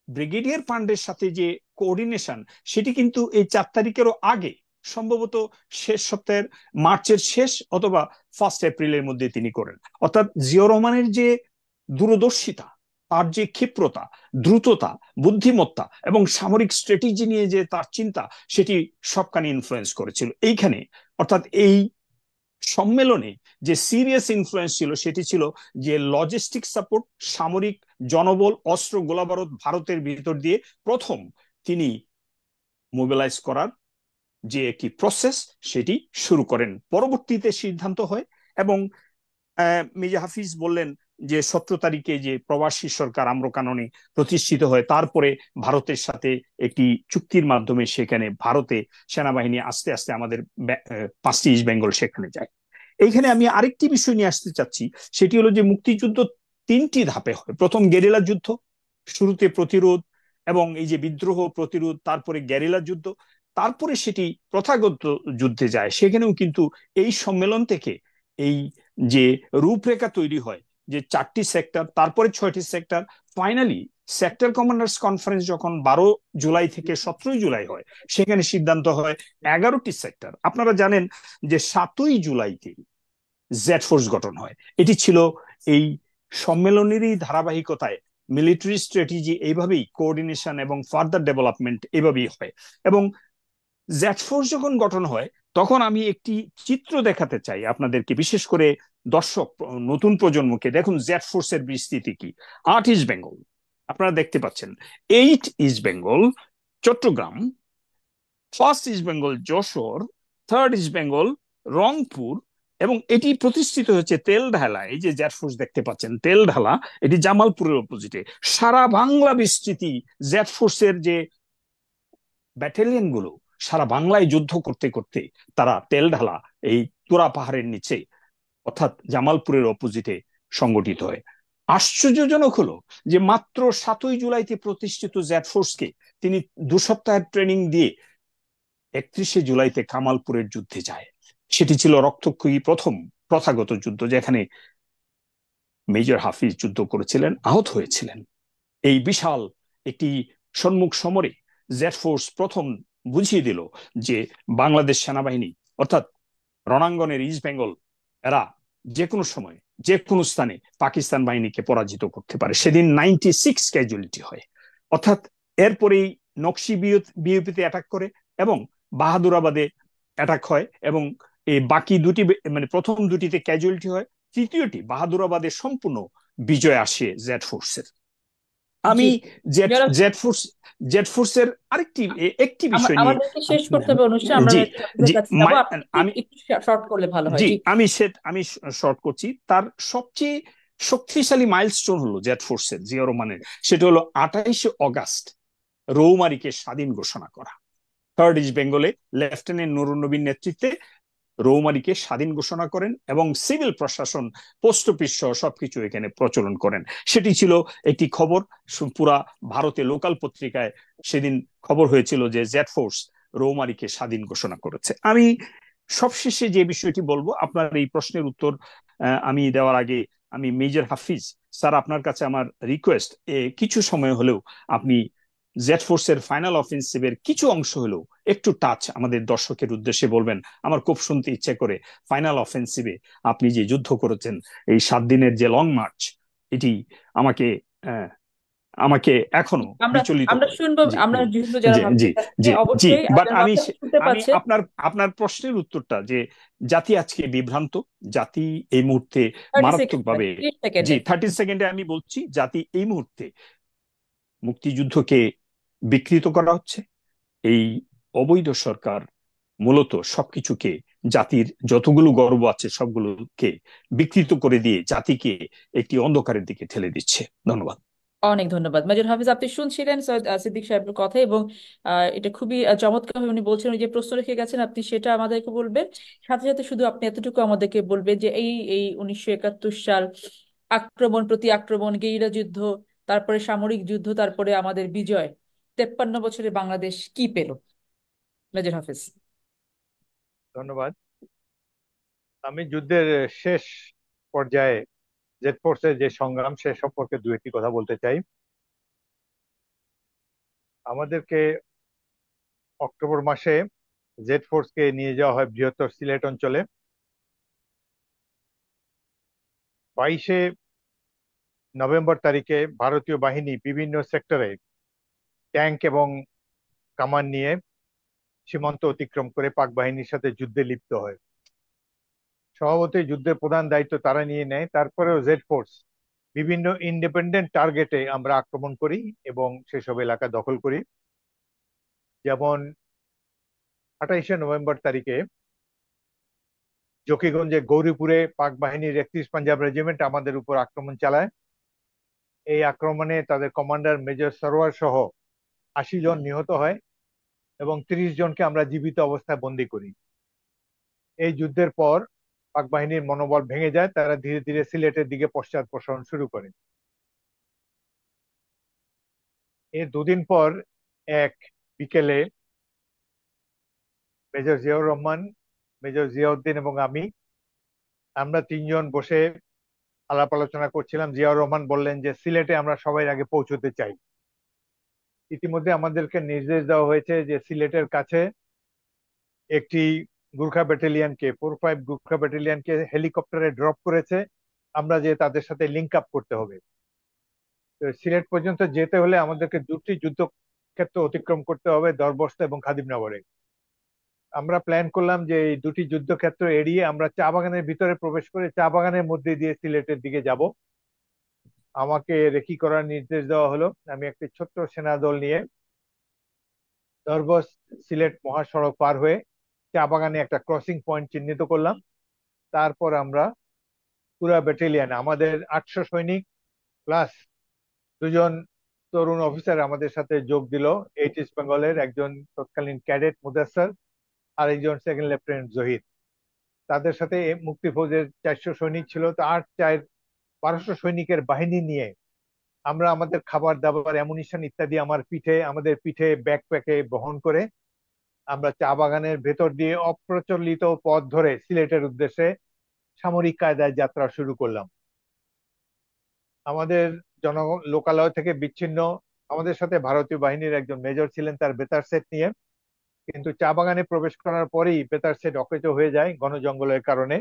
ব্রিগেডিয়ার পান্ডের সাথে যে কোঅর্ডিনেশন, সেটি কিন্তু এই 4 তারিখেরও আগে, সম্ভবত শেষ সপ্তাহের মার্চের শেষ অথবা 1 এপ্রিলের মধ্যে তিনি করেন। অর্থাৎ জিয়াউর রহমানের যে দূরদর্শিতা, তার যে ক্ষিপ্রতা, দ্রুততা, বুদ্ধিমত্তা এবং সামরিক স্ট্র্যাটেজি নিয়ে যে তার চিন্তা, সেটি সবখানে ইনফ্লুয়েন্স করেছিল এইখানে। অর্থাৎ এই সম্মেলনে যে সিরিয়াস ইনফ্লুয়েন্স ছিল, সেটি ছিল যে লজিস্টিক সাপোর্ট, সামরিক জনবল, অস্ত্র, গোলাবারুদ ভারতের ভিতর দিয়ে প্রথম তিনি মোবিলাইজ করার যে একটি প্রসেস, সেটি শুরু করেন। পরবর্তীতে সিদ্ধান্ত হয়, এবং মির্জা হাফিজ বললেন যে 17 তারিখে যে প্রবাসী সরকার আম্রকাননে প্রতিষ্ঠিত হয়, তারপরে ভারতের সাথে একটি চুক্তির মাধ্যমে সেখানে ভারতে সেনাবাহিনী আস্তে আস্তে আমাদের 5টি ইস্ট বেঙ্গল সেখানে যায়। এইখানে আমি আরেকটি বিষয় নিয়ে আসতে চাচ্ছি, সেটি হলো যে মুক্তিযুদ্ধ 3টি ধাপে হয়। প্রথম গেরিলা যুদ্ধ, শুরুতে প্রতিরোধ এবং এই যে বিদ্রোহ প্রতিরোধ, তারপরে গেরিলা যুদ্ধ, তারপরে সেটি প্রথাগত যুদ্ধে যায়। সেখানেও কিন্তু এই সম্মেলন থেকে এই যে রূপরেখা তৈরি হয়, যে 4টি সেক্টর, তারপরে 6টি sector, finally sector commanders conference যখন 12 জুলাই থেকে 17ই জুলাই হয়, সেখানে সিদ্ধান্ত হয় 11টি সেক্টর। আপনারা জানেন যে 7ই জুলাইতে জেড ফোর্স গঠন হয়। এটি ছিল এই সম্মেলনেরই ধারাবাহিকতায় মিলিটারি স্ট্র্যাটেজি এইভাবেই কোঅর্ডিনেশন এবং ফার্দার ডেভেলপমেন্ট এভাবেই হয়। এবং জেড ফোর্স যখন গঠন হয়, তখন আমি একটি চিত্র দেখাতে চাই আপনাদেরকে, বিশেষ করে দর্শক নতুন প্রজন্মকে। দেখুন জেড ফোর্সের বিস্তৃতি কি। 8 ইস্ট বেঙ্গল আপনারা দেখতে পাচ্ছেন, 8 east Bengal Chittagong, 1st East Bengal Jessore, 3rd East Bengal Rangpur, এবং এটি প্রতিষ্ঠিত হচ্ছে তেলঢালা। এই যে জেড ফোর্স দেখতে পাচ্ছেন তেলঢালা, এটি জামালপুরের অপোজিটে। সারা বাংলা বিস্তৃতি জেড ফোর্সের যে ব্যাটালিয়ন গুলো সারা বাংলায় যুদ্ধ করতে করতে তারা তেলঢালা এই তোরা পাহাড়ের নিচে অর্থাৎ জামালপুরের অপোজিটে সংগঠিত হয়। আশ্চর্যজনক হলো যে মাত্র 7ই জুলাইতে প্রতিষ্ঠিত জেড ফোর্সকে তিনি 2 সপ্তাহের ট্রেনিং দিয়ে 31শে জুলাইতে কামালপুরের যুদ্ধে যায়। সেটি ছিল রক্তক্ষয়ী প্রথম প্রথাগত যুদ্ধ, যেখানে মেজর হাফিজ যুদ্ধ করেছিলেন, আহত হয়েছিলেন। এই বিশাল একটি সম্মুখ সমরে জেড ফোর্স প্রথম বুঝিয়ে দিল যে বাংলাদেশ সেনাবাহিনী অর্থাৎ রণাঙ্গনের ইস্ট বেঙ্গল এরা যে কোনো সময় যে কোনো স্থানে পাকিস্তান বাহিনীকে পরাজিত করতে পারে। সেদিন 96 ক্যাজুয়ালিটি হয়। অর্থাৎ এরপরেই নকশি বিওপিতে অ্যাটাক করে এবং বাহাদুরাবাদে অ্যাটাক হয়, এবং এই বাকি দুটি মানে প্রথম দুটিতে ক্যাজুয়ালিটি হয়, তৃতীয়টি বাহাদুরাবাদে সম্পূর্ণ বিজয় আসে জেড ফোর্সের। আমি জেড ফোর্সের একটি বিষয় নিয়ে আমাদেরকে শেষ করতে হবে অনুষ্ঠান, আমরা জি আপনাদের জি কাছে যাবো। আপনি আমি একটু শর্ট করলে ভালো হয়। জি জি, আমি শর্ট করছি। তার সবচেয়ে শক্তিশালী মাইলস্টোন হলো জেড ফোর্সের, জিয়া রহমানের, সেটা হলো 28শে অগাস্ট রৌমারীকে স্বাধীন ঘোষণা করা। 3rd ইস্ট বেঙ্গলে লেফটেন্যান্ট নুরুন নবীর নেতৃত্বে রৌমারীকে স্বাধীন ঘোষণা করেন এবং সিভিল প্রশাসন, পোস্ট অফিস সহ সবকিছু এখানে প্রচলন করেন। সেটি ছিল একটি খবর, পুরা ভারতে লোকাল পত্রিকায় সেদিন খবর হয়েছিল যে জেড ফোর্স রৌমারীকে স্বাধীন ঘোষণা করেছে। আমি সবশেষে যে বিষয়টি বলবো, আপনার এই প্রশ্নের উত্তর আমি দেওয়ার আগে আমি মেজর হাফিজ স্যার, আপনার কাছে আমার রিকোয়েস্ট, কিছু সময় হলেও আপনি জেড ফোর্সের ফাইনাল অফেন্সিভের কিছু অংশ হলেও একটু টাচ আমাদের দর্শকের উদ্দেশ্যে বলবেন। আমার খুব শুনতে ইচ্ছে করে ফাইনাল অফেন্সিভে আপনি যে যুদ্ধ করেছেন, এই 7 দিনের যে লং মার্চ, এটি আমাকে আমাকে এখনো বিচলিত আমরা করে। শুনবো, জি আমরা জি শুনবো যারা জি জি ভাবছেন জি জি অবশ্যই বাট আপনার আমি কথা শুনতে আমি পাচ্ছেন। আপনার প্রশ্নের উত্তরটা, যে জাতি আজকে বিভ্রান্ত, জাতি এই মুহূর্তে 30 সেকেন্ডে, মারাত্মকভাবে, 30 জি সেকেন্ডে 30 সেকেন্ডে আমি বলছি, জাতি এই মুহূর্তে মুক্তিযুদ্ধকে বিকৃত করা হচ্ছে। এই অবৈধ সরকার মূলত সবকিছুকে, জাতির যতগুলো গর্ব আছে সবগুলোকে বিকৃত করে দিয়ে জাতিকে একটি অন্ধকারের দিকে ঠেলে দিচ্ছে। ধন্যবাদ। অনেক ধন্যবাদ মেজর হাফিজ। আপনি শুনছিলেন সৈয়দ সিদ্দিক সাহেবের কথা, এবং এটা খুবই চমৎকার উনি বলছেন, ওই যে প্রশ্ন রেখে গেছেন আপনি সেটা আমাদেরকে বলবেন। সাথে সাথে শুধু আপনি এতটুকু আমাদেরকে বলবেন যে এই এই 1971 সাল, আক্রমণ প্রতি আক্রমণ, গেরিলা যুদ্ধ, তারপরে সামরিক যুদ্ধ, তারপরে আমাদের বিজয়, 53 বছরে বাংলাদেশ কি পেল? মেজর হাফিজ। ধন্যবাদ। আমি যুদ্ধের শেষ পর্যায়ে জেড ফোর্সের যে সংগ্রাম সে সম্পর্কে দু একটি কথা বলতে চাই। আমাদেরকে অক্টোবর মাসে জেড ফোর্সকে নিয়ে যাওয়া হয় বৃহত্তর সিলেট অঞ্চলে। 22শে নভেম্বর তারিখে ভারতীয় বাহিনী বিভিন্ন সেক্টরে ট্যাঙ্ক এবং কামান নিয়ে সীমান্ত অতিক্রম করে পাক বাহিনীর সাথে যুদ্ধে লিপ্ত হয়। স্বভাবতই যুদ্ধের প্রধান দায়িত্ব তারা নিয়ে নেয়। তারপরেও জেড ফোর্স বিভিন্ন ইন্ডিপেন্ডেন্ট টার্গেটে আমরা আক্রমণ করি এবং সেসব এলাকা দখল করি। যেমন 28শে নভেম্বর তারিখে জকিগঞ্জে গৌরীপুরে পাক বাহিনীর 31 পাঞ্জাব রেজিমেন্ট আমাদের উপর আক্রমণ চালায়। এই আক্রমণে তাদের কমান্ডার মেজর সরোয়ার সহ 80 জন নিহত হয় এবং 30 জনকে আমরা জীবিত অবস্থায় বন্দী করি। এই যুদ্ধের পর পাক বাহিনীর মনোবল ভেঙে যায়, তারা ধীরে ধীরে সিলেটের দিকে পশ্চাদপসরণ শুরু করে। এর দুদিন পর এক বিকেলে মেজর জিয়াউর রহমান, মেজর জিয়াউদ্দিন এবং আমরা তিনজন বসে আলাপ আলোচনা করছিলাম। জিয়াউর রহমান বললেন যে সিলেটে আমরা সবাই আগে পৌঁছতে চাই। ইতিমধ্যে আমাদেরকে নির্দেশ দেওয়া হয়েছে যে সিলেটের কাছে একটি গুর্খা ব্যাটালিয়নকে, 4-5 গুর্খা ব্যাটালিয়নকে হেলিকপ্টারে ড্রপ করেছে, আমরা যে তাদের সাথে লিঙ্ক আপ করতে হবে। তো সিলেট পর্যন্ত যেতে হলে আমাদেরকে দুটি যুদ্ধক্ষেত্র অতিক্রম করতে হবে, দরবস্ত এবং খাদিমনগরে। আমরা প্ল্যান করলাম যে এই দুটি যুদ্ধক্ষেত্র এড়িয়ে আমরা চা বাগানের ভিতরে প্রবেশ করে চা বাগানের মধ্যে দিয়ে সিলেটের দিকে যাব। আমাকে রেকি করার নির্দেশ দেওয়া হলো। আমি একটি ছোট্ট সেনাদল নিয়ে দরবস্ত সিলেট মহাসড়ক পার হয়ে চা বাগানে একটা ক্রসিং পয়েন্ট চিহ্নিত করলাম। তারপর আমরা পুরা ব্যাটালিয়ন, আমাদের 800 সৈনিক প্লাস দুজন তরুণ অফিসার আমাদের সাথে যোগ দিল। 8 ইস্ট বেঙ্গলের একজন তৎকালীন ক্যাডেট মুদাস্সার আর একজন সেকেন্ড লেফটেন্যান্ট জহির। তাদের সাথে মুক্তিফৌজের 400 সৈনিক ছিল। তো 1200 সৈনিকের বাহিনী নিয়ে আমরা আমাদের খাবার দাবার, অ্যামুনিশন ইত্যাদি আমাদের পিঠে ব্যাকপ্যাকে বহন করে আমরা চা বাগানের ভেতর দিয়ে অপ্রচলিত পথ ধরে সিলেটের উদ্দেশ্যে সামরিক কায়দায় যাত্রা শুরু করলাম। আমাদের লোকালয় থেকে বিচ্ছিন্ন আমাদের সাথে ভারতীয় বাহিনীর একজন মেজর ছিলেন তার বেতার সেট নিয়ে, কিন্তু চা বাগানে প্রবেশ করার পরেই বেতার সেট অকেজো হয়ে যায় ঘন জঙ্গলের কারণে।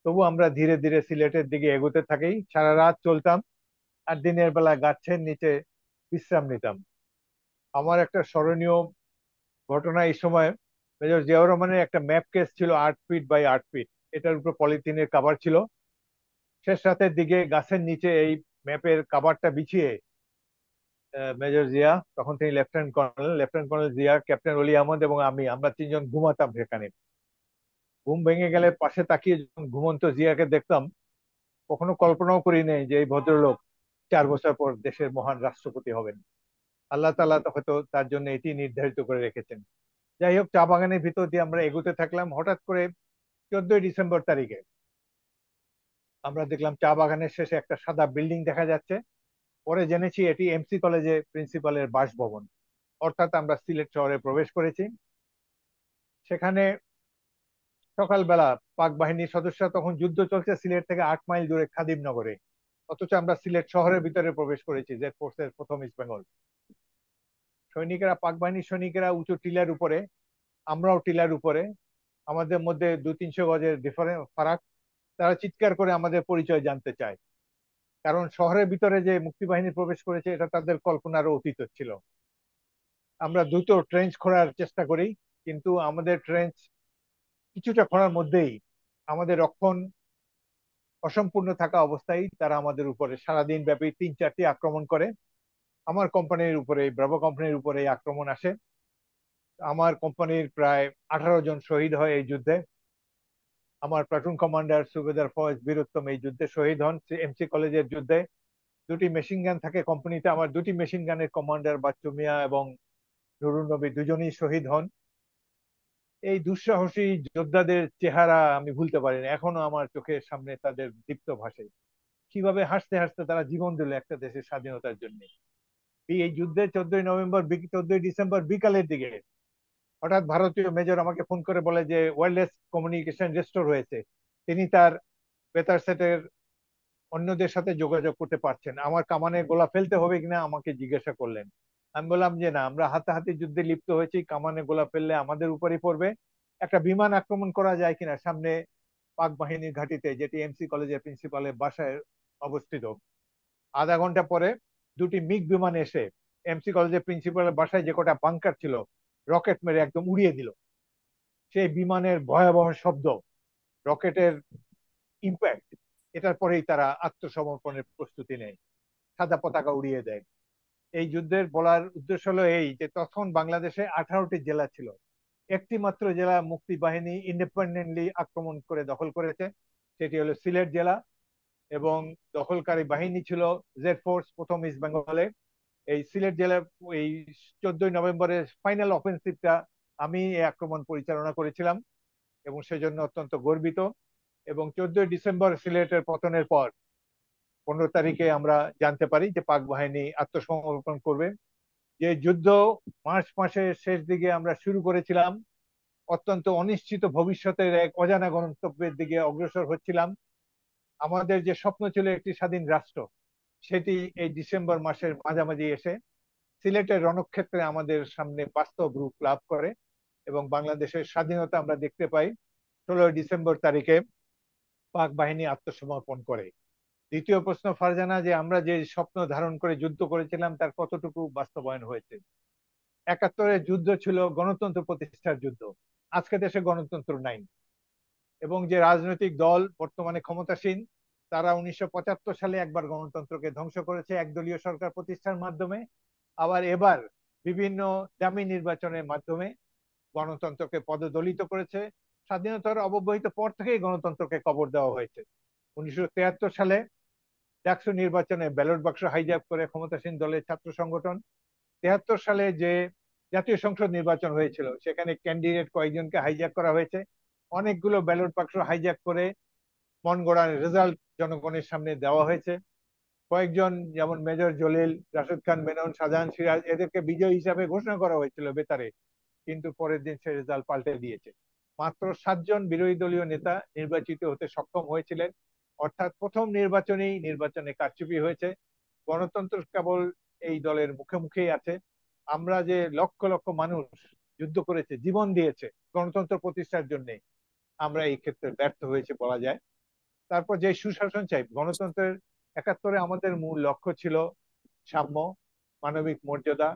তবু আমরা ধীরে ধীরে সিলেটের দিকে এগোতে থাকি, সারা রাত চলতাম আর দিনের বেলা গাছের নিচে বিশ্রাম নিতাম। আমার একটা স্মরণীয় ঘটনা এই সময়, মেজর জিয়াউর রহমানের একটা ম্যাপ কেস ছিল 8 ফিট বাই 8 ফিট, এটার উপর পলিথিনের কাভার ছিল। শেষ রাতের দিকে গাছের নিচে এই ম্যাপের কাভারটা বিছিয়ে মেজর জিয়া, তখন তিনি লেফটেন্যান্ট কর্নেল জিয়া, ক্যাপ্টেন অলি আহমদ এবং আমরা তিনজন ঘুমাতাম সেখানে। ঘুম ভেঙে গেলে পাশে তাকিয়ে যখন ঘুমন্ত জিয়াকে দেখতাম, কখনো কল্পনাও করি নাই যে এই ভদ্রলোক 4 বছর পর দেশের মহান রাষ্ট্রপতি হবেন। আল্লাহ তাআলা তো হয়তো তার জন্য এটি নির্ধারিত করে রেখেছেন। যাই হোক, চা বাগানের ভিতর দিয়ে আমরা এগোতে থাকলাম। হঠাৎ করে 14 ডিসেম্বর তারিখে আমরা দেখলাম চা বাগানের শেষে একটা সাদা বিল্ডিং দেখা যাচ্ছে। পরে জেনেছি এটি এমসি কলেজে প্রিন্সিপালের বাসভবন। অর্থাৎ আমরা সিলেট শহরে প্রবেশ করেছি। সেখানে সকালবেলা পাক বাহিনীর সদস্যরা, তখন যুদ্ধ চলছে সিলেট থেকে 8 মাইল দূরে খাদিমনগরে, অথচ আমরা সিলেট শহরের ভিতরে প্রবেশ করেছি জেড ফোর্সের প্রথম ইস্ট বেঙ্গল। সৈনিকেরা, পাক বাহিনীর সৈনিকেরা উঁচু টিলার উপরে, আমরাও টিলার উপরে, আমাদের মধ্যে 200-300 গজের ফারাক। তারা চিৎকার করে আমাদের পরিচয় জানতে চায়, কারণ শহরের ভিতরে যে মুক্তিবাহিনী প্রবেশ করেছে এটা তাদের কল্পনারও অতীত ছিল। আমরা দ্রুত ট্রেঞ্চ খোঁড়ার চেষ্টা করি, কিন্তু আমাদের ট্রেঞ্চ কিছুটা খোঁড়ার মধ্যেই আমাদের রক্ষণ অসম্পূর্ণ থাকা অবস্থায় তারা আমাদের উপরে সারাদিন ব্যাপী 3-4টি আক্রমণ করে। আমার কোম্পানির উপরে, ব্রাভো কোম্পানির উপরে এই আক্রমণ আসে। আমার কোম্পানির প্রায় 18 জন শহীদ হয় এই যুদ্ধে। আমার প্লাটুন কমান্ডার সুবেদার ফয়েজ বীরুত্তম এই যুদ্ধে শহীদ হন। এমসি কলেজের যুদ্ধে 2টি মেশিন গান থাকে কোম্পানিতে, আমার 2টি মেশিন গানের কমান্ডার বাচ্চু মিয়া এবং নুরুন নবী দুজনেই শহীদ হন। এই দুঃসাহসী যোদ্ধাদের চেহারা আমি ভুলতে পারি না, এখনো আমার চোখের সামনে তাদের দীপ্ত ভাসে। কিভাবে হাসতে হাসতে তারা জীবন দিল একটা দেশের স্বাধীনতার জন্য। এই যুদ্ধে 14 ডিসেম্বর বিকালের দিকে হঠাৎ ভারতীয় মেজর আমাকে ফোন করে বলে যে ওয়্যারলেস কমিউনিকেশন রেস্টোর হয়েছে, তিনি তার বেতার সেটের অন্যদের সাথে যোগাযোগ করতে পারছেন। আমার কামানে গোলা ফেলতে হবে কিনা আমাকে জিজ্ঞাসা করলেন। আমি বললাম যে না, আমরা হাতাহাতি যুদ্ধে লিপ্ত হয়েছি, কামানে গোলা ফেললে আমাদের উপরই পড়বে। একটা বিমান আক্রমণ করা যায় কিনা সামনে পাক বাহিনীর ঘাঁটিতে, যেটি এমসি কলেজের প্রিন্সিপালের বাসায় অবস্থিত। আধা ঘন্টা পরে 2টি মিগ বিমান এসে এমসি কলেজের প্রিন্সিপালের বাসায় যে কটা বাংকার ছিল রকেট মেরে একদম উড়িয়ে দিল। সেই বিমানের ভয়াবহ শব্দ, রকেটের ইম্প্যাক্ট, এটার পরেই তারা আত্মসমর্পণের প্রস্তুতি নেয়, সাদা পতাকা উড়িয়ে দেয়। এই যুদ্ধের বলার উদ্দেশ্য হলো এই যে তখন বাংলাদেশে 18টি জেলা ছিল, একটি মাত্র জেলা মুক্তি বাহিনী ইন্ডিপেন্ডেন্টলি আক্রমণ করে দখল করেছে, সেটি হলো সিলেট জেলা। এবং দখলকারী বাহিনী ছিল জেড ফোর্স প্রথম ইস্ট বেঙ্গলে। এই সিলেট জেলার এই 14 নভেম্বরের ফাইনাল অফেন্সিভটা আমি এই আক্রমণ পরিচালনা করেছিলাম এবং সেজন্য অত্যন্ত গর্বিত। এবং 14 ডিসেম্বর সিলেটের পতনের পর 15 তারিখে আমরা জানতে পারি যে পাক বাহিনী আত্মসমর্পণ করবে। যে যুদ্ধ মার্চ মাসের শেষ দিকে আমরা শুরু করেছিলাম, অত্যন্ত অনিশ্চিত ভবিষ্যতের এক অজানা গন্তব্যের দিকে অগ্রসর হচ্ছিলাম, আমাদের যে স্বপ্ন ছিল একটি স্বাধীন রাষ্ট্র, সেটি এই ডিসেম্বর মাসের মাঝামাঝি এসে সিলেটের রণক্ষেত্রে আমাদের সামনে বাস্তব রূপ লাভ করে এবং বাংলাদেশের স্বাধীনতা আমরা দেখতে পাই 16 ডিসেম্বর তারিখে পাক বাহিনী আত্মসমর্পণ করে। দ্বিতীয় প্রশ্ন ফারজানা, যে আমরা যে স্বপ্ন ধারণ করে যুদ্ধ করেছিলাম তার কতটুকু বাস্তবায়ন হয়েছে? 71-এর যুদ্ধ ছিল গণতন্ত্র প্রতিষ্ঠার যুদ্ধ। আজকে দেশে গণতন্ত্র নাই এবং যে রাজনৈতিক দল বর্তমানে ক্ষমতাসীন তারা 1975 সালে একবার গণতন্ত্রকে ধ্বংস করেছে একদলীয় সরকার প্রতিষ্ঠার মাধ্যমে, আবার এবার বিভিন্ন দামি নির্বাচনের মাধ্যমে গণতন্ত্রকে পদদলিত করেছে। স্বাধীনতার অব্যবহিত পর থেকেই গণতন্ত্রকে কবর দেওয়া হয়েছে। 1973 সালে ডাকসু নির্বাচনে ব্যালট বাক্স হাইজ্যাক করে ক্ষমতাসীন দলের ছাত্র সংগঠন, 73 সালে যে জাতীয় সংসদ নির্বাচন হয়েছিল সেখানে ক্যান্ডিডেট কয়েকজনকে হাইজ্যাক করা হয়েছে, অনেকগুলো ব্যালট বাক্স হাইজ্যাক করে মন গড়ার রেজাল্ট জনগণের সামনে দেওয়া হয়েছে। কয়েকজন যেমন মেজর জলিল, রাশেদ খান মেনন, শাহজাহান সিরাজ এদেরকে বিজয়ী হিসাবে ঘোষণা করা হয়েছিল বেতারে, কিন্তু পরের দিন সে রেজাল্ট পাল্টে দিয়েছে। মাত্র 7 জন বিরোধী দলীয় নেতা নির্বাচিত হতে সক্ষম হয়েছিলেন, অর্থাৎ প্রথম নির্বাচনে কারচুপি হয়েছে। গণতন্ত্র কেবল এই দলের মুখে মুখেই আছে। আমরা যে লক্ষ লক্ষ মানুষ যুদ্ধ করেছে, জীবন দিয়েছে গণতন্ত্র প্রতিষ্ঠার জন্য, আমরা এই ক্ষেত্রে ব্যর্থ হয়েছে বলা যায়। তারপর যে সুশাসন চাই, গণতন্ত্রের 71-এ আমাদের মূল লক্ষ্য ছিল সাম্য, মানবিক মর্যাদা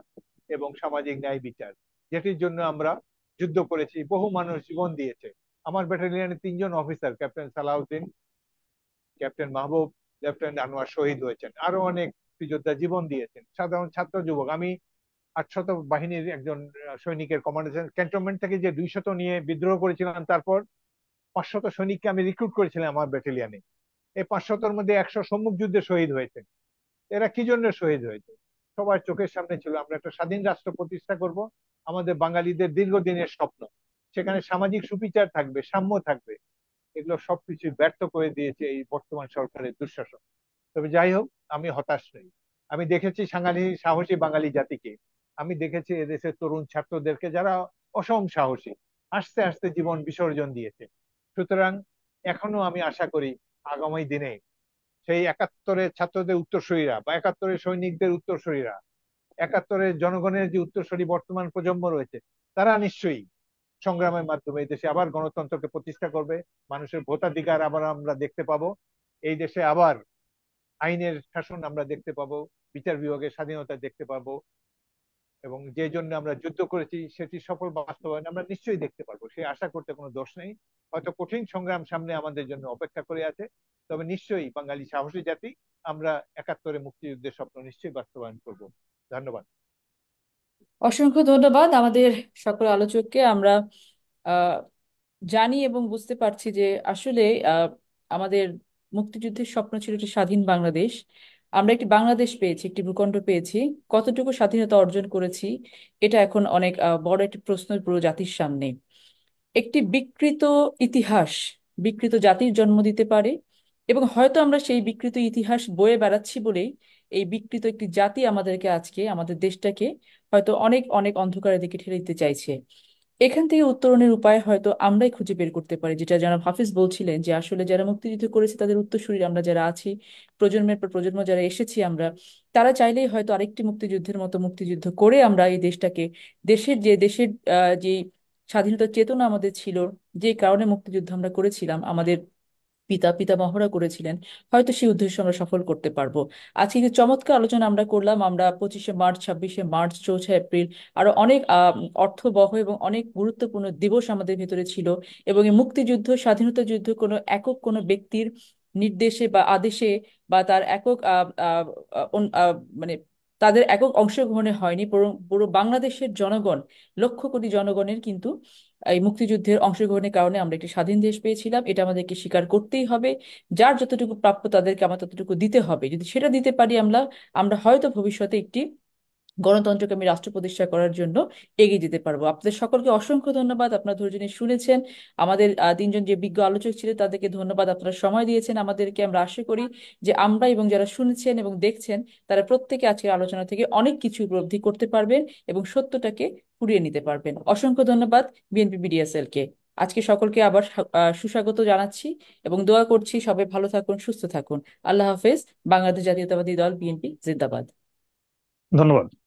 এবং সামাজিক ন্যায় বিচার, যেটির জন্য আমরা যুদ্ধ করেছি, বহু মানুষ জীবন দিয়েছে। আমার ব্যাটালিয়নে 3 জন অফিসার, ক্যাপ্টেন সালাউদ্দিন, ক্যাপ্টেন মাহবুব, লেফটেন্যান্ট আনোয়ার শহীদ হয়েছেন, আরো অনেক মুক্তিযোদ্ধা জীবন দিয়েছেন, সাধারণ ছাত্র যুবক। আমি 800 বাহিনীর একজন সৈনিকের কমান্ডার, ক্যান্টনমেন্ট থেকে যে 200 নিয়ে বিদ্রোহ করেছিলাম, তারপর 500 সৈনিককে আমি রিক্রুট করেছিলাম আমার ব্যাটালিয়নে। এই 500-র মধ্যে 100 সম্মুখ যুদ্ধে শহীদ হয়েছে। এরা কি জন্য শহীদ হয়েছে? সবার চোখের সামনে ছিল আমরা একটা স্বাধীন রাষ্ট্র প্রতিষ্ঠা করব, আমাদের বাঙালিদের দীর্ঘদিনের স্বপ্ন, সেখানে সামাজিক সুবিচার থাকবে, সাম্য থাকবে। এগুলো সবকিছু ব্যর্থ করে দিয়েছে এই বর্তমান সরকারের দুঃশাসন। তবে যাই হোক, আমি হতাশ নই। আমি দেখেছি সাহসী বাঙালি জাতিকে, আমি দেখেছি এদেশের তরুণ ছাত্রদেরকে যারা অসম সাহসী, আস্তে আস্তে জীবন বিসর্জন দিয়েছে। সুতরাং এখনো আমি আশা করি আগামী দিনে সেই 71-এর ছাত্রদের উত্তরসূরিরা বা 71-এর সৈনিকদের উত্তরসূরিরা, 71-এর জনগণের যে উত্তরসূরি বর্তমান প্রজন্ম রয়েছে, তারা নিশ্চয়ই সংগ্রামের মাধ্যমে এই দেশে আবার গণতন্ত্রকে প্রতিষ্ঠা করবে। মানুষের ভোটাধিকার আবার আমরা দেখতে পাবো, এই দেশে আবার আইনের শাসন আমরা দেখতে পাবো, বিচার বিভাগের স্বাধীনতা দেখতে পাবো, এবং যে জন্য আমরা যুদ্ধ করেছি সেটি সফল বাস্তবায়ন আমরা নিশ্চয়ই দেখতে পারবো। সে আশা করতে কোনো দোষ নেই। হয়তো কঠিন সংগ্রাম সামনে আমাদের জন্য অপেক্ষা করে আছে, তবে নিশ্চয়ই বাঙালি সাহসী জাতি আমরা 71-এ মুক্তিযুদ্ধের স্বপ্ন নিশ্চয়ই বাস্তবায়ন করব। ধন্যবাদ। অসংখ্য ধন্যবাদ আমাদের সকল আলোচককে। আমরা আহ, জানি এবং বুঝতে পারছি যে আসলে আমাদের মুক্তিযুদ্ধের স্বপ্ন ছিল একটি স্বাধীন বাংলাদেশ। আমরা একটি বাংলাদেশ পেয়েছি, একটি ভূখণ্ড পেয়েছি। কতটুকু স্বাধীনতা অর্জন করেছি এটা এখন অনেক বড় একটি প্রশ্ন পুরো জাতির সামনে। একটি বিকৃত ইতিহাস বিকৃত জাতির জন্ম দিতে পারে, এবং হয়তো আমরা সেই বিকৃত ইতিহাস বয়ে বেড়াচ্ছি বলেই এই বিকৃত একটি জাতি আমাদেরকে আজকে আমাদের দেশটাকে হয়তো অনেক অনেক অন্ধকারের দিকে ঠেলে দিতে চাইছে। এখান থেকে উত্তরণের উপায় হয়তো আমরাই খুঁজে বের করতে পারি, যেটা জনাব হাফিজ বলছিলেন যে আসলে যারা মুক্তিযুদ্ধ করেছে তাদের উত্তরসূরি আমরা যারা আছি, প্রজন্মের পর প্রজন্ম যারা এসেছি আমরা, তারা চাইলেই হয়তো আরেকটি মুক্তিযুদ্ধের মতো মুক্তিযুদ্ধ করে আমরা এই দেশটাকে, দেশের যে স্বাধীনতার চেতনা আমাদের ছিল, যে কারণে মুক্তিযুদ্ধ আমরা করেছিলাম, আমাদের পিতামহরা করেছিলেন, হয়তো সেই উদ্দেশ্য আমরা সফল করতে পারবো। আজকে যে চমৎকার আলোচনা আমরা করলাম, আমরা 25শে মার্চ, 26শে মার্চ, 4ঠা এপ্রিল, আরো অনেক অর্থবহ এবং অনেক গুরুত্বপূর্ণ দিবস আমাদের ভেতরে ছিল, এবং এই মুক্তিযুদ্ধ, স্বাধীনতা যুদ্ধ কোনো একক কোনো ব্যক্তির নির্দেশে বা আদেশে বা তার একক মানে তাদের একক অংশগ্রহণে হয়নি, বরং পুরো বাংলাদেশের জনগণ, লক্ষ কোটি জনগণের কিন্তু এই মুক্তিযুদ্ধের অংশগ্রহণের কারণে আমরা একটি স্বাধীন দেশ পেয়েছিলাম। এটা আমাদেরকে স্বীকার করতেই হবে। যার যতটুকু প্রাপ্য তাদেরকে আমার ততটুকু দিতে হবে। যদি সেটা দিতে পারি আমরা, আমরা হয়তো ভবিষ্যতে একটি গণতন্ত্রকে আমি রাষ্ট্র প্রতিষ্ঠা করার জন্য এগিয়ে যেতে পারবো। আপনাদের সকলকে অসংখ্য ধন্যবাদ, আপনারা ধৈর্য নিয়ে শুনেছেন। আমাদের তিনজন যে বিজ্ঞ আলোচক ছিলেন তাদেরকে ধন্যবাদ, আপনারা সময় দিয়েছেন আমাদেরকে। আমরা আশা করি যে আমরা এবং যারা শুনেছেন এবং দেখছেন তারা প্রত্যেকে আজকের আলোচনা থেকে অনেক কিছু উপলব্ধি করতে পারবেন এবং সত্যটাকে কুড়িয়ে নিতে পারবেন। অসংখ্য ধন্যবাদ বিএনপি বিডিএসএল কে। আজকে সকলকে আবার সুস্বাগত জানাচ্ছি এবং দোয়া করছি সবাই ভালো থাকুন, সুস্থ থাকুন। আল্লাহ হাফেজ। বাংলাদেশ জাতীয়তাবাদী দল বিএনপি জিন্দাবাদ। ধন্যবাদ।